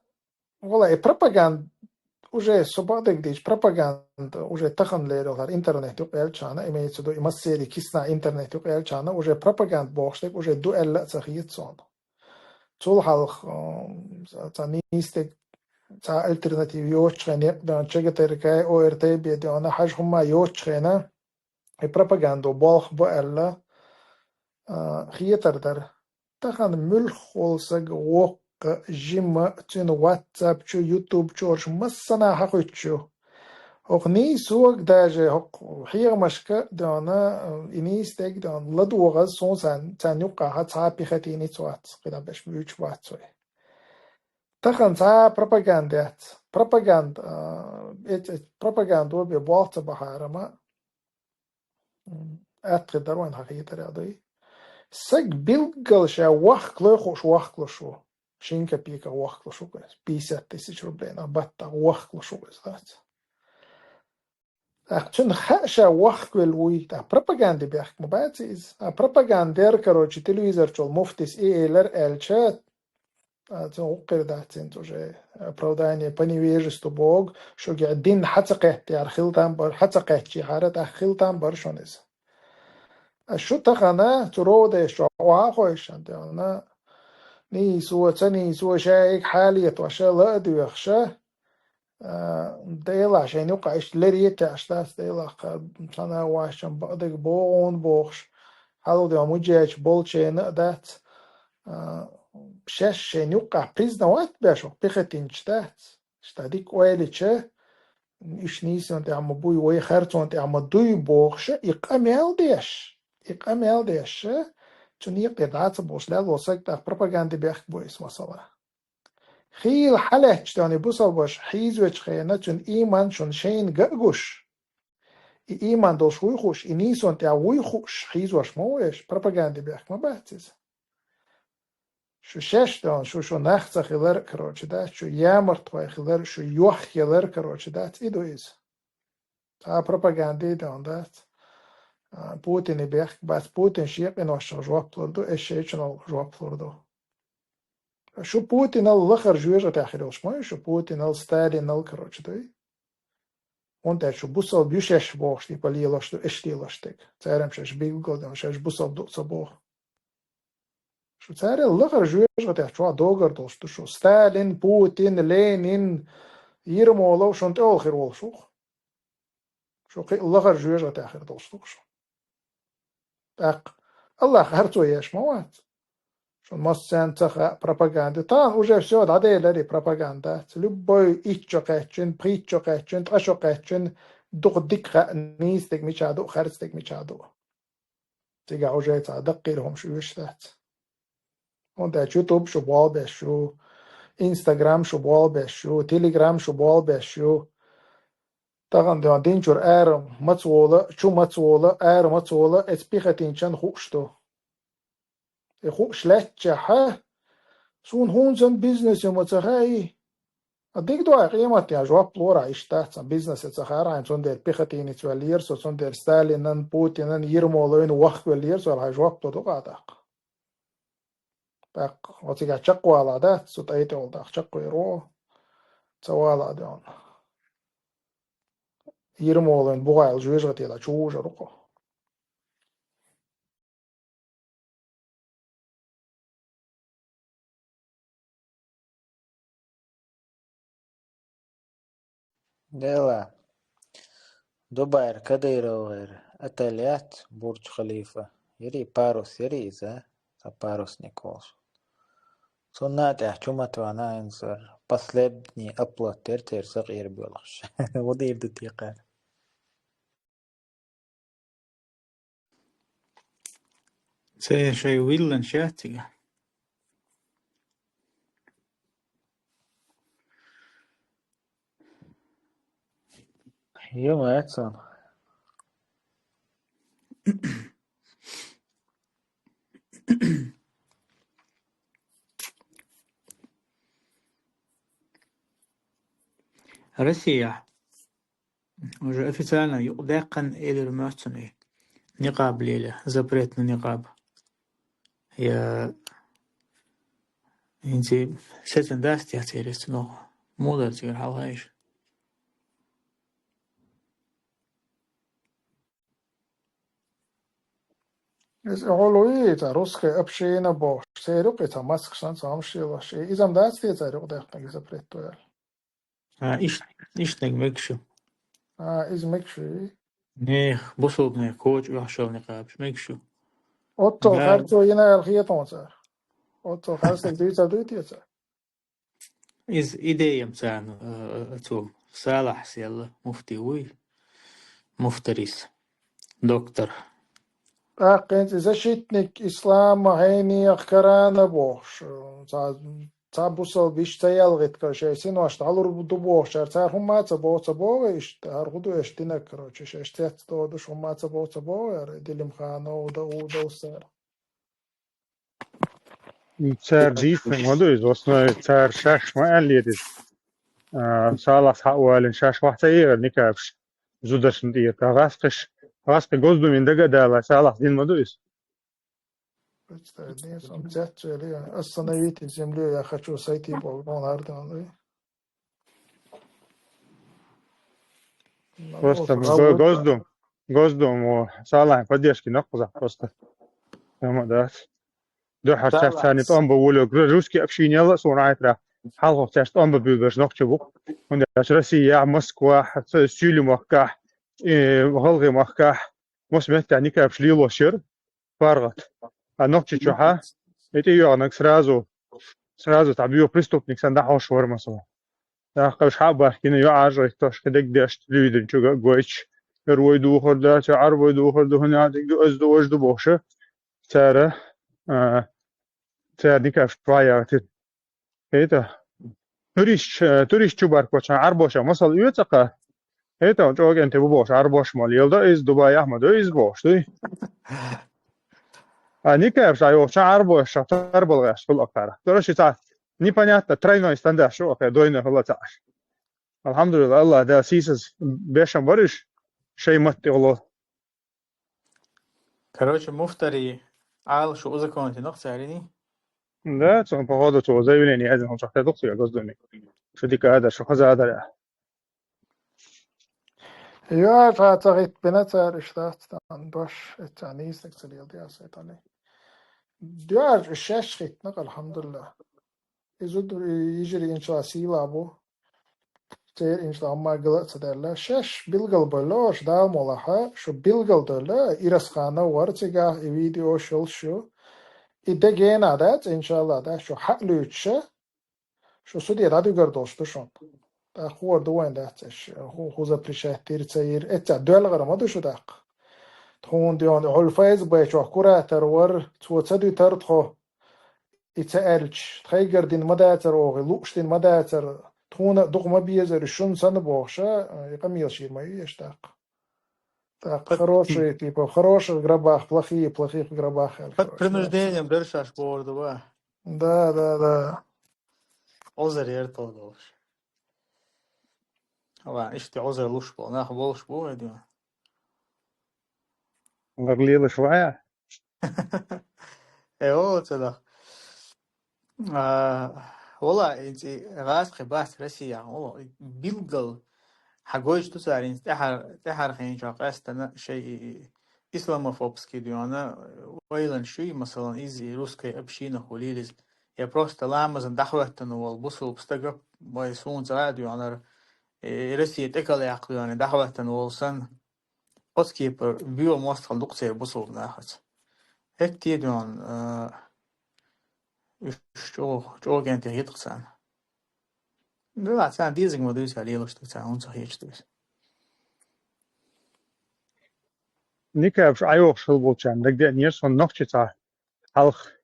вала и пропаганда уже собадек дич пропаганда уже тахан лералар интернет юqelchana имеется в виду имассери кисна интернет юqelchana уже пропаганда бохштек уже дуэлла цахиетсон. Цул халх цанистек ца альтернатив йочхане дан чегатеркай ОРТ бедана хаж хума йочхена и пропаганда бох боэлла خيتر در تخن ملخ ولسگ وق جيم تين واتساب شو يوتيوب شورش مسنا حقوق شو أغني سوق داجة حق حير مشكا دانا إنيستك دان لدو غز سون سان يقع هتسا بيختيني توات قدا باش ميوش وات سوي تخن سا بروباغاندات بروباغاند وبيبوالت بحارما أتقدر وين حقيقة رياضي سگ بالگل شا وقت خوش شو شینکه پیکا وقت شو کنه 50,000 روبله نباتا وقت شو کنه چون خشا وقت ولوی تا پروپاگاندا بیاخت مبادیز پروپاگاندر کروچی تلویزر چول مفتیس ایلر الچات تو قرداتين توجه براوداني بنيويجستو بوغ شو قاعدين حتى قهتي خلطان بر حتى قهتي حارت خلطان برشونيز شو تخنا تروده شو واخوش انت انا ني سوى شايك حالية وشا لا ادو يخشى ديلا عشان يوقع ايش لريت اشتاس ديلا سنة واشن بعدك بون بوخش حالو دي مجيش بولشي نقدات بشاش شان يوقع بريزنا وقت باشو بيختين شتات شتاديك ويلي تشا إيش نيسي أنت عم بوي وي خارتو أنت عم دوي بوخش يقام يالديش إقامة ديش توني قطعات بوصلة وصلت بروباغندا بيخ بويس مثلا خيل حالة تاني بوصل باش حيز وتخينا تون إيمان شون شين جوش إيمان دوش ويخوش إنيسون تاع ويخوش حيز واش موش بروباغندا بيخ ما بعتز شو شش دان شو نخت خيلر كروش ده شو يامر توي خيلر شو يوخ خيلر كروش ده إيدو إز تا بروباغندا دان ده بوتين بيخ بس بوتين شيء إنه جواب بلوردو إيش شيء شنو جواب بلوردو شو بوتين الآخر جوجة تأخيرش ما شو بوتين الستالين الكروش ده وانت شو بوصل بيشش بوش تي بالي لاشتو اشتي لاشتك تعرف شش بيجو ده شش بوصل دو صبوح شو تعرف الآخر جوجة تأخير دوغر دوستو شو ستالين بوتين لينين يرمولو شو انت آخر والشوخ شو قي الآخر جوجة تأخير دوستو شو الله هرتو يش موات شو مصن تخ пропаганда тан уже все дадели пропаганда любой иччоqetchen приччоqetchen трашоqetchen دقدق نيستك ميشادو خرستك ميشادو تيجا уже دقي لهم شو يشتات وانت يوتيوب شو بوال شو انستغرام شو بوال شو تيليجرام شو بوال شو طبعا دينجور ماتسولا شو ماتسولا ماتسولا اسبيختينشن خوشتو خوش لاتشا سون هونزن بيزنس يوم تخاي أديك دوا قيمة يا جواب بلورا إشتات سن بيزنس تخارا إن سون دير بيختين تولير سون دير ستالين نن بوتين يرمولين وقت ولير سو هاي جواب بلورا قادق بق وتيجا تشقوا على ده سوت أيتي ولدا تشقوا يرو سوالا دون يرمولين بوغايل جوجة يلا جوجة رقو ديلا دبي كديرو غير أتليات برج خليفة يري باروس يري إذا باروس نيكولس صنعت حكومة وانا انصر последний أبلود تير صغير بيولخش ودير دقيقة سي شي ويلن شاتيga يوم أتسون Россия уже официально يقدقن إلى نقاب ليلة запрет на نقاب. Я инти сетен даст я терес но мудр тигр халайш. إذا هولوي روسك أبشينا بوش سيروق إذا ماسك شان سامشي لاشي إذا مدات في سيروق ده إذا بريتو يال إيش نجمكشو إذا مكشي نيخ بصوب نيخ كوج وحشل نقابش مكشو أوتو قال خارجو ينا الخيطون صار أوتو خارجك دويتا يصير إز إيديا متاعنا أتوم صالح سيلا مفتي وي مفتريس دكتور قنت إذا شتنك إسلام هيني أخكرانا بوش تابوسل بيش تيالغت كرشي سينو أشتغلوا ربطو بوش تار هم ما تبو إيش هرغدو إيش تنك كروش إيش تيت دودش هم ما تبو ديلم خانو ودا وسار Цар дийсно модуис основной цар шаш маалидис салас хауалин шаш вахтаир никавш зудашн дия кагасқиш гасқи гоздумин дагадала салас дин модуис представляю сам цели остановите землю я хочу сойти болгон ардан просто гоздум салах поддержки нахуза просто тамадас دو حرشاف ثاني طعم بقوله روسكي أبشين يلا صناعت را حلقة تشت طعم ببيجش نقشبه هند روسيا موسكوا حتى سيلو مكح غلغي مكح مسمى تاني كابشلي لوشير فارغت النقطة شوها إتيو أنك سرازو تعبيو بريستوبنيك سندح وشور مثلا ده قش حابة كنا يعرج توش كدك دشت ليدن شو جويش رويدو خردا تعر رويدو خردا هنا دو أزدو وجدو بوشة ترى ترى نكاف شوية تت هيدا توريش تشوبار كوتش عربوشة مصل يوتقى هيدا جوج أنت بوش عربوش مال يلدا إز دبي أحمد إز بوش دي نكاف شايو عربوش تربلغش في الأكثر ترى شيء تعرف непонятно тройной стандарт شو أخي دوينه الله تعالى الحمد لله الله ده سيسز بيشم برش شيء مت والله Короче, مفتري عال شو إذا كنت نقص عليني ده تون بقعد تو زي وين يعني هم شحت دقصي قصدني شو ديك هذا شو خذ هذا Ja, فأعتقد بنتر اشتات عن باش التعنيس نكسر يضيع سيطاني ديار الشاش خيط نقل الحمد لله يزود يجري إن شاء سيلا أبو تير إن شاء الله قلت سدرلا شاش بيلقل بلوش دال ملاحة شو بيلقل دلا إرسخانة ورتجاه فيديو شو إدجين عادات إن شاء الله ده شو حقلوتش شو سودي راديو قردوش تشون ده هو دوين ده تش هو запрещает تير إتى دول غير ما شو داق تون ديون هالفايز بيشوا كرة ترور توصدي ترتخو إتألش تخيجر دين مداتر أو غلوش دين مداتر تون دق ما بيزر شون سنة بوخشة يقميل شيء ما يشتاق так хороший типа хороших гробах плохих гробах под принуждением держишь борду, ба. да عذر يرتضوش طبعا اشتي عذر لوش بو ناخ بولش بو هدي غليظ شوية ايوه تصدق والله انت غاز خباس رسيا والله بيلقل حقوش تسارين تحر خين شاق استنا شيء اسلاموفوبسكي ديانا ويلن شيء مثلا ايزي روسكي ابشينا خليلز يا بروست لامزن دخلتن والبصل بستقب ويسون زراديو انا رسيت اكل يعقل يعني دخلتن والسن اوسكيبر بيو موست خلوق سير بصل ناخت هيك تيدون شو كانت يتقسان لا تسان ديزك مدوس عليه لوش تسان صحيح تدوس نيكا بش أيوة شو بوتشان دك ده نيرس من نقطة تا حلق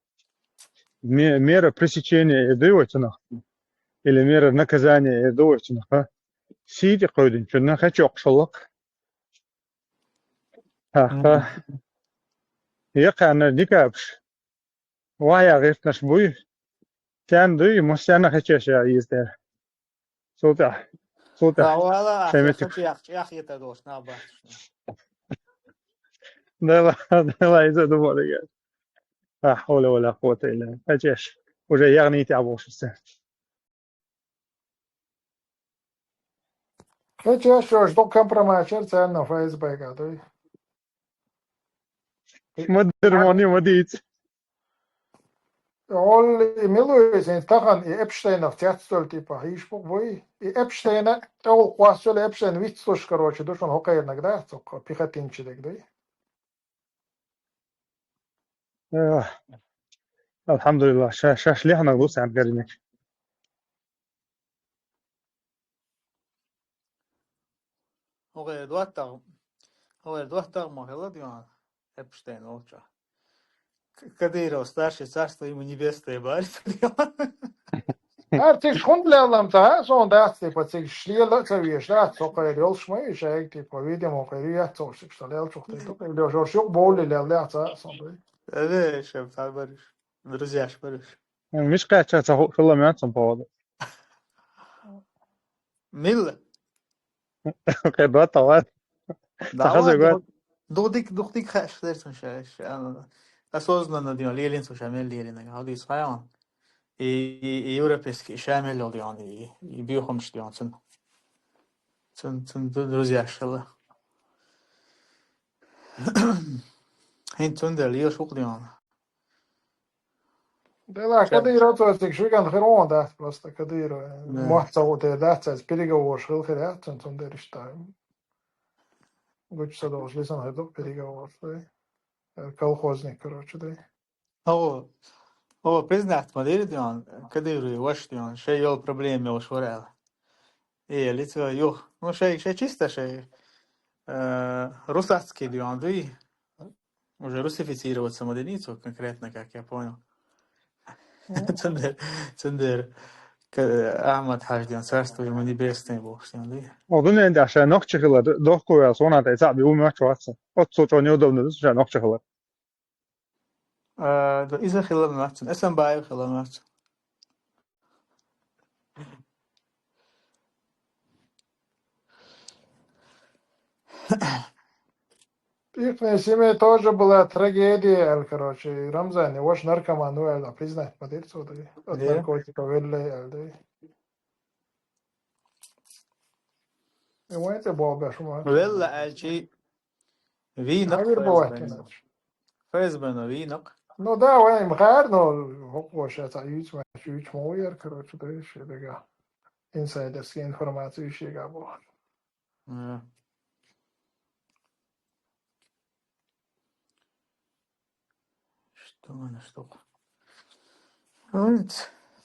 ميرا пресечение دوتنا или мера наказания دوتنا سيدي قودين شنو خاتش يقشلق ها يقع أنا نيكا بش ويا غير نشبوي كان دوي مسيانا خاتش يا يزدر صوته والله شمتك يا أخي تدوس نابات لا يزود بولي لا حول ولا قوة إلا بالله أجيش وجاي يغني تعبوش السنة хотя что жду компромат на Facebook да مدر ماني مديت All милуюсь, тахан и Эпштейна в тяцтоль типа хишпук вой. И Эпштейна, ол квасёл Эпштейн вицтуш, короче, душ он хокай иногда, цока, пихотинчик, да. الحمد لله شاش ليه نغوص عن قرنك هو دوات ما هلا ديان Эпштейн олча Кадыров старший царство ему небесное барит Цик шхундлялам та, сон да, типа цик шлила цавиш, да, цока рел шмай, шайк типа видимо, кайрия цошик, что лел чухты, то или жоршук боли лел та, сон да. да шеф бариш друзья бариш مش قاعد تاخذ والله ما تصبوا مل قيدات طوال да дудик хаш дерсэн шаш осознанно диан лелин сушамел лелин хады исхаян и европейский шамел диан и биохомш диан цен друзья шала хин цендер лио шук диан Да, Кадыров, то есть, швиган херон, да, просто Кадыров. Махца вот да, цез переговор шел херят, цен да решта. Гучса должен лисан хедо переговор, да. Колхозник, короче, да. هو признат модель диан Кадыров ваш диан шей ел проблеме уж ворал. Лицо ну шей чисто шей Русацкий дюанды. Уже русифицировать самоденицу конкретно, как я понял. Цендер. Ахмад Хаждиан, царство ему небесное, Бог с ним, да? أظن أنت عشان نقشخلة دوخكو يا صونا تيساب يوم ما شواتس أتصوت عن يودم ندوس عشان نقشخلة إذا خلال ماتن اسم بايو خلال ماتن Их на семье тоже была трагедия, короче, Рамзан, его ж наркоману, признать, подирцу, от ليه؟ наркотиков, или, и вот это было бы, что ولا قال شيء فينق Хавир فاز бывает بينه иначе. فاز بينه فينق Ну да, он им гар, но вообще это чуть моер, короче, да, еще такая инсайдерская информация еще была. Что она штука?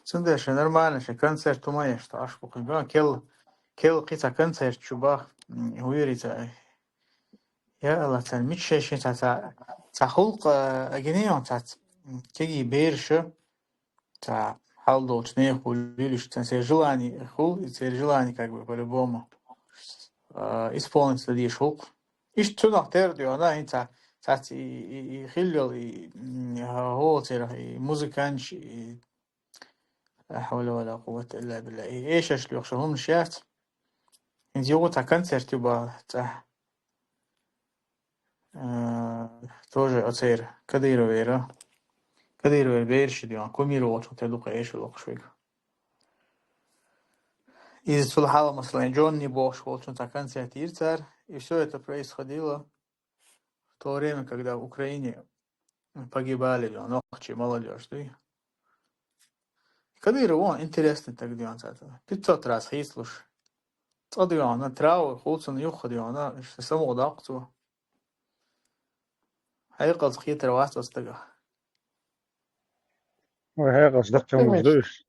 Цендеш, нормально, что концерт у меня, что аж покупаю. Кел قيتا концерт чуба, ويريتا يا الله تن مش شيء تا خلق أجنيه تا تيجي بيرشة تا حال دوتني خليلش تن سيرجلاني خل سيرجلاني как бы по-любому исполнить это шелк. И что на тердио, она инта и хиллил и هوتر и музыканч и لا حول ولا قوة إلا بالله إيش أشلو شهم شات إن جوتا концерт يبا تا тоже оцер Кадыровера берши диан кумировать вот эту каешу локшвик. Из Сулхала Маслан Джон не бош волчун та концерт ирцар, и все это происходило в то время, когда в Украине погибали ночи молодежь, да? Кадыров, он интересный так диан 500 раз хислуш. Цадиан на трау холцун юха диана, само дакту. حقيقة خيتر واسط استقى وهي قصدك مجدوش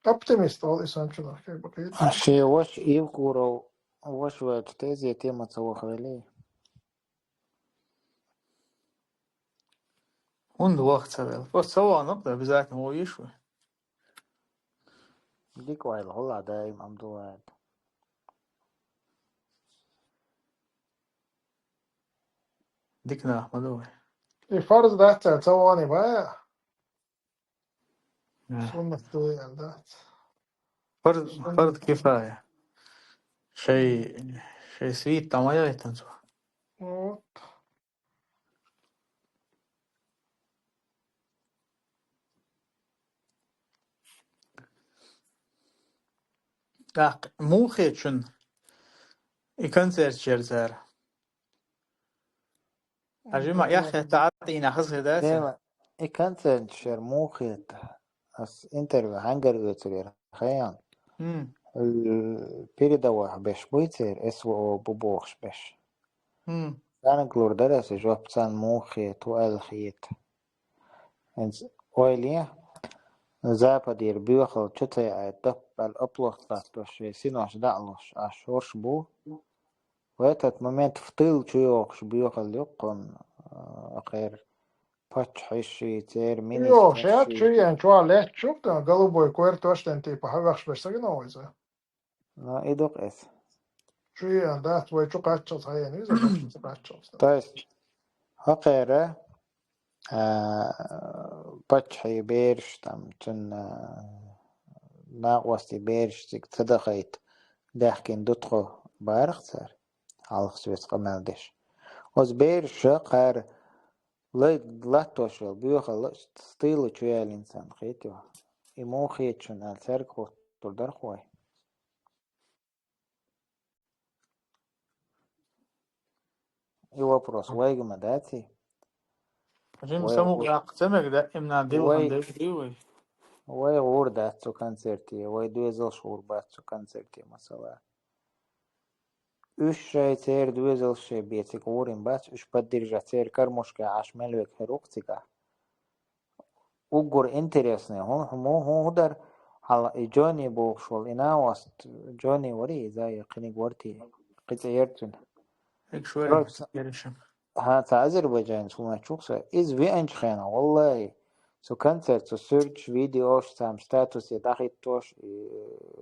Оптимист, ол исамчылар, как бы, это. Ши ваш ивкуров ваш вот тези тема цавахвели. он вахт савел. Просто сова нокда обязательно его ишвы. Диквайл хола даим амдуат. Дикна Ахмадовой. И фарз дать, цавани бая, сунна стоял, да. فرض كفاية شيء سويت تمايا يتنسوا Вот. مو خيتشن يكنسر شيرزار أجمع يا أخي تعطينا خص داسة Тема и концерт шермухет as интервью хангар вецер хаян. Передавах беш буйцер эсво бубохш беш. أنا قلور درس جواب تان موخيت والخيت. إنس ويليه زابدير بيوخل شتى عتب الأبلغ تاتوش سينوش دعلوش عشورش بو وقت مومنت فتيل شيوخش بيوخل يقن غير باتشحشي تير مينيس Jo, šeit čujien čo leču, tā голубой куэр тоштен типа хавахш беш сагнойза. но идук эс. Čujien, да, твой чу качал хаен, виза беш качал. То есть هقيرة باتشحي بيرش تام تن ناقوستي بيرش تك تدخيت داخكين دتخو بارختر على سويس قمالدش وز بيرش قار لاتوشل بيوخل ستيلو شوية الإنسان خيتيو إمو خيتشن السرقو تردر خوي и вопрос вайгма дати عشان سمو أقسمك ده إمنا ديلهم ديوي وای غور داتسو концерти وای 2000 شهور باتسو концерти مثلا üç şey ter 2000 şey bietik uğrin bats üç поддержать ter кармошка аш мелвек херукцика угор интересный он удар على جوني بوشول إنا وست جوني وري زي قني ورتي قيتيرتون هيك شوية روح يرشم ها تا أذربيجان سوما تشوكسا إز في أنج خينا والله سو كونسرت سو سيرش فيديوش تام ستاتوس يداخيتوش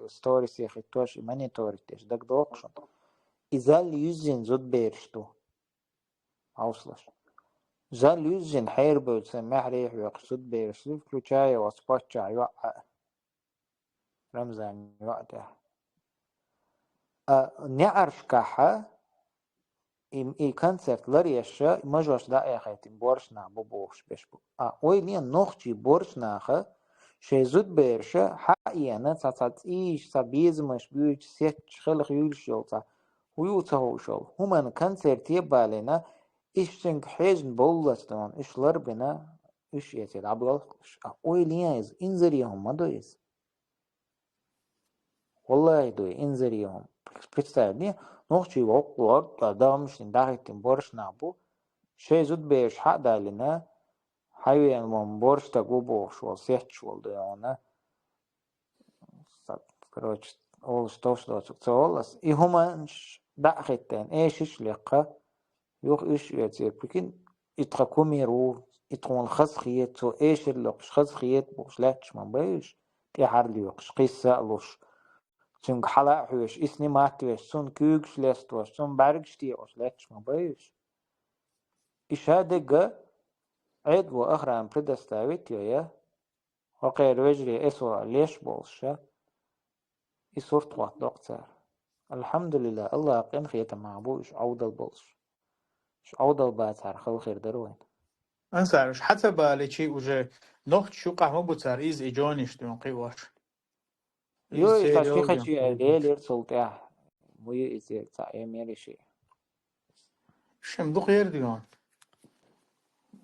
ستوريس يخيتوش مانيتوريتش دك دوقشن إزال يوزين زود بيرشتو عوصلش زال يوزين حير بوتسن محريح ويقصد بيرشتو включая واسباتشا يوقع رمزان يوقع نعرف كحا إي كونسرت لريشة مجوش دا خيتين بورشنا بوش بيشبو ويلين نوخشي بورشناخا شي زود بيرشة حقيقة تاتات إيش سابيزمش بيوش سيتش خلق يولشيلتا ويوتهوشل همان كونسرت يبالينا إيشتنك حيجن بولستون إيش لربنا إيش يتيد عبيالخش ويلين إز إنزريهم ما دويز والله دوي إنزريهم представь نوخشي وقوار دامشن داخيتين بورشنابو شي زود بيش حق دالنا حيوان من борщ تاقو بوش والسيحش والديانا короче ол что цолас и хуманш дахеттен эшиш леqa يوخ إيش يصير بكين يتقكميرو يتقون خسخيت سو إيش اللقش خسخيت بوش لاتش من بيش تيحر ليوقش قيسة لوش سون حلا حوش إسني ماتوش سون كوكش لستوش سون برقش تيوش لاتش من بيش إيش هادقة عيد وآخر عن предоставить يا وغير وجري إسوا ليش بولشة يصورت وقت دكتور الحمد لله الله قين خيت مع بوش عود البولش مش عود الباتر خل خير دروين أنسارش حتى بالي شيء وجه نوخت شو قهوة بوتار إز إيجونيش دون قيواش يو إز إستاشي سيريو ديون خشي ليل سلطة مي إزيل تاعي ميري شيء شم دو خير ديون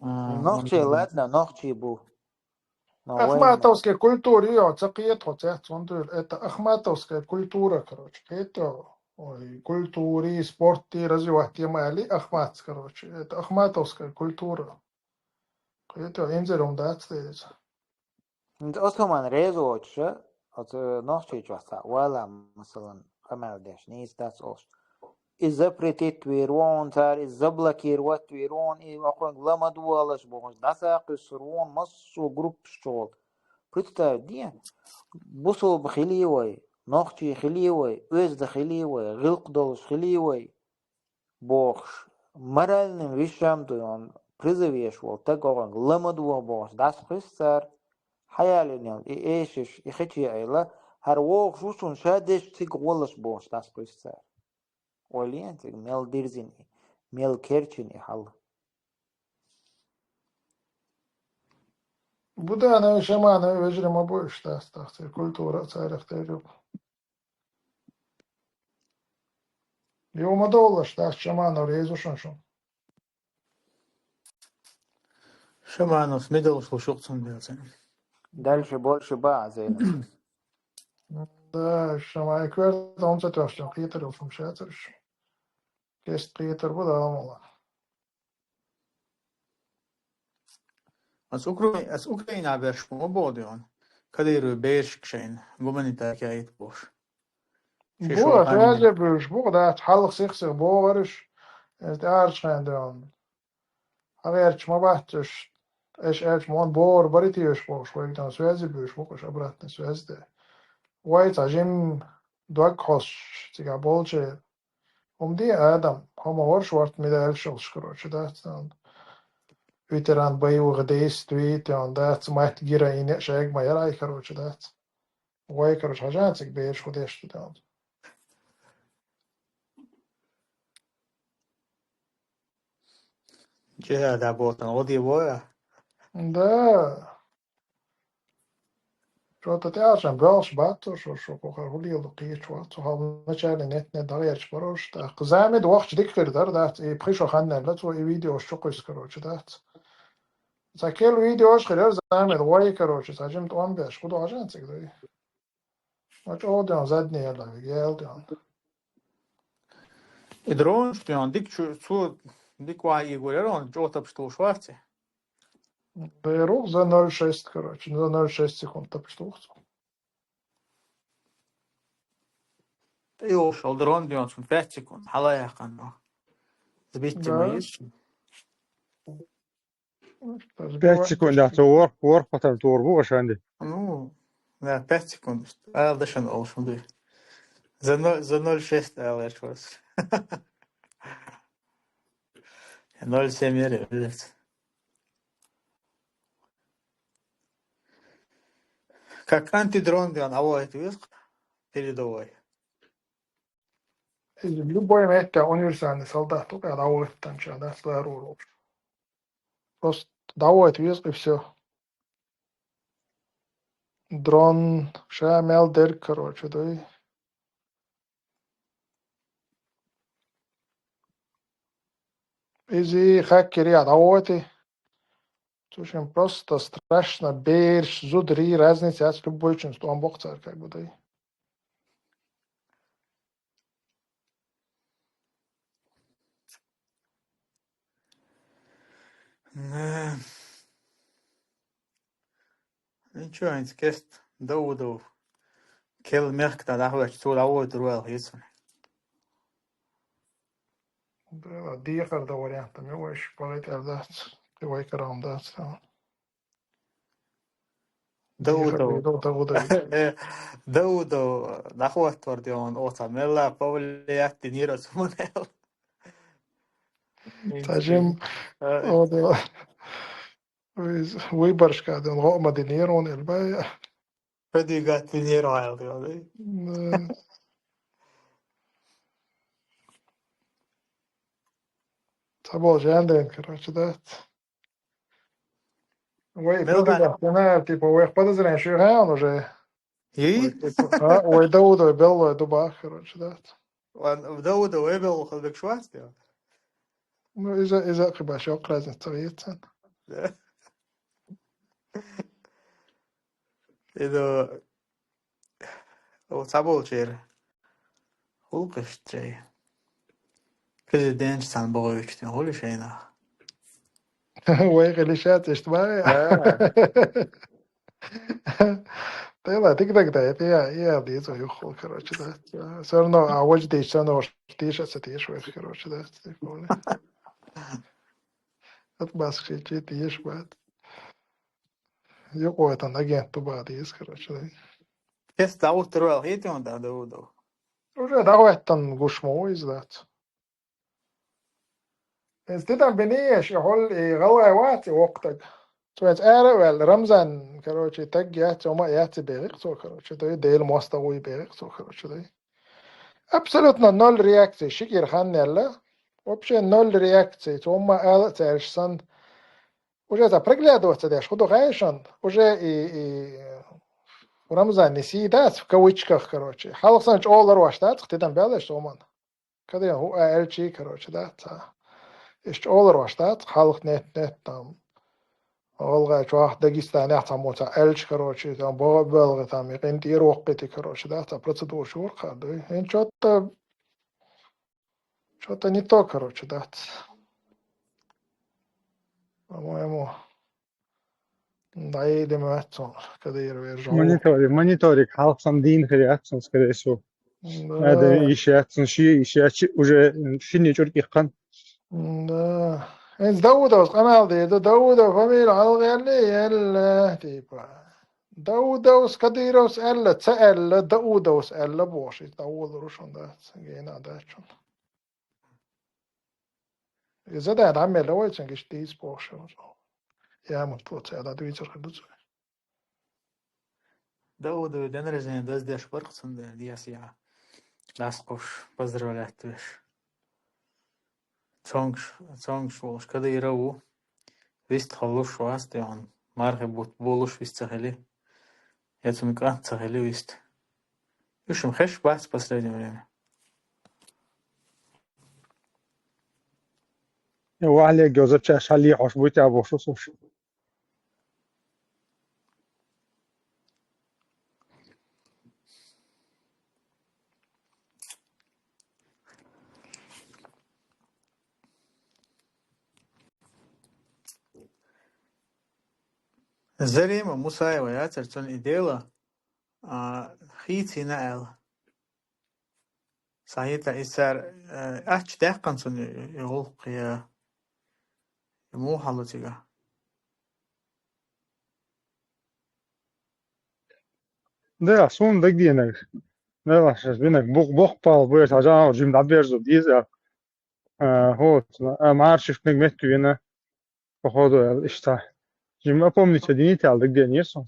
نخشي لادنا نخشي بو نوين Ахматовская культура, ее цакиет, хотя это ахматовская культура, короче. Это ой, культуре, спорте, развивать мали ахмат, короче. Это ахматовская культура. Это инзерум датстейдж. انت اصلا ريزوتش ات نخشي جوسا ولا مثلا خمال داش نيز داتس اوش إذا بريتيت ويرون تار إذا بلاكير وات ويرون إيه أقول لما دوالش بوش داسا قصرون مصو جروب شغل بريتا دي بوسو بخليوي نوختي خليوي ويز خليوي غلق دولش خليوي بوخش مرال نمشام دوان بريزويش والتقوان لما دوا بوش داس قصر حيالين إيشش يخشي عيلا هر ووخ شوشون شادش تقولش بوش داس قصر ولينت ميل ديرزيني ميل كيرتشيني حل Буда она шамана вежрем обоишь, да, культура царях терюк. Его доллаш, да, шамана резу шаншон. شمانوس ميدل شو شوقتن ديالتن دальше больше базы. Да, шамай кверд, он затяжен, хитер, он шумшатерш. Кест хитер, буда амала. أس أوكرانيا برش مو بوديون كديرو بيرش كشين гуманитар كايت بوش شي شو Бу, خاني связи бюш, бу, да, халх сихсих, бу, вариш, это арчхан, да, он. Аверч, мабатиш, эш, мон, бор, баритиеш, бу, швейк, там, связи бюш, бу, кош, обратно, связи, да. Уайт, ажим, дуак хош, тига, болче, умди, адам, хома ворш, варт, мида, эльшилш, короче, да, там. Ветеран боевых действий, он, да, мать гира и не шег майрай, короче, да. Уай, короче, ажанцик, бейш, худеш, да. جهة دابوتن غدي بويا Да. Что-то ты аж брал шбату, что похорули луки, что хал начали не дарьяч порош, да. Кузами двох дик фердар, да, и пришел ханна, да, то и видео что кось, короче, да. Закел видео шхерер зами, двое, короче, сажем то беш, куда ажанцик, да. Вот он задний, да, гел, да. إدرون شتيون ديك شو ديك واحد يقولون جوتا بشتو شوارتي Беру за 0,6, короче, за 0,6 секунд, так что. Jo, šal drondjons un 5 sekund. Halajākan no. Zbiķi Да, majies. Пять разбивать секунд, да, ور потом турбу عشان Nu, jā, 5 sekundes. Ēldešana olšana bija. За 0,6 ēlēšos. Ja 0,7 ir jau. Как антидрондион авоет виск передовой. Или в любой месте универсальный солдат, только давает там что, да, здорово. Просто давает вес и все. Дрон, шамел, дыр, короче, да. Изи хакери, а давайте. Слушай, просто страшно, берешь, зудри, разница, я с любой чем, что он бог царь, как бы, да. Nичего, не скест. Daudov. Kel merkt dat ahvet så avot ruel hitsen. Да, диехал до варианта, мне очень полетел, да. Ты вайкарам, да, диехал, Daudov. да, да. Daudov. Ahvet var det on ota mella povliakti niro sumonel. Тажим, вот, выборш, когда он гома динерон, эльбай. Pedigat niro aildi. Sabol jandin, короче, да. Ой, Melgan. пилдуга, она, типа, ой, подозрение, что я он уже. Ой, Yi? типа, ой, Дауда, белла, дуба, короче, да. Daudov ebel khadek shwast ya. Ну, из-за хибашок разница есть. Ido o sabol cher. Hulqish chay. Prezident san boyuchtin holi shayna. Ой, غليشات اجتماعية. طيب تقدر ده يا دي زي خو короче, да. Все равно, а вот здесь все равно тише, короче, да. Это баски, тише, бат. Йоко это агент туба дис, короче, да. Kes Daud ruel hition da Daudov. Уже давай там гушмо издать. استدام بنيش يقول غلا واتي وقتك. سويت أول رمزان كروتشي تج ياتي وما ياتي بيرق سو كروتشي ده ديل مستوي بيرق سو كروتشي ده. Абсолютно ноль реакции. Шикер ханнелла. Вообще ноль реакции. Тома эл цершсан. Уже за приглядываться дашь. Худу хайшан. Уже и в Рамзане сидят в кавычках, короче. Халксан олар ваштат. Ты там белый что man. Когда он элчи, короче, да. Ist олар ваштат. Халк нет там. والله شو داغستان يحتمو تا الش كروشي تا بلغ تا ميقين دير وقتي كروشي دا تا процедур شور خادوي ان что-то не то, короче, да. По-моему, да и демоцон, когда я вижу. мониторинг халксан дин хряцсан скорее всего. هذا Да, إشاعات إشاعات уже شنو جرك خان да. Ens Daudos kanal deedu Daudo famil algalli jälle tiipa. Daudos kadiros ällä tsällä Daudos ällä vuosi Daudorus on tässä gena tässä. Ja se tehdään meillä oikeinkin stiis pohja. Ja mut tuot se da duitsar kadus. Daudov den rezin das dia shparqsan da diasya. Lasqosh pozdravляет. Цонгш волш kada iravu. Vist khallush wast yan. Marhabut bolush vist tsaheli. Я zum grad tsaheli vist. Юшим хэш бас в последнее время. وعليه جوزة شاش عليه عش بيتي أبو شو صوش Зарема Мусаева я церцон идела. Хити наэл. صحيح إسار أحش دقن سن يغلق يا مو حلتيجا ده أصلا ده جدينا ده راح بينك بوخ بال بويس عشان جيم دبير زو ديزا هو ما عارفش نك مت هنا فخذوا إشتا جيم أقوم نتديني تعال ده جديني صح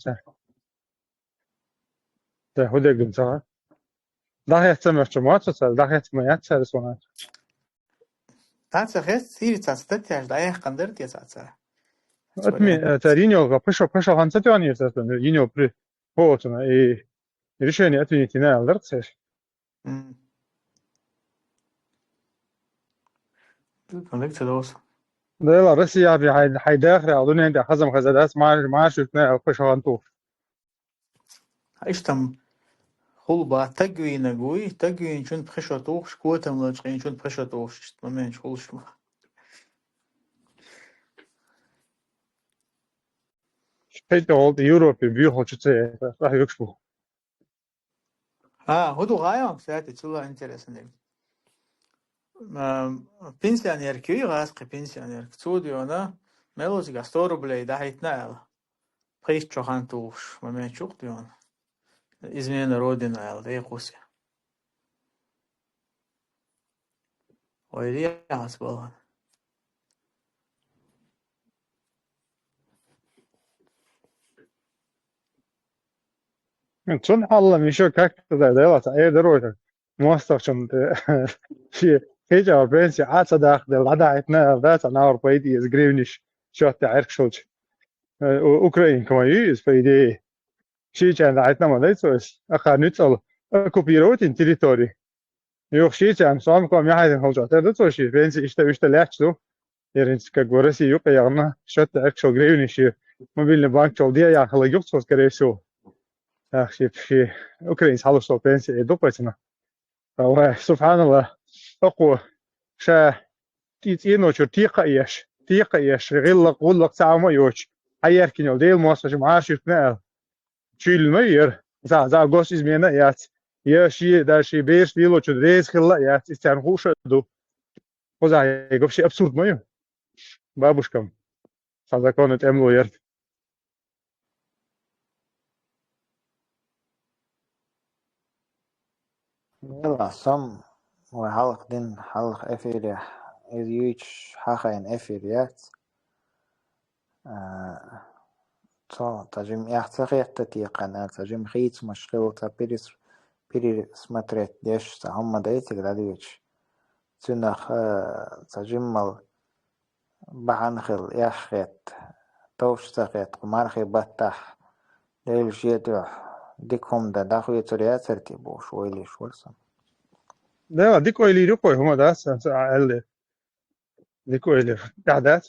ده هو ده جنسا ده هي تسمع جماعة ده هي تسمع سونا تاس خيس سيري تاس تتياش دايح قندرت يا ساتسا أتمي تارينيو غا بشو هانساتيو أني تسمع ينيو بري هو تنا إيه ريشيني أتمي تنا ألرتسش لك تدوس ده لا روسيا في داخل أظن عندي خزم خزادات ما شفنا بشو هانتو إيش خلبا تجوي نجوي تجوي شون بخشة توخش كوتم لاجقين شون بخشة توخش تمام خلش ما Später die Europe Bücher zu sehen, das war wirklich هدو غاية ساعتي تلا انترسنت بنسيانير كي غاسق بنسيانير كتودي أنا ملوز غاستورو بلاي ده هيتنقل بخيش تشوخان توخش ما تشوق ديون إزمين رودين نقل ده قوسي ويدي حسبالها من schon alla människor kakta där det var är det roligt måste som شيء هيجا بنسي عاد داخل الغداء عتنا ذات نار بيدي زغرينش شو تعرف شوج اوكرين كما يز بيدي شيء كان عتنا ما ليس اخر نتصل كوبيروت ان تريتوري يوخ شيء كان صام كم يحد هوجا ده شيء بنسي اشتا لاحشو يرنس كغورسي يوق يغنا شو تعرف شو غرينش ما بين البنك شو دي يا خلا يوق سو كريسو اخ شيء اوكرين حلو شو بنسي دوبتنا سبحان الله أقوى شا تيتينوش تيقا إيش غلق ساعة يوش حياركين يولديل مواسطة معاش يتنقل شيل المير زا غوش إزمينا يات يا شي دا شي بيش ديلو شو ريز خلا يات استعن خوش دو وزا يقف شي أبسورد ميو بابوش كم سازا كونت أملو يرد يلا صم وحلق دين حلق أفيريا إذ يوش حقين أفيريات تجم يحتقي تتيقن تجم خيط مشغول بيري سمتريت ديش هم دايتك داديوش تنخ تجمل بعنخل يخيط توشتقيت قمارخي بطح ليل جيدوح ديكهم دا داخل يتريات ترتيبو شويلي شورسم لا ديكو إلي ريكو هما داس ديكو إلي قعدات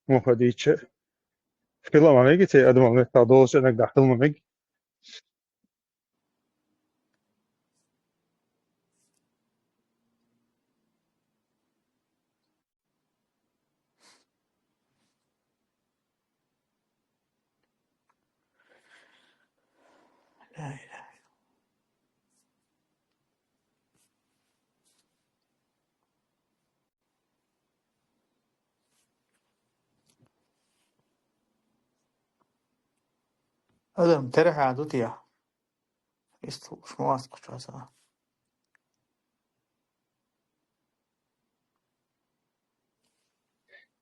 مو خديتش فيلا ما ميجي تي أدم ما تعدوش إنك داخل ما ميجي لا إله هذا مترح عدوتي يا يستو مش مواثق شو هسا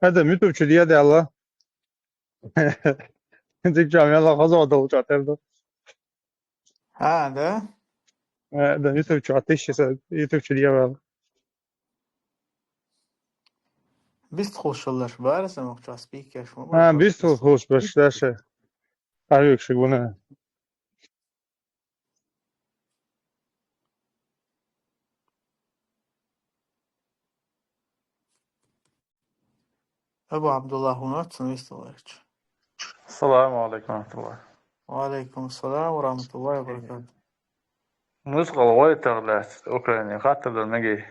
هذا ميتو تشدي هذا الله ديك جامع الله خزو دو جاتر هذا ده ميتو تشاتيش يتو تشدي هذا بيست خوش الله شبارس ما كنت أسبيك يا شو ما بيستو خوش باش داشه أيوك شغلنا أبو عبد الله هناك سنويست الله السلام عليكم ورحمة الله. وعليكم السلام ورحمة الله وبركاته نسخة الغويتر لات أوكرانيا خاطر المجي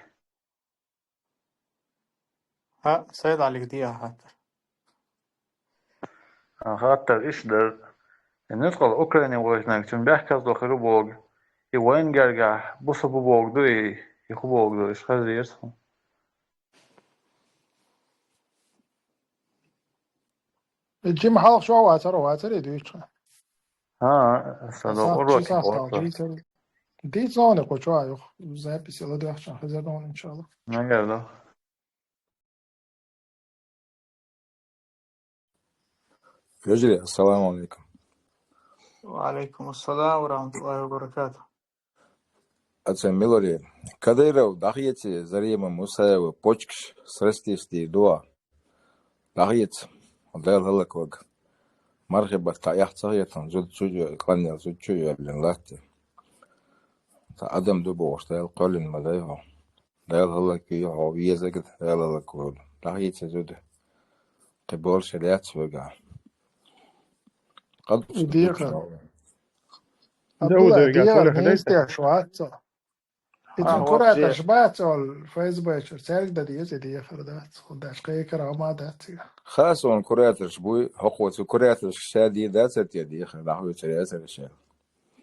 ها سيد عليك دي حتى خاطر إيش در النسخة الأوكرانيا وجنك تنبح كذا خير بوج يوين جرجع بص بوج دوي يخبوك إيش خذ يرسم الجيم حلق شو واتر يدويش هسه ساعة شي أروك ساعة واتر جيتر دي زوني قوشوا يخ زي بس يلا دي عشان خزرون إن شاء الله. ما قالوا يجري السلام عليكم. وعليكم السلام ورحمة الله وبركاته. Отцем Милори, кадыров дахиете зарима мусаева почкш срестисти дуа дахиет дал халакваг мархеба таяхцаятан зудчуju кланнял зудчуju латте та адам дубо штал qalin madayho дал халаки ho виезагт дал халакваг дахиете зуд قبول شريعت وقع قد دقيقة عبد داود الله قاعد دقيقة تقول نيس هدايته شوات إذا هو كرة بجي تشبات الفيسبوك سالك ده دقيقة فردات خداش قي كرامة دات خاص on كورياتر شبوي حقوق كورياتر شادي دات يدي خلاص يترياس الشيء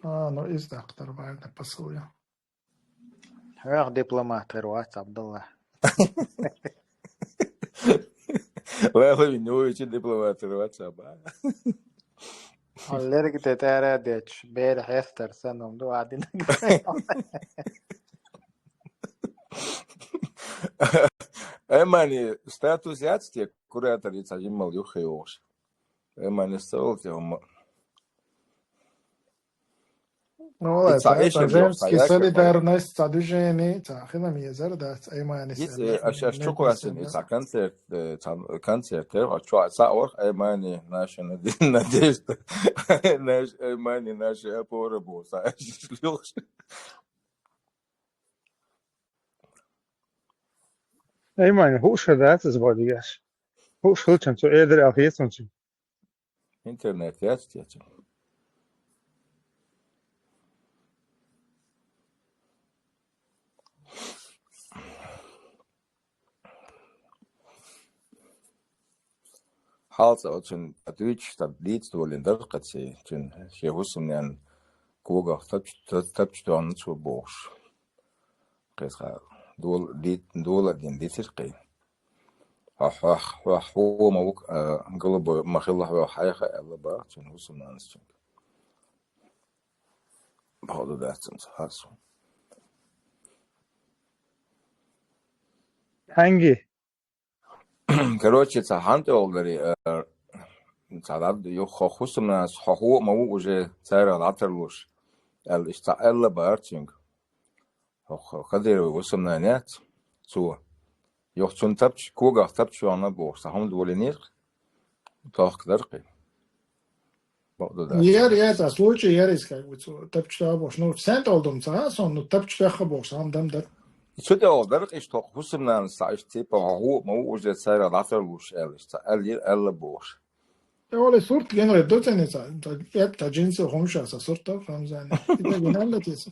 نو إز ده أكتر بعد بسويا هاخ دبلومات روات عبد الله. لا هو إنه يجي دبلومات الواتساب اللي تتارى ديتش بيرح يفتر سنهم دو قاعدين Emani status jāatstie, kurā tad ir ģimali juhejūši. Emani stāvot jau Ну, Ица это эшер женский ёхтаяка, солидарность, движение, хина мизер, да, эймани Aš čukojasim ica koncerte, a ca or Emani naša nadежда, Emani naša опора būs. أيمان هو شذات زباديش هو شلون تو إيدر أخيس ونشي Internet jāatstie. Halsa очень отвечь, tad līdzdolin darqatsī, čin šie husumnien koga tapčtu anču būš. Qesqa dola din ditirqi. هو موك قلب ما خلاه وحيخ الله بقى čin husumnien čin. Baudu dēcam hasu. هنجي Короче, цаханты олдари, цадад юхо хусумнен хоху мау уже цайра латерлуш. Ишта элла баарчинг. Кадир хусумнен нет. Цу. Yok çun tapç koga tapç şu ana bu. Sahum dolinir. Taqdarqi. Baudu da. Yer это случай ерис как бы тапчта бош. Ну, сент олдум цасон, ну тапчта бош сам дам да. Şöyle oldarq iş toq husumnен saiş tipa hu mau уже цайра латерлуш ишta ella boş. Öyle sort genel döteniza. Hep ta cinsi homşasa sorta famzani. Bir de genel tesi.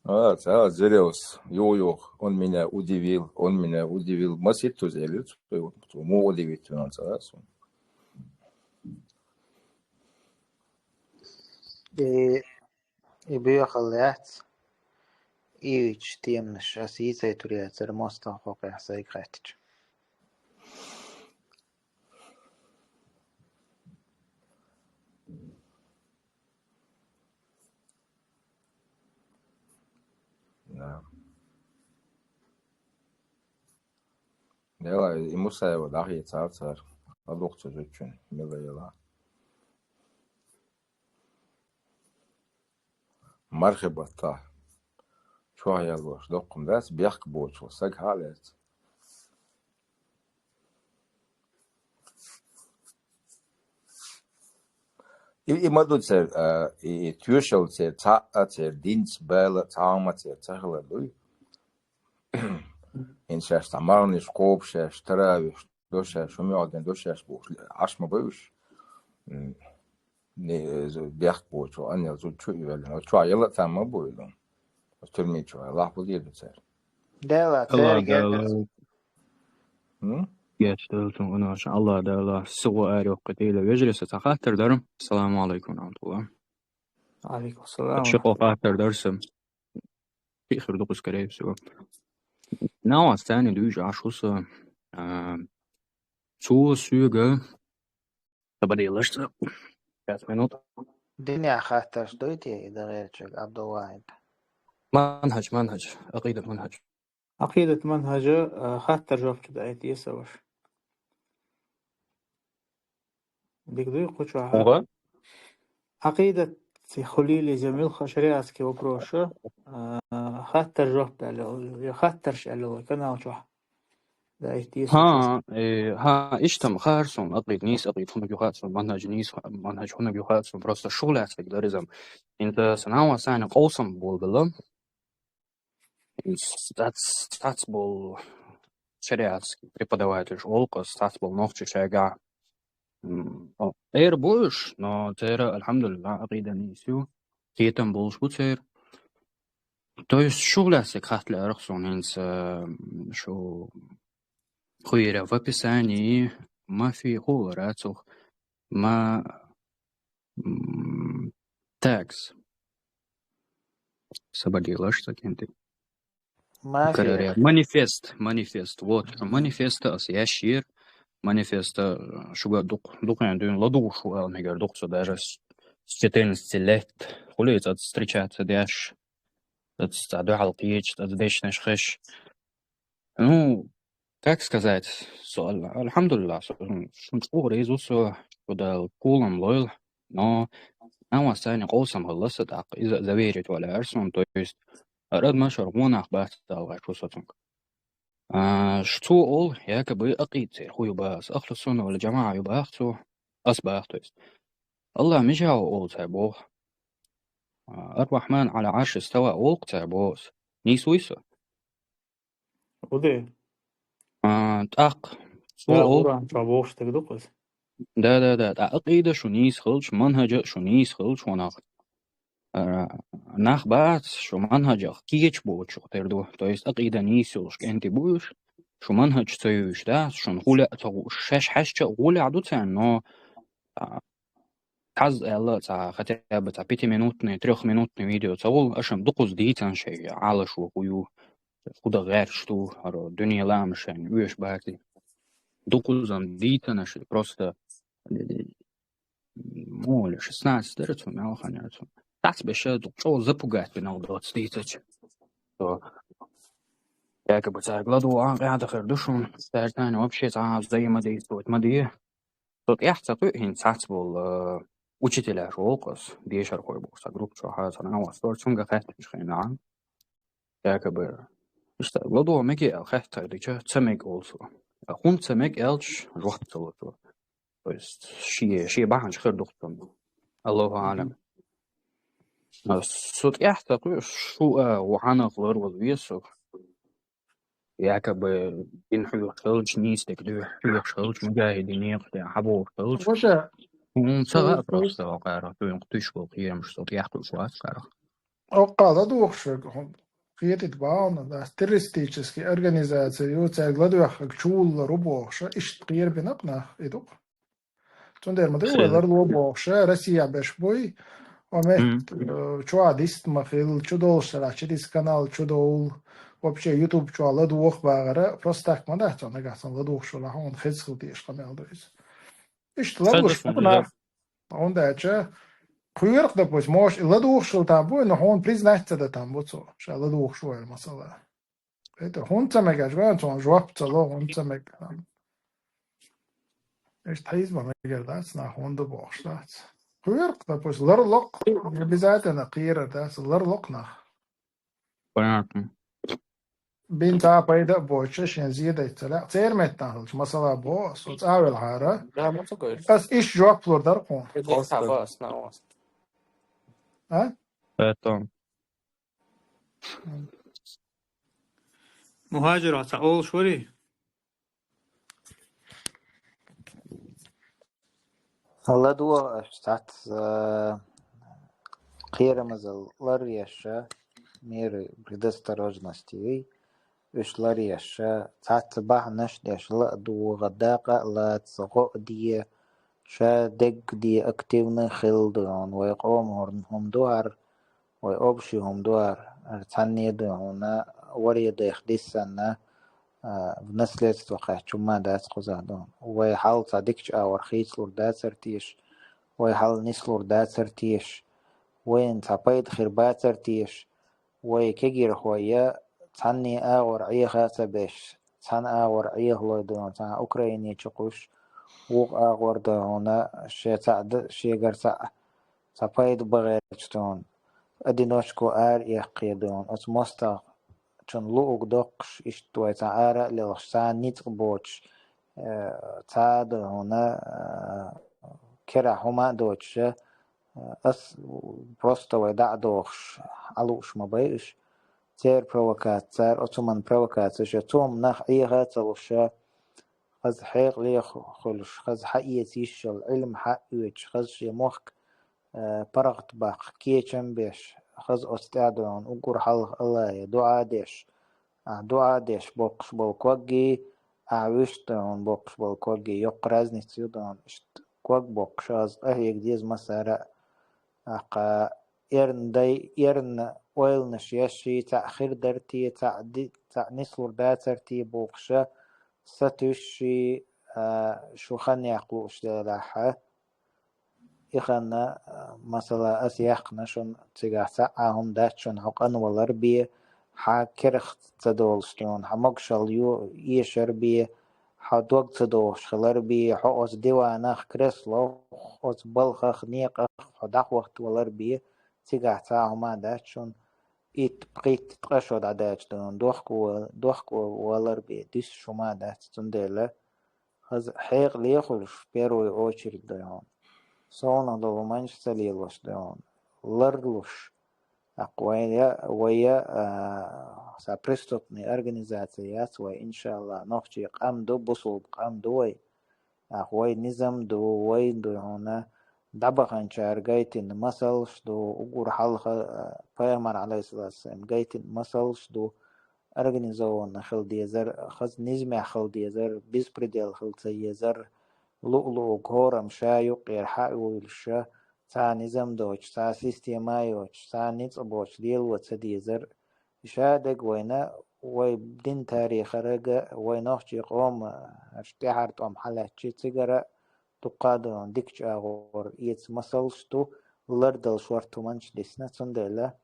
Зелёс, yok. Он меня удивил. Масит то зелёс, ему удивительно царас. يبيع خليات إيش تيمش أسيسة تريات الموسطة فوق يحسي قاتج Dela, ему саева дахи цар. Адокча жөчүн, милайла. Мархаба та. Чо аялбош, доқым дас бияқ боч, саг халет. Имаду цер, и тюшел цер, цер, динц бэла, цаама цер, цахла дуй. Иншаш тамарниш, копшаш, таравиш, дошаш, умёден, дошаш бош. Ашма бош. Не бияқ боч, анел зучу ивелен. Чо аяла тама бойлун. Türmeyi çoğu. Allah bu diye düşer. دالا الله تاري دالا يشتغلتم أنا عشان الله دالا سوى آري وقتيلة ويجري ستخاطر درم. السلام عليكم ورحمة الله. وعليكم السلام شق ورحمة الله. وقاتر درسم آخر دقة скорее всего. Nou, الثاني دوج عشوصة سو سوغا تبدي لشت 5 минут. الدنيا خاطرش دويتي إذا غير شك عبد الواحد. منهج عقيدة منهج. عقيدة منهجة خاطر جواب كده أيتي يسوش ديك دوي قوشوا هو عقيدة خليلي جميل خشريعسكي وبروشة خاطر جواب ده خاطرش ألو كنا وشوح ده أيتي يسوش ها إيش خارسون أقيد نيس أقيد هنا بيخاتسون منهج نيس منهج هنا بيخاتسون просто شغل أسفك دارزم أنت سناوا سنة قوسم بول بلام Stats был шариатский преподаватель школка, stats был ногти шага. Больше, но тера, альхамдулилlah, عقيدة نيسيو. كيتم был шутер. То есть шуглясик хатли архсон инс шо خيره в описании ما في خوراتوخ ما tags. Сободилаш таким-то. ما في манифест вот манифест أسياشير манифест شو دوق يعني ладу шо мегер дух so даже с 14 лет خليت встречаться дяш это дуалкич это дешнеш хеш ну как сказать سؤال الحمدلله شنو Иисусу куда кулам лойл но أنا ساني قوسم خلصت إذا زويرت ولا أرسون то есть رد ما شرمونا أخبات تاوغا شو صوتنك شتو أول ياكبي أقيد سير خو يبقى أخلصون ولا جماعة يبقى أخصو أصبح تو есть الله مجاو أول تابوه الرحمن على عرش استوى أول تابوس نيسويسو ودي تأق شو لا أول ورا شابوش تقدقز دا أقيدة شو نيس خلش منهج شو نيس خلش وناخ ناخ بعد شو منهج كيش بود شو تردو то есть أقيدة نيسوش كأنت بوش شو منهج تيوش دا شو نقول شاش حشة قول عدوتها إنه تاز الله تا خطيبة تا 5 минутный 3 минутный видео تقول أشم دقوز ديتان شيء على شو قيو خدا غير شتو هرو دنيا لا مشان ويش باكي دقوزم ديتان شيء просто مول 16 درتهم يا خانياتهم تحت بشد شو запугать بناو 20 то якобы царь гладу قاعد آخر دشون تاني вообще взаимодействовать مديه тут яхца тюхин цац был учителя школкос дешер хой был групп что хазан а was dort zum gefett schreiben якобы что гладу меги алхахта дича цемек also хун цемек элч рохтало то есть شي باهن خير دختم الله اعلم صوت яхца شو وحنا غير وضويسو якобы инху خلج نيستك دو خلج مجاهدين يقطع حبو خلج وشه سواء просто وقارة تو ينقطيش بالقيام مش صوت يحكي شوات قارة أوقات دوخشة قيادة باونا ده terroristički organizacije juce gleduju čul ruboše išt qiyar binaqna iduk tunder madu velar ruboše Россия bešboy ومت شو عاديست مخيل شو دول شراشيديس канал شو دول вообще YouTube شو على دوخ باغرة просто так ما ده تنا قاعدين لدوخ شو لهون خزخو ديش قنال دويس إيش تلاقوش أنا هون ده أشة خيرك ده بس ماش لدوخ شو تابو إنه هون признать ده تابو تو شو لدوخ شو المسألة это هون تمك أجمع تو جواب تلو هون تمك إيش تحيز ما مقدرت نا هون ده باشلات خيرك ده بس لرلق بذاتنا قيرة ده لرلقنا понятно بين تعبيد بوشش زيادة تلا تير متناهلش مثلا بو صوت أول حارة لا مو تقول بس إيش جواب لور درقون باس ناوس ها это مهاجر تعول شوري الله دوا اشتات قيرة مزل لريشة مير предосторожности وش لريشة تات بح نشدش لا دو غداقة لا تصقو دي شا دق دي اكتيفنا خلدون ويقوم هم دوار ويقبشهم دوار تعني هنا وريد يخدسنا بنسلت وقع شما داس قزادون ويحال صديقش أو رخيص لور داسرتيش ويحال نسلور داسرتيش وين تعبيد خرباترتيش ويكجير خويا تعني أور عيخا سبش تان أور عيخ لودون تان أوكراني تشقوش وق أور دهونا شي تعد شي قرصة تعبيد بغيرتون أدينوشكو يقيدون أتمستا چون لوگ دقش اشتوي تعارى لغشان نيت بوش تعاد هنا كرا هما دوتش أس просто ويدع دوخش علوش ما بيش تير بروكات تير أتومن بروكات شتوم نخ إيها تلوشا خز حيق ليخ خلش خز حقيتيش العلم حقيتش خز شي مخك برغت باق كيچم بيش خز أستعدون أقول حلق الله دعا ديش دعا ديش بوقش بالكوغي عوشتون بوقش بالكوغي يقرز نتيودون كوغ بوقش از أهيك ديز مسارة أقا يرن ويل نشيشي تأخير درتي نسلور داترتي بوقشة ستوشي شو خاني يقلوش دلاحة إخنا مثلا أسياقنا شون تيجا ساعهم داتشون حقن والربية كرخت تدولشتون حمقشل يشر بيه حدوق تدوش خلر بيه حقوس ديواناخ كريسلو حقوس بلخخ نيقخ حداق وقت والر بيه تيجا ساعهم داتشون بقيت تقشود عداتشتون دوخكو والر بيه ديش شما داتشتون ديلا خز حيق ليخلش بيروي اوشير ديون صونا دولو منش سليلوش ديون لرلوش ويا سابرستوتني أورجانيزاتيات وإن شاء الله نخشي قام دو بصوب قام دوي وي نظام دو وي دو هنا دبخن شار جايتين مسلش دو أقول حلقة بيامر عليه الصلاة والسلام جايتين مسلش دو أورجانيزون خل ديزر خز نجمع خل ديزر بيسبرديل خل تيزر لؤلؤ غورم شايو قير حاول الشا تا نظام دوش تا سيستيمايوش تا نتصبوش ديل وتديزر شادق وينا ويبدين تاريخ رجع وينوخشي قوم اشتهرت ام حلاتشي تجرا تقادون ديكش اغور يتس مسلشتو لردل شورتو منش ديسنا تندلا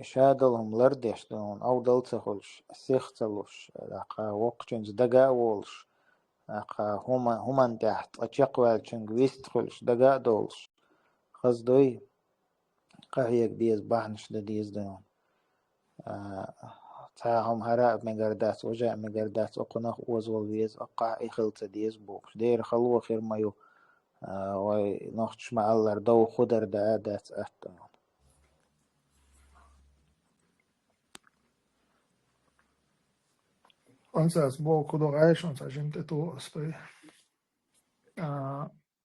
شادلهم لردشتون او دلتخلش سيختلوش لقا وقتنز دقا وولش همان تحت أتشقوال چنگويست خلش دقاء دولش خزدوي قهيك ديز بحنش ديز دون تاهم هراء مقردات وجاء مقردات أقناخ وزول بيز أقع إخلت ديز بوكش دير خلوة خير مايو ونخش مع الله دو خدر دادات أهتون أنساس بوكو دو عايش أنسا جمتتو أسبي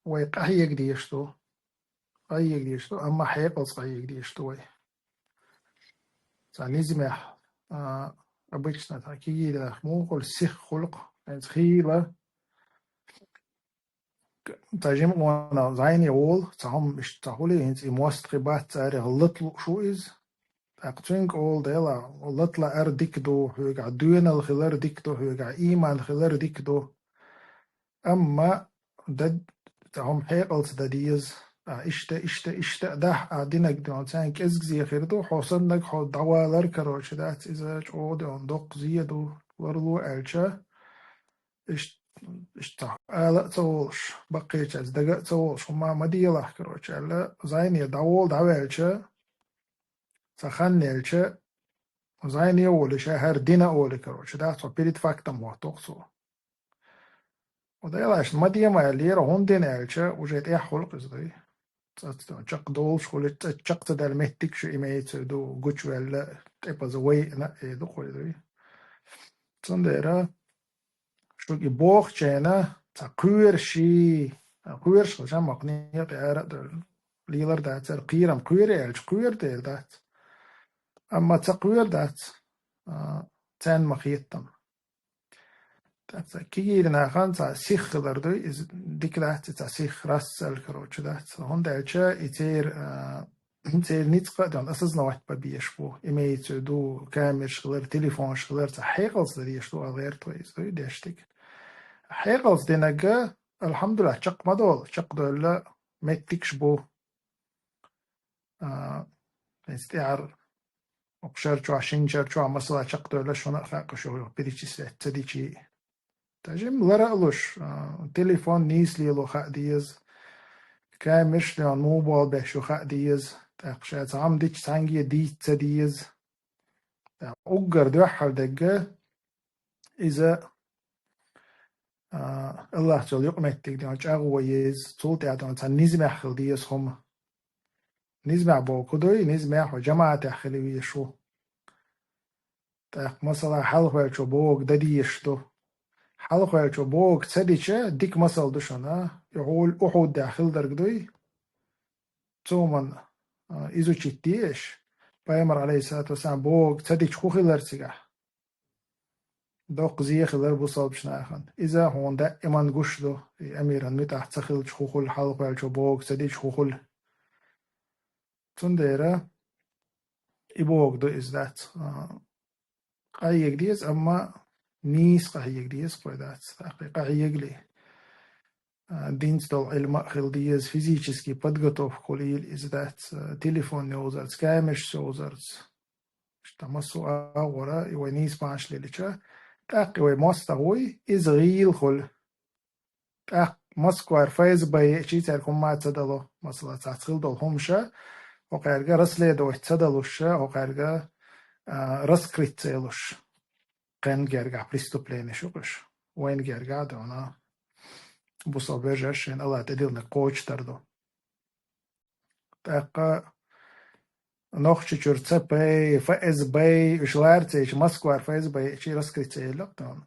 ويقهيك ديشتو قهيك ديشتو أما حيقلص قهيك ديشتو نزمح обычно такие могут сих خلق خيلة تجمع وانا زين يقول تهم مش تقولي انت موستقبات تاريخ لطل شو إز أقتنك أول ديلا لطل أردك دو هيقع دوين الخلر ديك دو هيقع إيمان الخلر ديك دو أما دد تهم حيقل تديز إشتا ده دينك دون تانك إزق زي خيردو حوصنك حو دوالر كروش دات إزاج أو دون دوق زيدو ورلو ألشا إشتا آلا تولش بقيش از دقاء تولش وما مديله كروش ألا زيني دول دوالشا سخن ألشا زيني أولشا هر دينا أولي كروش دات وبيريد فاكتم وطوقسو وده يلاش مديما الليرا هون دين ألشا وجيت إيه خلق إزدي چق دولش خلت چق تدل مهتك شو إميت دو قوش ولا تبا زوي نا دو خوي دوي تندرا شو يبوخ چينا تقوير شي قوير شو جام مقنية تعرق دل ليلر دات القيرم قوير ألش قوير دير دات أما تقوير دات تان مخيطم كيجي ناخان تا سيخ دردوي إز ديك دات تا سيخ راس الكروتش دات هون دالشا يتير زي نيت قادم أساسنا واحد ببيش بو إيميت دو كاميرا شغلر تليفون شغلر تحقيقلز دريش دو غير تويز دو ديشتك حقيقلز دينجا الحمد لله شق مدول شق دول متكش بو استعار وقشر شو عشان شو مثلا شق دول شو نخاق شو بديش تديشي تجمع لرألوش تليفون نيس لي لو خا ديز كامش لون موبايل بشو خا ديز تقشات عم ديش سانجي دي تديز أوجر دوحل دقة إذا الله جل يقمتك دي أنش أغويز طول تعدون تان نزمع خل ديز هم نزمع بوكدوي نزمع وجماعة خلوي شو تاق مثلا حلقة شو بوك دديشتو حلقة شو بوك تديشة ديك مثل دشنا يقول أحد داخل درجدوي تومن إذا تشتيش بيمر عليه الصلاة والسلام بوك تديش خوخي لرتجح دوق زي خلر بوصل بشناخن إذا هون دائما قشدو أميرا متاح تخل شخوخل حلقة شو بوك تديش خوخل تنديرا يبوك دو إزدات قايق ديز أما نيس قايق ديز قويدات قايق لي دينس دول علم خل ديز فيزيكسكي подготовку ليل إزدات تليفون نوزرت كامش سوزرت تمسو أورا يوي نيس بانش ليليشا تاق يوي مستغوي إزغيل خل تاق مسكوار فايز باي شي تاركم ما تدلو مثلا تاتخل دول همشا وقارجا رسلي دو تدلوشا وقارجا раскрыть قن جرجع преступление شوكش وين جرجع دونا بوصابيرجشين الله تدلنا قوش تردو تاقا نوخش چورتسا باي فاز باي وشلارتيش مسكوار فاز باي شي раскрыть لقطان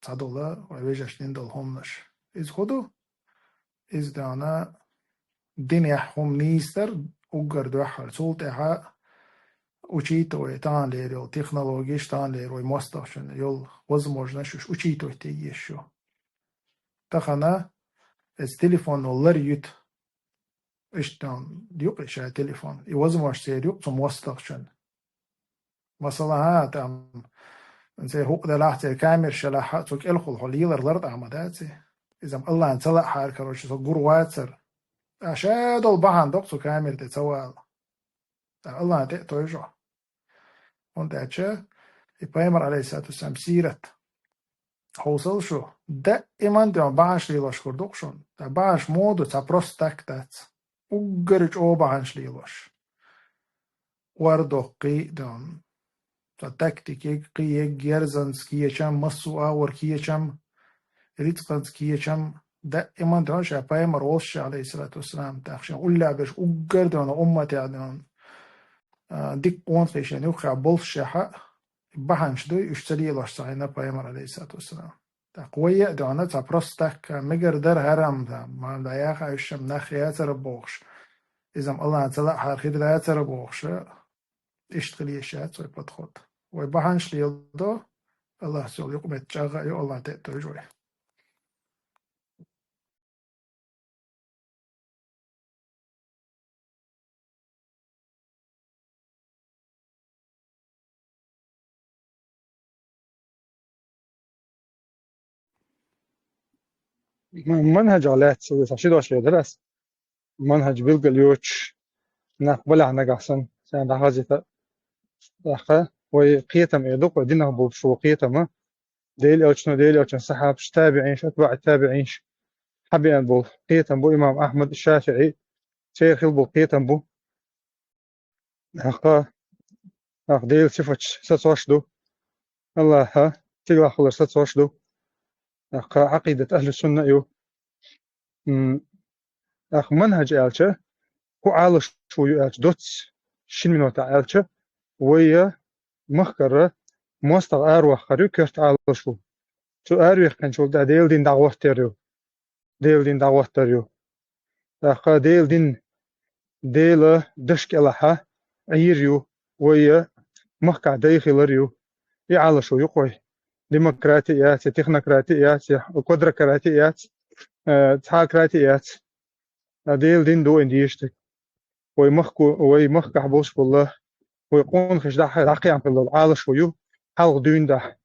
تدولا ويجشين دول همنش إز خدو إز دانا دنيا هم نيستر وقر دوحر سولتها учитывая тан лерил технологии тан лерой мосташен йол возможность учитывать еще тахана с телефон лар ют иштан юк иша телефон и возможность юк zum мосташен مثلا там زي هو ده لاحظ الكاميرا شلا توك الخل خليل الارض عمداتي اذا الله ان طلع حركه روش صقور واتر اشاد البحان دكتور كاميرا تسوال الله تقطع und البيامر عليه الصلاة والسلام سيرة حوصل شو دائما ده باش ليلاش كردوكشون ده باش مودو تا بروستاكتات وقرج او باش ليلاش وردو قيدان تا تكتيكي قيه جيرزنس كيشم مسوا وركيشم ريتقنس كيشم دائما ده شا البيامر وش عليه الصلاة والسلام تاخشن ولا باش وقردون أمتي عدن ديك قوانتيشن يوخع بولشحة بحنش دوي اشتري لاش صاينا بايمر عليه الصلاة والسلام تقوية دعنا تبرستك مجر در هرم ذا ما لا ياخا يشم نخيات ربوخش إذا الله تعالى حرخي دلات ربوخش اشتغلي شات ويبتخد ويبحنش ليلدو الله سول يقوم يتشغى يو الله تأتوجوي منهج علات سوي صشيد وشي درس منهج بيلقى اليوتش نقبل عنا قحسن سان هذه تأخذ وقيتم يدق ودينه بشو قيتم ديل أوشن سحاب تابعين أتباع التابعين حبي أن بو قيتم بو إمام أحمد الشافعي شيخ البو قيتم بو أخ ديل صفتش ستوشدو الله ها تقلع خلص ستوشدو أخ عقيدة أهل السنة يو أخ منهج ألشة هو عالش شو يألش دوتس شن منو تعالشة ويا مخكرة مستغ أروح خريو كرت عالشو تو أروح كان شو ده ديل دين دعوة تريو أخ ديل دين ديل دشك لها عيريو ويا مخكع داخل يعالشو يقوي ديمقراطيات تكنوقراطيات قدركراطيات تاكراتيات ديل دين دو انديشت ويمخ حبوس والله ويقون خش دحي عن الله عالش ويو حال دون ده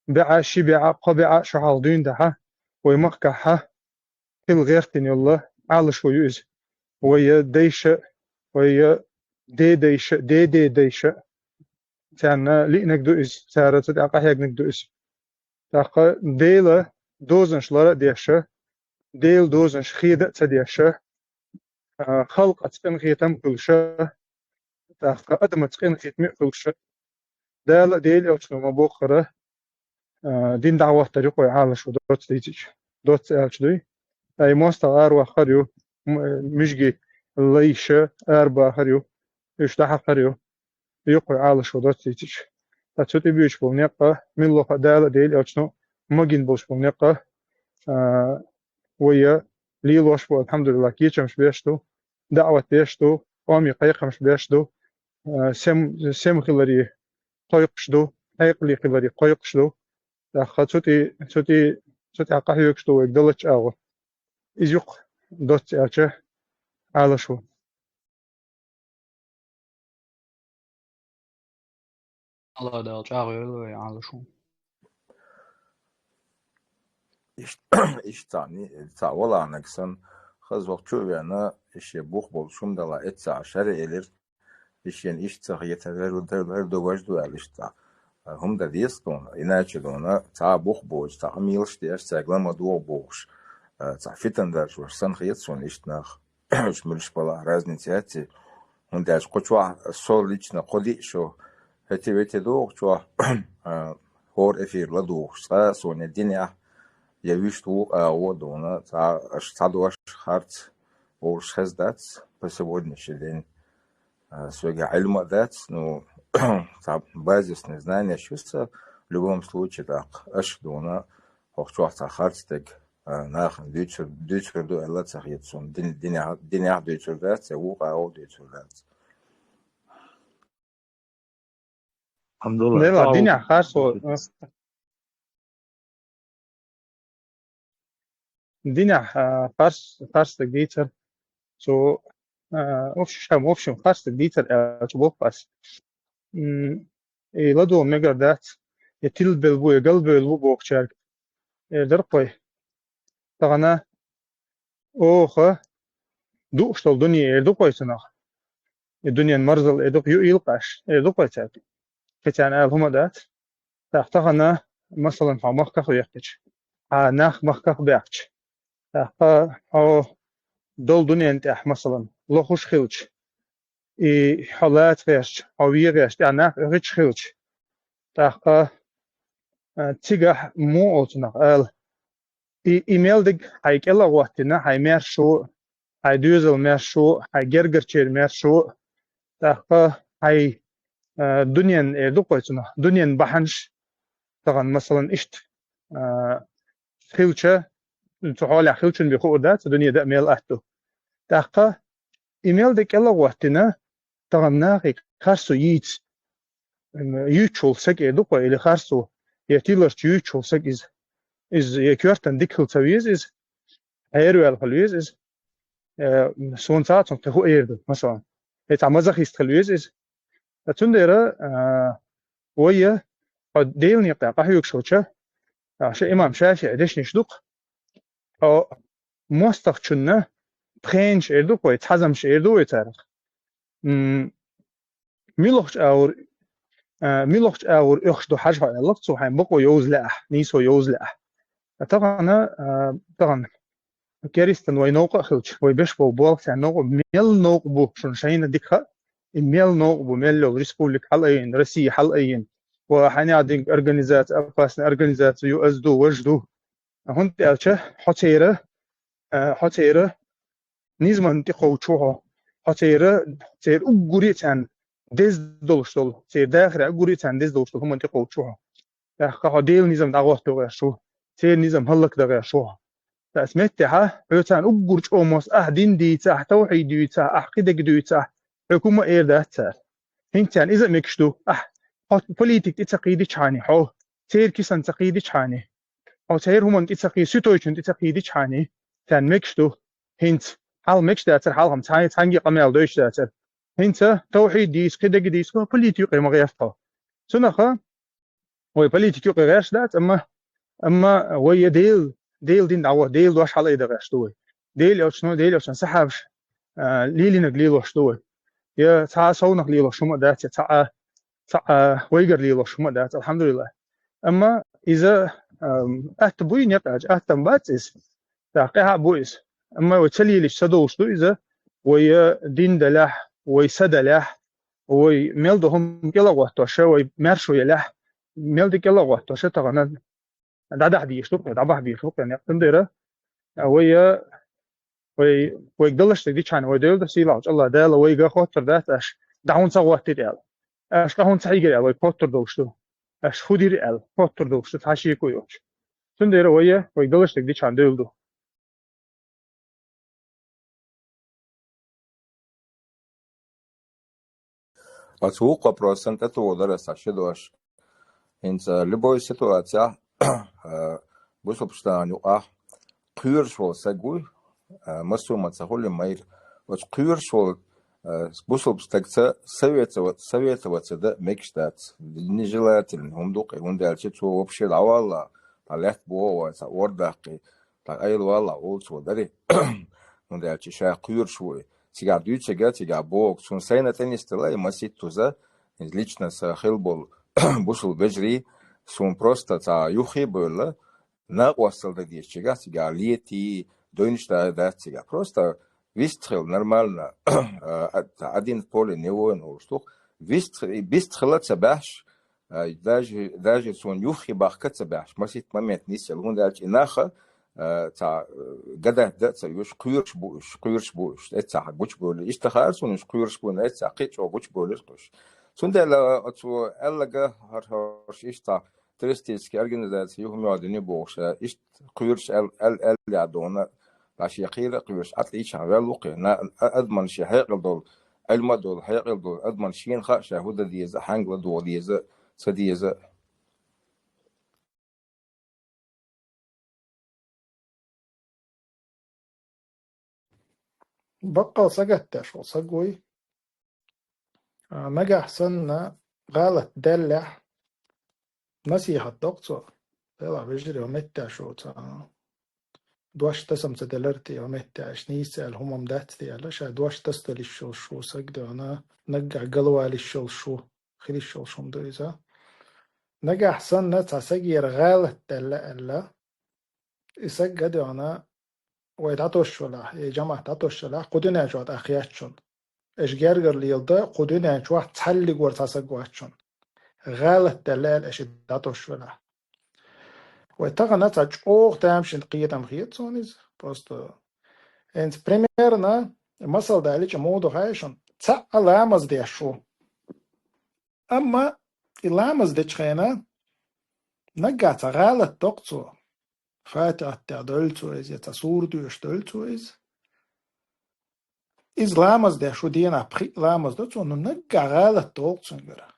بيع شي بيع قبيع شحال دون ده ويمخ كح كل غير تاني الله عالش ويوز ويا ديش ويا دي ديش تانا لينك دوز سارت دقه هيك دوز دقه ديله دوزن شلره ديشه ديل دوزن خيده تديشه خلق اتقن خيتم كلشه دقه ادم اتقن خيتم كلشه دال ديل اوشنو مبوخره دين دعوه طريقه عالش ودوت ديتش دوت الشدوي اي مستغار وخريو مشجي ليشه اربع خريو يشتح خريو يقوي عالش ودوت ديتش تاتشوتي بيش بومنيقه من لو دال ديل اوشنو ماجين بوش بومنيقه ويا لي لوش بو الحمد لله كيتشمش بيشتو دعوة بيشتو قومي قيقمش بيشتو سم خلري قيقشدو قيقلي خلري قيقشدو داخل توتي عقاه يكشتو ويقدلش أو إزيق دوت أشة على شو الله ده جاوي على شو İş tani tavla anaksan kız vakçu yana işe buh bolşum da la et aşar elir işin iş yeterler öder dövaj dual işte hum da diyesten inaçe dona ta buh boj ta amilş diye saglama du boj ta fitender şu san khiyet son işte nach şmülş bala разница und der qochwa sol lichna qodi sho hetivete do qochwa hor efir la do sa son dinya я вижу, что она стадуаш харт ورشخص دات по сегодняшний день своего علма дат, ну базисные знания чувства в любом случае так аж дона хохчуахта харт так нахан дючер до элла цахьетсон диня дючер дат уqa дючер дат Alhamdulillah. لا الدنيا خاصة الدنيا خاص ديتر سو اوفشن خاص ديتر تبوك بس لدو ميجر دات يتل بالبو قلب البو بوكشار درقوي طغنا اوخه دوشتل الدنيا دوقوي سنه الدنيا المرزل دوق يلقاش دوقوي تاع كتان هما دات تاختغنا مثلا فمخ كخ يحكش ناخ مخ كخ بيحكش أو دول دنيا أنت مثلا لو خوش خيلش حالات غيرش أو يغيرش أنا غيرش خيلش تاخا تيجا مو أوتنا قال إيميل دق هيك إلا وقتنا هاي مير شو هاي دوزل مير شو هاي جرجر تشير مير شو تاخا هاي دنيا دوقيتنا دنيا بحنش طبعا مثلا إشت خيلشه تحول خلشن بخودات الدنيا ده ميل أهتو تاقة إيميل دك الله وقتنا تغنى خارسو يتشول سك يدوقا إلى خارسو يتيلرش يتشول سك إز يكورتن ديك خلصويز إز هيرو الخلويز إز سون ساعة تهو إيردو مثلا يتعمزخ يستخلويز إز تنديرا ويا قد ديلني قاقه يكشوشة عشان إمام شافعي عدش نشدق أو مستخدمنا برينش إردو كوي تحزمش إردو يتارخ ميلوش أور إخشدو حاجة على لقطو حين بقو يوز لأح نيسو يوز لأح طبعا كاريستن وينوقع خلش ويبش بو بوالك تاع نوق ميل نوق بو شنشين ديكها الميل نوق بو ميلو ريسبوليك حلقين روسيا حلقين وحاني عادين أرجانيزات أفاسن أرجانيزات يو أس دو وجدو هون تأشة حتيرة نيزمان تقوشوها حتيرة تير أقوليتان دز دولشتول تير داخل أقوليتان دز دولشتول هم تقوشوها تأخذ ديل نيزم دعوات دغيرشوا تير نيزم هلك دغيرشوها تأسمتها يوتان أقولش أمس أهدين ديتا توحيد ديتا أحقد ديتا حكومة إيرداتها هنتان إذا مكشتو حط بوليتيك تتقيدي شاني حو تير كيسان تقيدي شاني أو تير هم تتقي سيتويشن تتقيدي شاني تان مكشتو هنت حال مش داتر حالهم تانجي قميل دوش داتر هنسا توحيد ديس كده ديس كو بوليتيكي ما غيرتها سنخا وي بوليتيكي غيرش دات اما وي ديل دين دعوه ديل دوش حال ايدا غيرشتوي ديل يوشنو ديل يوشن سحبش ليلي نقليل وشتوي يا تا سو نقليل وشما دات تا ويجر ليل وشما دات الحمد لله اما اذا اتبوي نقاج اتم باتس تاقيها بويس اما وتشلي لي شدوشتو اذا وي دين دلح وي سدلح وي ميلدهم كلا وقتوش وي مرشو يلح ميلد كلا وقتوش تغنى دعدح ديشتو دعبح ديشتو يعني تنديره وي وي قدلش دي كان وي دل سي لاج الله دال وي غا خاطر ذات اش داون صوت ديال اش كهون تحيجر وي خاطر دوشتو اش خودي ريال خاطر دوشتو تاشي كويوش تنديره وي قدلش دي كان دلدو أسوق процент этого درس شدوش إنت любой ситуация بسبستان يقع قير شو سجوي مسوم تسهل ماير وش قير شو بسبستك سويت وتدا مكشتات نجلات هم دوق وندال شتو وبشي العوالا طلعت بوا ورداقي طلعت والله أولت ودري وندال شيء قير شوي تيجا дючега тига бог сун сайна тенистела и масит туза лично с хилбол бушул бежри сун просто та юхи было на осал да дичега тига лети дойншта да тига просто вистрел нормально один поле не воин что вистрела цабаш даже сун юхи бахка цабаш масит момент нисел он дальше наха تا قدر ده يوش قيرش بوش اتسا حقوش بول اشتخار سونش قيرش بول اتسا قيتش وقوش بولش قش سونده لا اتو ألقى هرش اشتا ترستيسكي organizacija هم يعدني بوش اشت قيرش ال يعدونا باش يقيل قيرش أتلي إيش عمل وقي نا أضمن شيء هيقل دول علم دول هيقل دول أضمن شيء خا شهودة ديزا حنقل دول ديزا سديزا بقى سجتش وسجوي نجح سنة غلط دلح نصيحة دكتور طلع بيجري ومتعش دوش تسم تدلرتي ومتعش نيسأل هم مداتي علاش دوش تستل الشول شو سجد أنا نجح قلوا للشول شو خلي الشول شو مدويزا نجح سنة تسجير غلط دلح إلا يسجد أنا ويدعطوش ولا يا جماعة تعطوش ولا قدنا جوات أخياتشون إيش جرجر ليلدا قدنا جوات تحلي جور تسجواتشون غلط دلال إيش تعطوش ولا ويتغنى تجوق تامشين قيتم خيط سونيز بروستو إنت بريميرنا مثل داليش مودو هايشون تا لامز ديشو أما اللامز ديشخينا نجات غلط دكتور فاتح تعدلتو إز يتصور ديشتلتو إز لامز ديشو دينا بخي لامز دكتور نجا غلط دكتور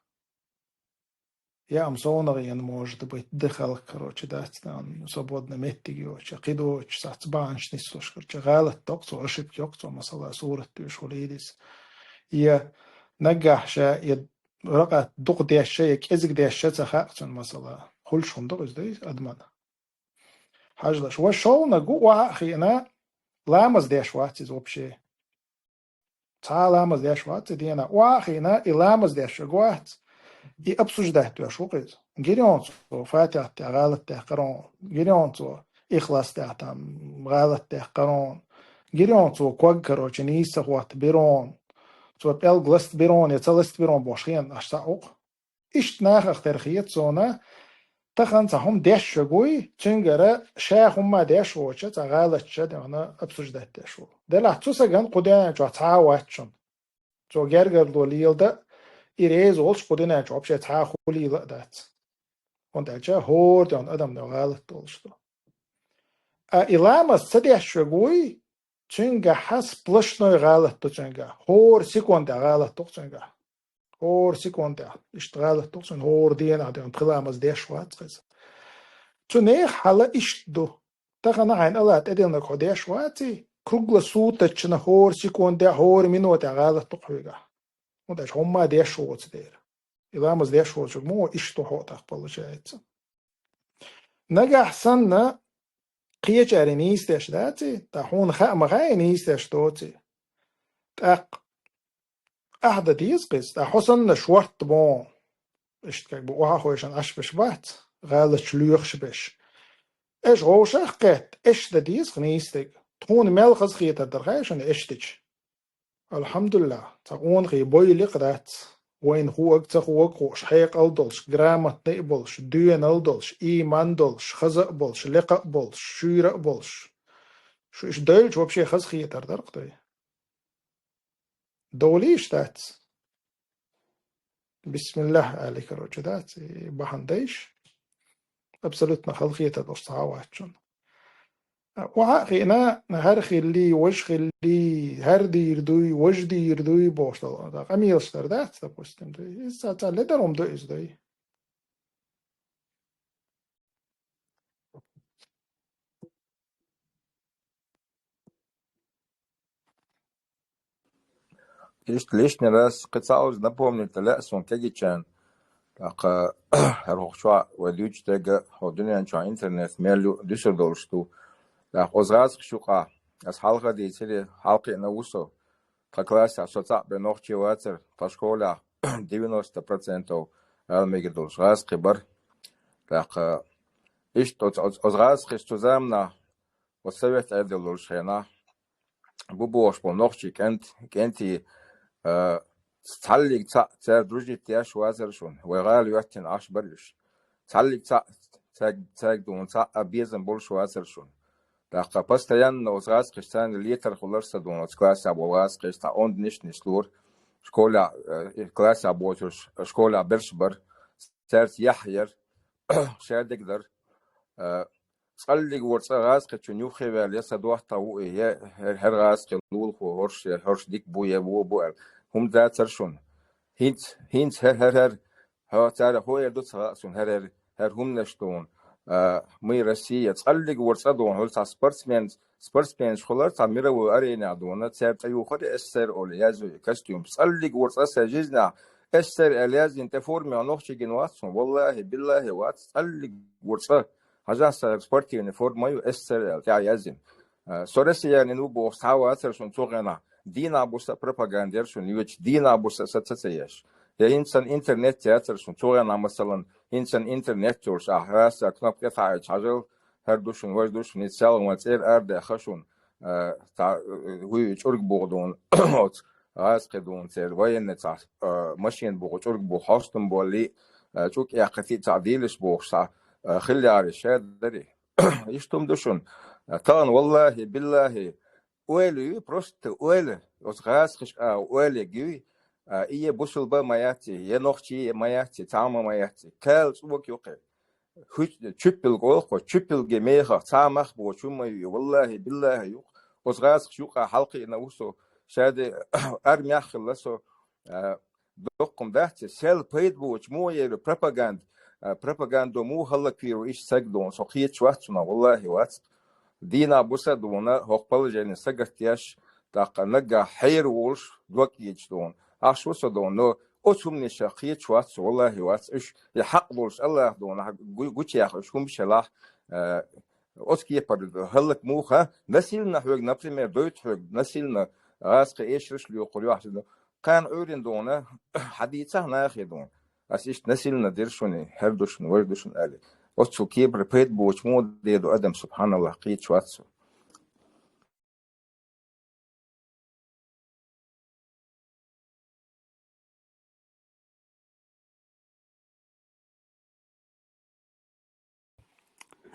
يا أمسونغين может быть дыхал короче да там свободно меттигиоч قيدوч сатбанш нисош короче غلط دكتور ошибки دكتور مثلا صورة تشوليدس يا نجح شيء رقة دق ديشة كزق ديشة تخاقتن مثلا كل شندق إزدي أدمان حاجلش وشول نجو وأخينا لامز ديش واتز وبشي تا لامز ديش واتز دينا وأخينا لامز ديش جوات обсуждать то что это герионцо фатя те غلط те قرون герионцо إخلاص те там غلط те قرون герионцо كوج короче نيسا وات بيرون تو بيل غلست بيرون يتلست بيرون بوشين أشتاق إيش ناخ اخترخيت زونا تخن هم دش شوي تنجرا شاخ هم دش وچه تا غلط شد أنا обсуждать те شو دل أحسوس جن قدنا جو تعاوتشون جو جرجر دوليل ده إيريز أولش قدنا جو بشيء تعاخولي لقدات وندعجا هور دون أدم دو غلط أولش دو إلامة سديح شوي تنجا حس بلشنو غلط دو تنجا هور سيكوندا غلط دو تنجا هور سيكوندا اشتغلت دو تنجا هور دينا دون بخلامز ديش واتغز تنيخ حالا إشت دو تغنى عين ألات أدينا كو ديش واتي كرugla suutachna horsi konde hor minute galat toqviga удаж homma дешевоц дер иламаз дешевоц mo ishto хотах получается нагахсанна قيچاري نيستش داتي تحون خام غاي نيستش توتي تاق احدى ديسقس تحسن شورت بون اشت كاك بوها خوشن اشبش بات غالت شلوخش بش اش غوشخ قت اش دا ديسق نيستك تكون ملخص خيطة درغاشن اشتج الحمد لله تقون غي بوي لقدات وين هو تخوق خوش حيق الدلش جرامة نقبلش دين الدلش ايمان دلش خزق بلش لقق بلش شورق بلش شو ايش دلش وبشي خز خيطة درقتي دوليش تات بسم الله عليك الرجدات بحنديش ابسلتنا خلقية الأصحاواتشون وعاقنا هرخي اللي وجخي اللي هردي يردوي وجدي يردوي بوشتل دا قميل ستردات تبوستم دي إسا لدرهم دو إز دي лишний раз кицаус напомнить телесон кегичан так рохшва валюч тега ходунян ча интернет мелю дюсселдорфту так озраз шука as halga die цели halqi на усо класса соца бенохчи вацер по школа 90% алмегдолш раз кибар так иш тот озраз хистузамна وسويت أدلول شينا بوش بنوخشي كنتي تعلق تا درجة تياش وازرشون وغال يوتين عش بريش تعلق تا دون تا أبيزن بولش وازرشون دقة بس تيان وزغاز قشتان الليتر خلص دون كلاس أبوغاز قشتا أوند نشلور شكولا كلاس أبوتش شكولا برشبر سرت يحير شادك در صلي ورصغاز كتشنيو خيبال يسا دوحتا وإيه هرغاز كنول خو هرش ديك بويا بو هم ذات سرشون هينت هر ها تعالى هو يردو صغاسون هر هم نشتون مي رسية صلي ورصدون هل سبورتسمين شخلر تعميرا وأرينا دونا تسابتايو خد أسر أولي يازو كاستيوم صلي ورصا جزنا أسر ألياز انت فورمي عنوخشي جنواتسون والله بالله وات صلي ورصا هذا سبورتي فورمايو أسر تاع يازن سورسي يعني نوبو ساوا أسر شون توغنا دينا بوسا بروباغاندير شون يوش دينا بوسا ستسياش يا إنسان إنترنت تياتر شون توغنا مثلا إنسان إنترنت تورش أحراس كناب قطع حاجل هردوشون وردوشون يتسال واتير أرد خشون تاع هو يشورك بوغدون غاز قدون تير وين تاع ماشين بوغ يشورك بو حاستم بولي شوك يا قتي تعديلش بوغ خلي على الشاد دري يشتم دوشون طبعا والله بالله ويلي بروست ويلي وسغاس خش ويلي جوي إيه بوصل بماياتي ينوختي ماياتي تعمى ماياتي كال سوق يوقي تشبل قولخو تشبل جميخة تعمخ بوشومي والله بالله يوق وسغاس خشوقة حلقي نوسو شاد أرمي خلصو دقم دهتي سيل بيد بوش مو يلو بروباغاند بروباغاندا مو هلك فيرو إيش سجدون سقيت شواتنا والله وات دينا بوسدونا هقبل جاني سجتياش تاق نجا حير وولش دوك يجدون عشو سدون نو أتوم نشقيت شوات والله وات إيش الحق بولش الله دون قوتش يا أخي شو مش لا أتكي برد هلك موها نسيلنا حوج نبريمير دوت حوج نسيلنا عاسق إيش رش ليقولوا أحسن كان أورين دونا حديثه ناخدون أسيش نسيلنا ديرشوني هردوشن وردوشن آلي أتشو كيبر بيت بوش مو ديدو أدم سبحان الله قيت شواتسو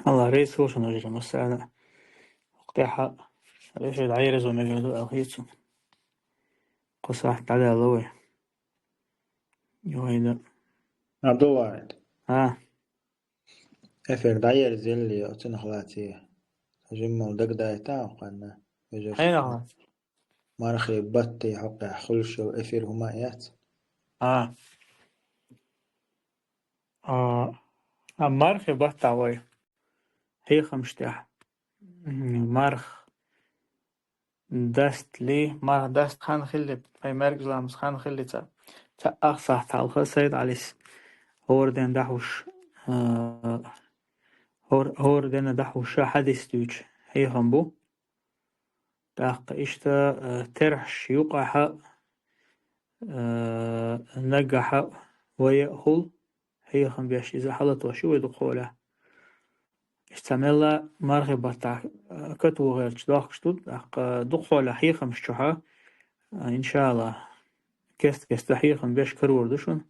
الله ريس هو شنو جرى مسألة اقتحى ريش العيرز ومجردو أخيتو قصة على لوي يوهيدا عبد الواحد ها داير زلي أتنا خلاتي جمع دق دايتا وقنا حين يجوش أخذ مارخي بطي حقا خلشو إفير همايات مارخ بطع وي هي خمشتاح مارخ دست لي ما دست خان خلي في مركز لامس خان خلي تا أخصح تعال سيد عليس هور دين دحوش هور دين دحوش حديث دوش هي همبو داق إشتا ترحش يقع نجح ويأخل هي هم بيش إذا حلت وشو يدخله استعمل مرغبة تاع كتو غير تدخش تود دخله هي خمس شحا إن شاء الله كست هي خم بيش كرور دشون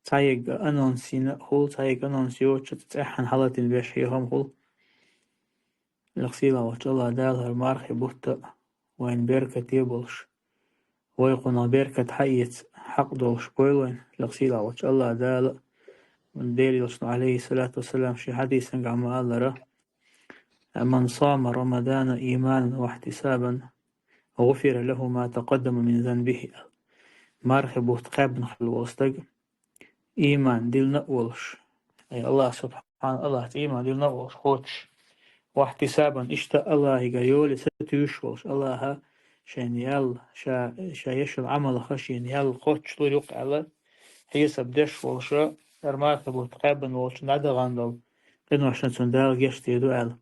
تايق أنونسين هول تايق أنونسيو تتحن حلت بيش هي هم هول لغسيلا وجلا دالها مرغبة وين بيركة يبلش ويقنا بيركة حيت حق دولش بويلين لغسيلا وجلا دال من دير عليه الصلاة والسلام في حديث عن الله من صام رمضان إيمانا واحتسابا غفر له ما تقدم من ذنبه مرحبا تقابن خلوستك إيمان ديل نقولش أي الله سبحان الله إيمان ديل نقولش خوش واحتسابا اشتاء الله يقول ستيوشوش الله شان يال شا يشل عمل خشين يال خوش طريق على حيسب دش والشا مرحبا تقابن والش ندغندل لأنه عشان تندال جشت يدو على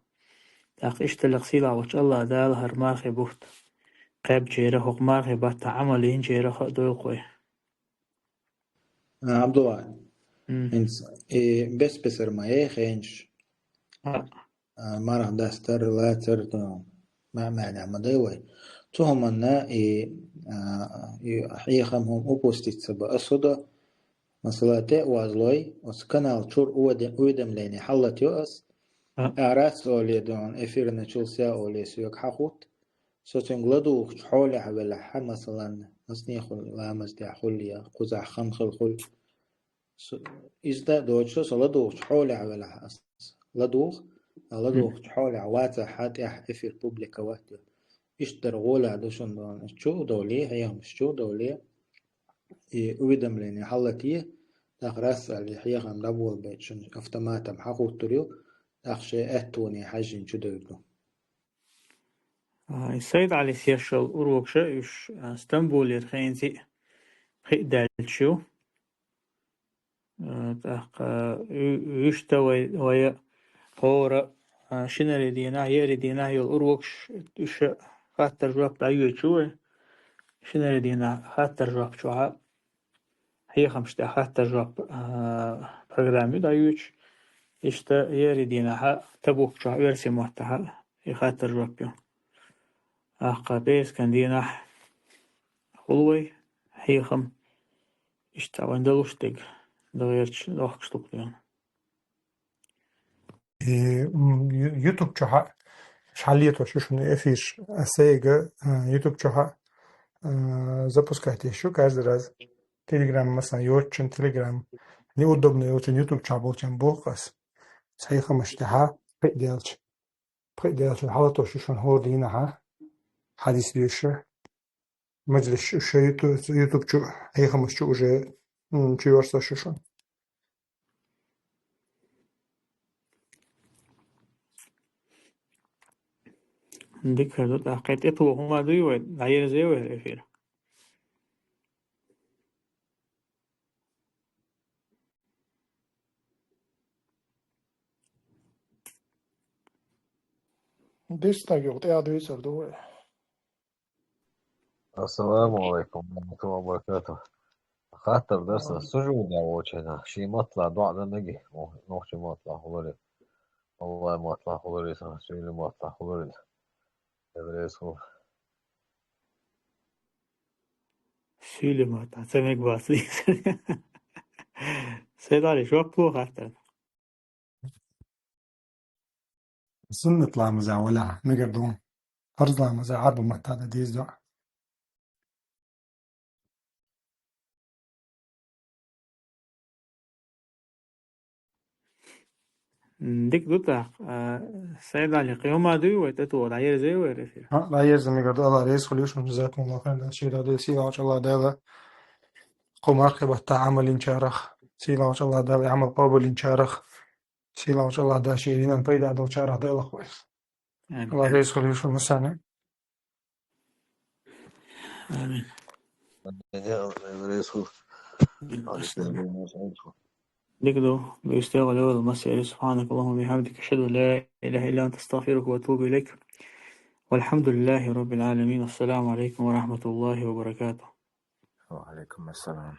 تاق اشتلق سيلا وش الله دال هر مرحبا قاب جيره حق مرحبا تعملين جيره حق دول قوي عبد الله انس بس بسر ما خينش مرة دستر لا ترتو ما معنى مدوي توهم أن يخمهم أبوستيت سبا أصدا مثلا تأوازلوي وسكنال شور أودم ليني حلت يؤس أعرس أولي دون إفير نشلسيا أولي سيوك حقوت ستنقلدو حولي حبلح مثلا نسنيخل لامز دي حولي قزع خنخل خل إذا دوتشو سلدو حولي حبلح لدوخ حولي عواتا حات إفير بوبليكا واتو إشتر غولا دوشن دون شو دولي هيهم شو دولي أودم ليني حلتيه تغرس اللي حيغم دبول بيتشن أفتماتم حقوت تريو أخشى أتوني حاجين شدودو السيد علي سيشل أروكشة يش اسطنبول يرخينتي خي دالشو تاق يشتوي ويا هورا شنري دينا يري دينا يل أروكش يش خاطر جواب دايو شوي شنري دينا خاطر جواب شوها هي خمسة خاطر جواب برنامج دايوش إشتا يري دينا تبوك شو ورسي محتها يخاطر جواب يوم بيس كان دينا خلوي هي خم إشتا وندلوش تيج دغيرش دغش تقديون يوتيوب شحا شحالية وشوشن эфир أسيجا يوتيوب شحا запускайте еще каждый раз. Телеграм مثلا يوتشن تليجрам неудобно очень YouTube чабл чем бокас صحيح مشتها بقدرش حالته شوشن هو دينها حديث بيشه مجلس شو يوتيوب شو هي خمس شو уже شو ورصة شوشن ديك هذا تحقيت إطوه هما دوي غير زيوه الأخير ديستا يوت يا دويسر دوي السلام عليكم ورحمة الله وبركاته. خاطر درس السجود أو كذا شيء مطلع ضاع نجي نوش مطلع خضري والله مطلع خضري سهل مطلع خضري إبليس هو شيلي ما تعتمد باسي سيد علي شو أكتو خاطر سنة لا مزاولة نقدرون فرض لا مزاعب متى ديز دع ديك دوتا سيد علي قيوم دوي ويتتو غير زيوه الأخير لا يلزم يقدر الله رئيس خليوش من جزاكم الله خير شيء هذا سيلا ما شاء الله ده قوم عقبة تعمل إنشارخ سيلا ما شاء الله ده يعمل قابل إنشارخ سيلا ما شاء الله ده شيء لنا نبيد هذا وشارخ ده الله كويس الله رئيس خليوش المسانة آمين. دقدو بيستغل أول المسير. سبحانك اللهم وبحمدك أشهد أن لا إله إلا أنت أستغفرك وأتوب إليك. والحمد لله رب العالمين. والسلام عليكم ورحمة الله وبركاته. وعليكم السلام.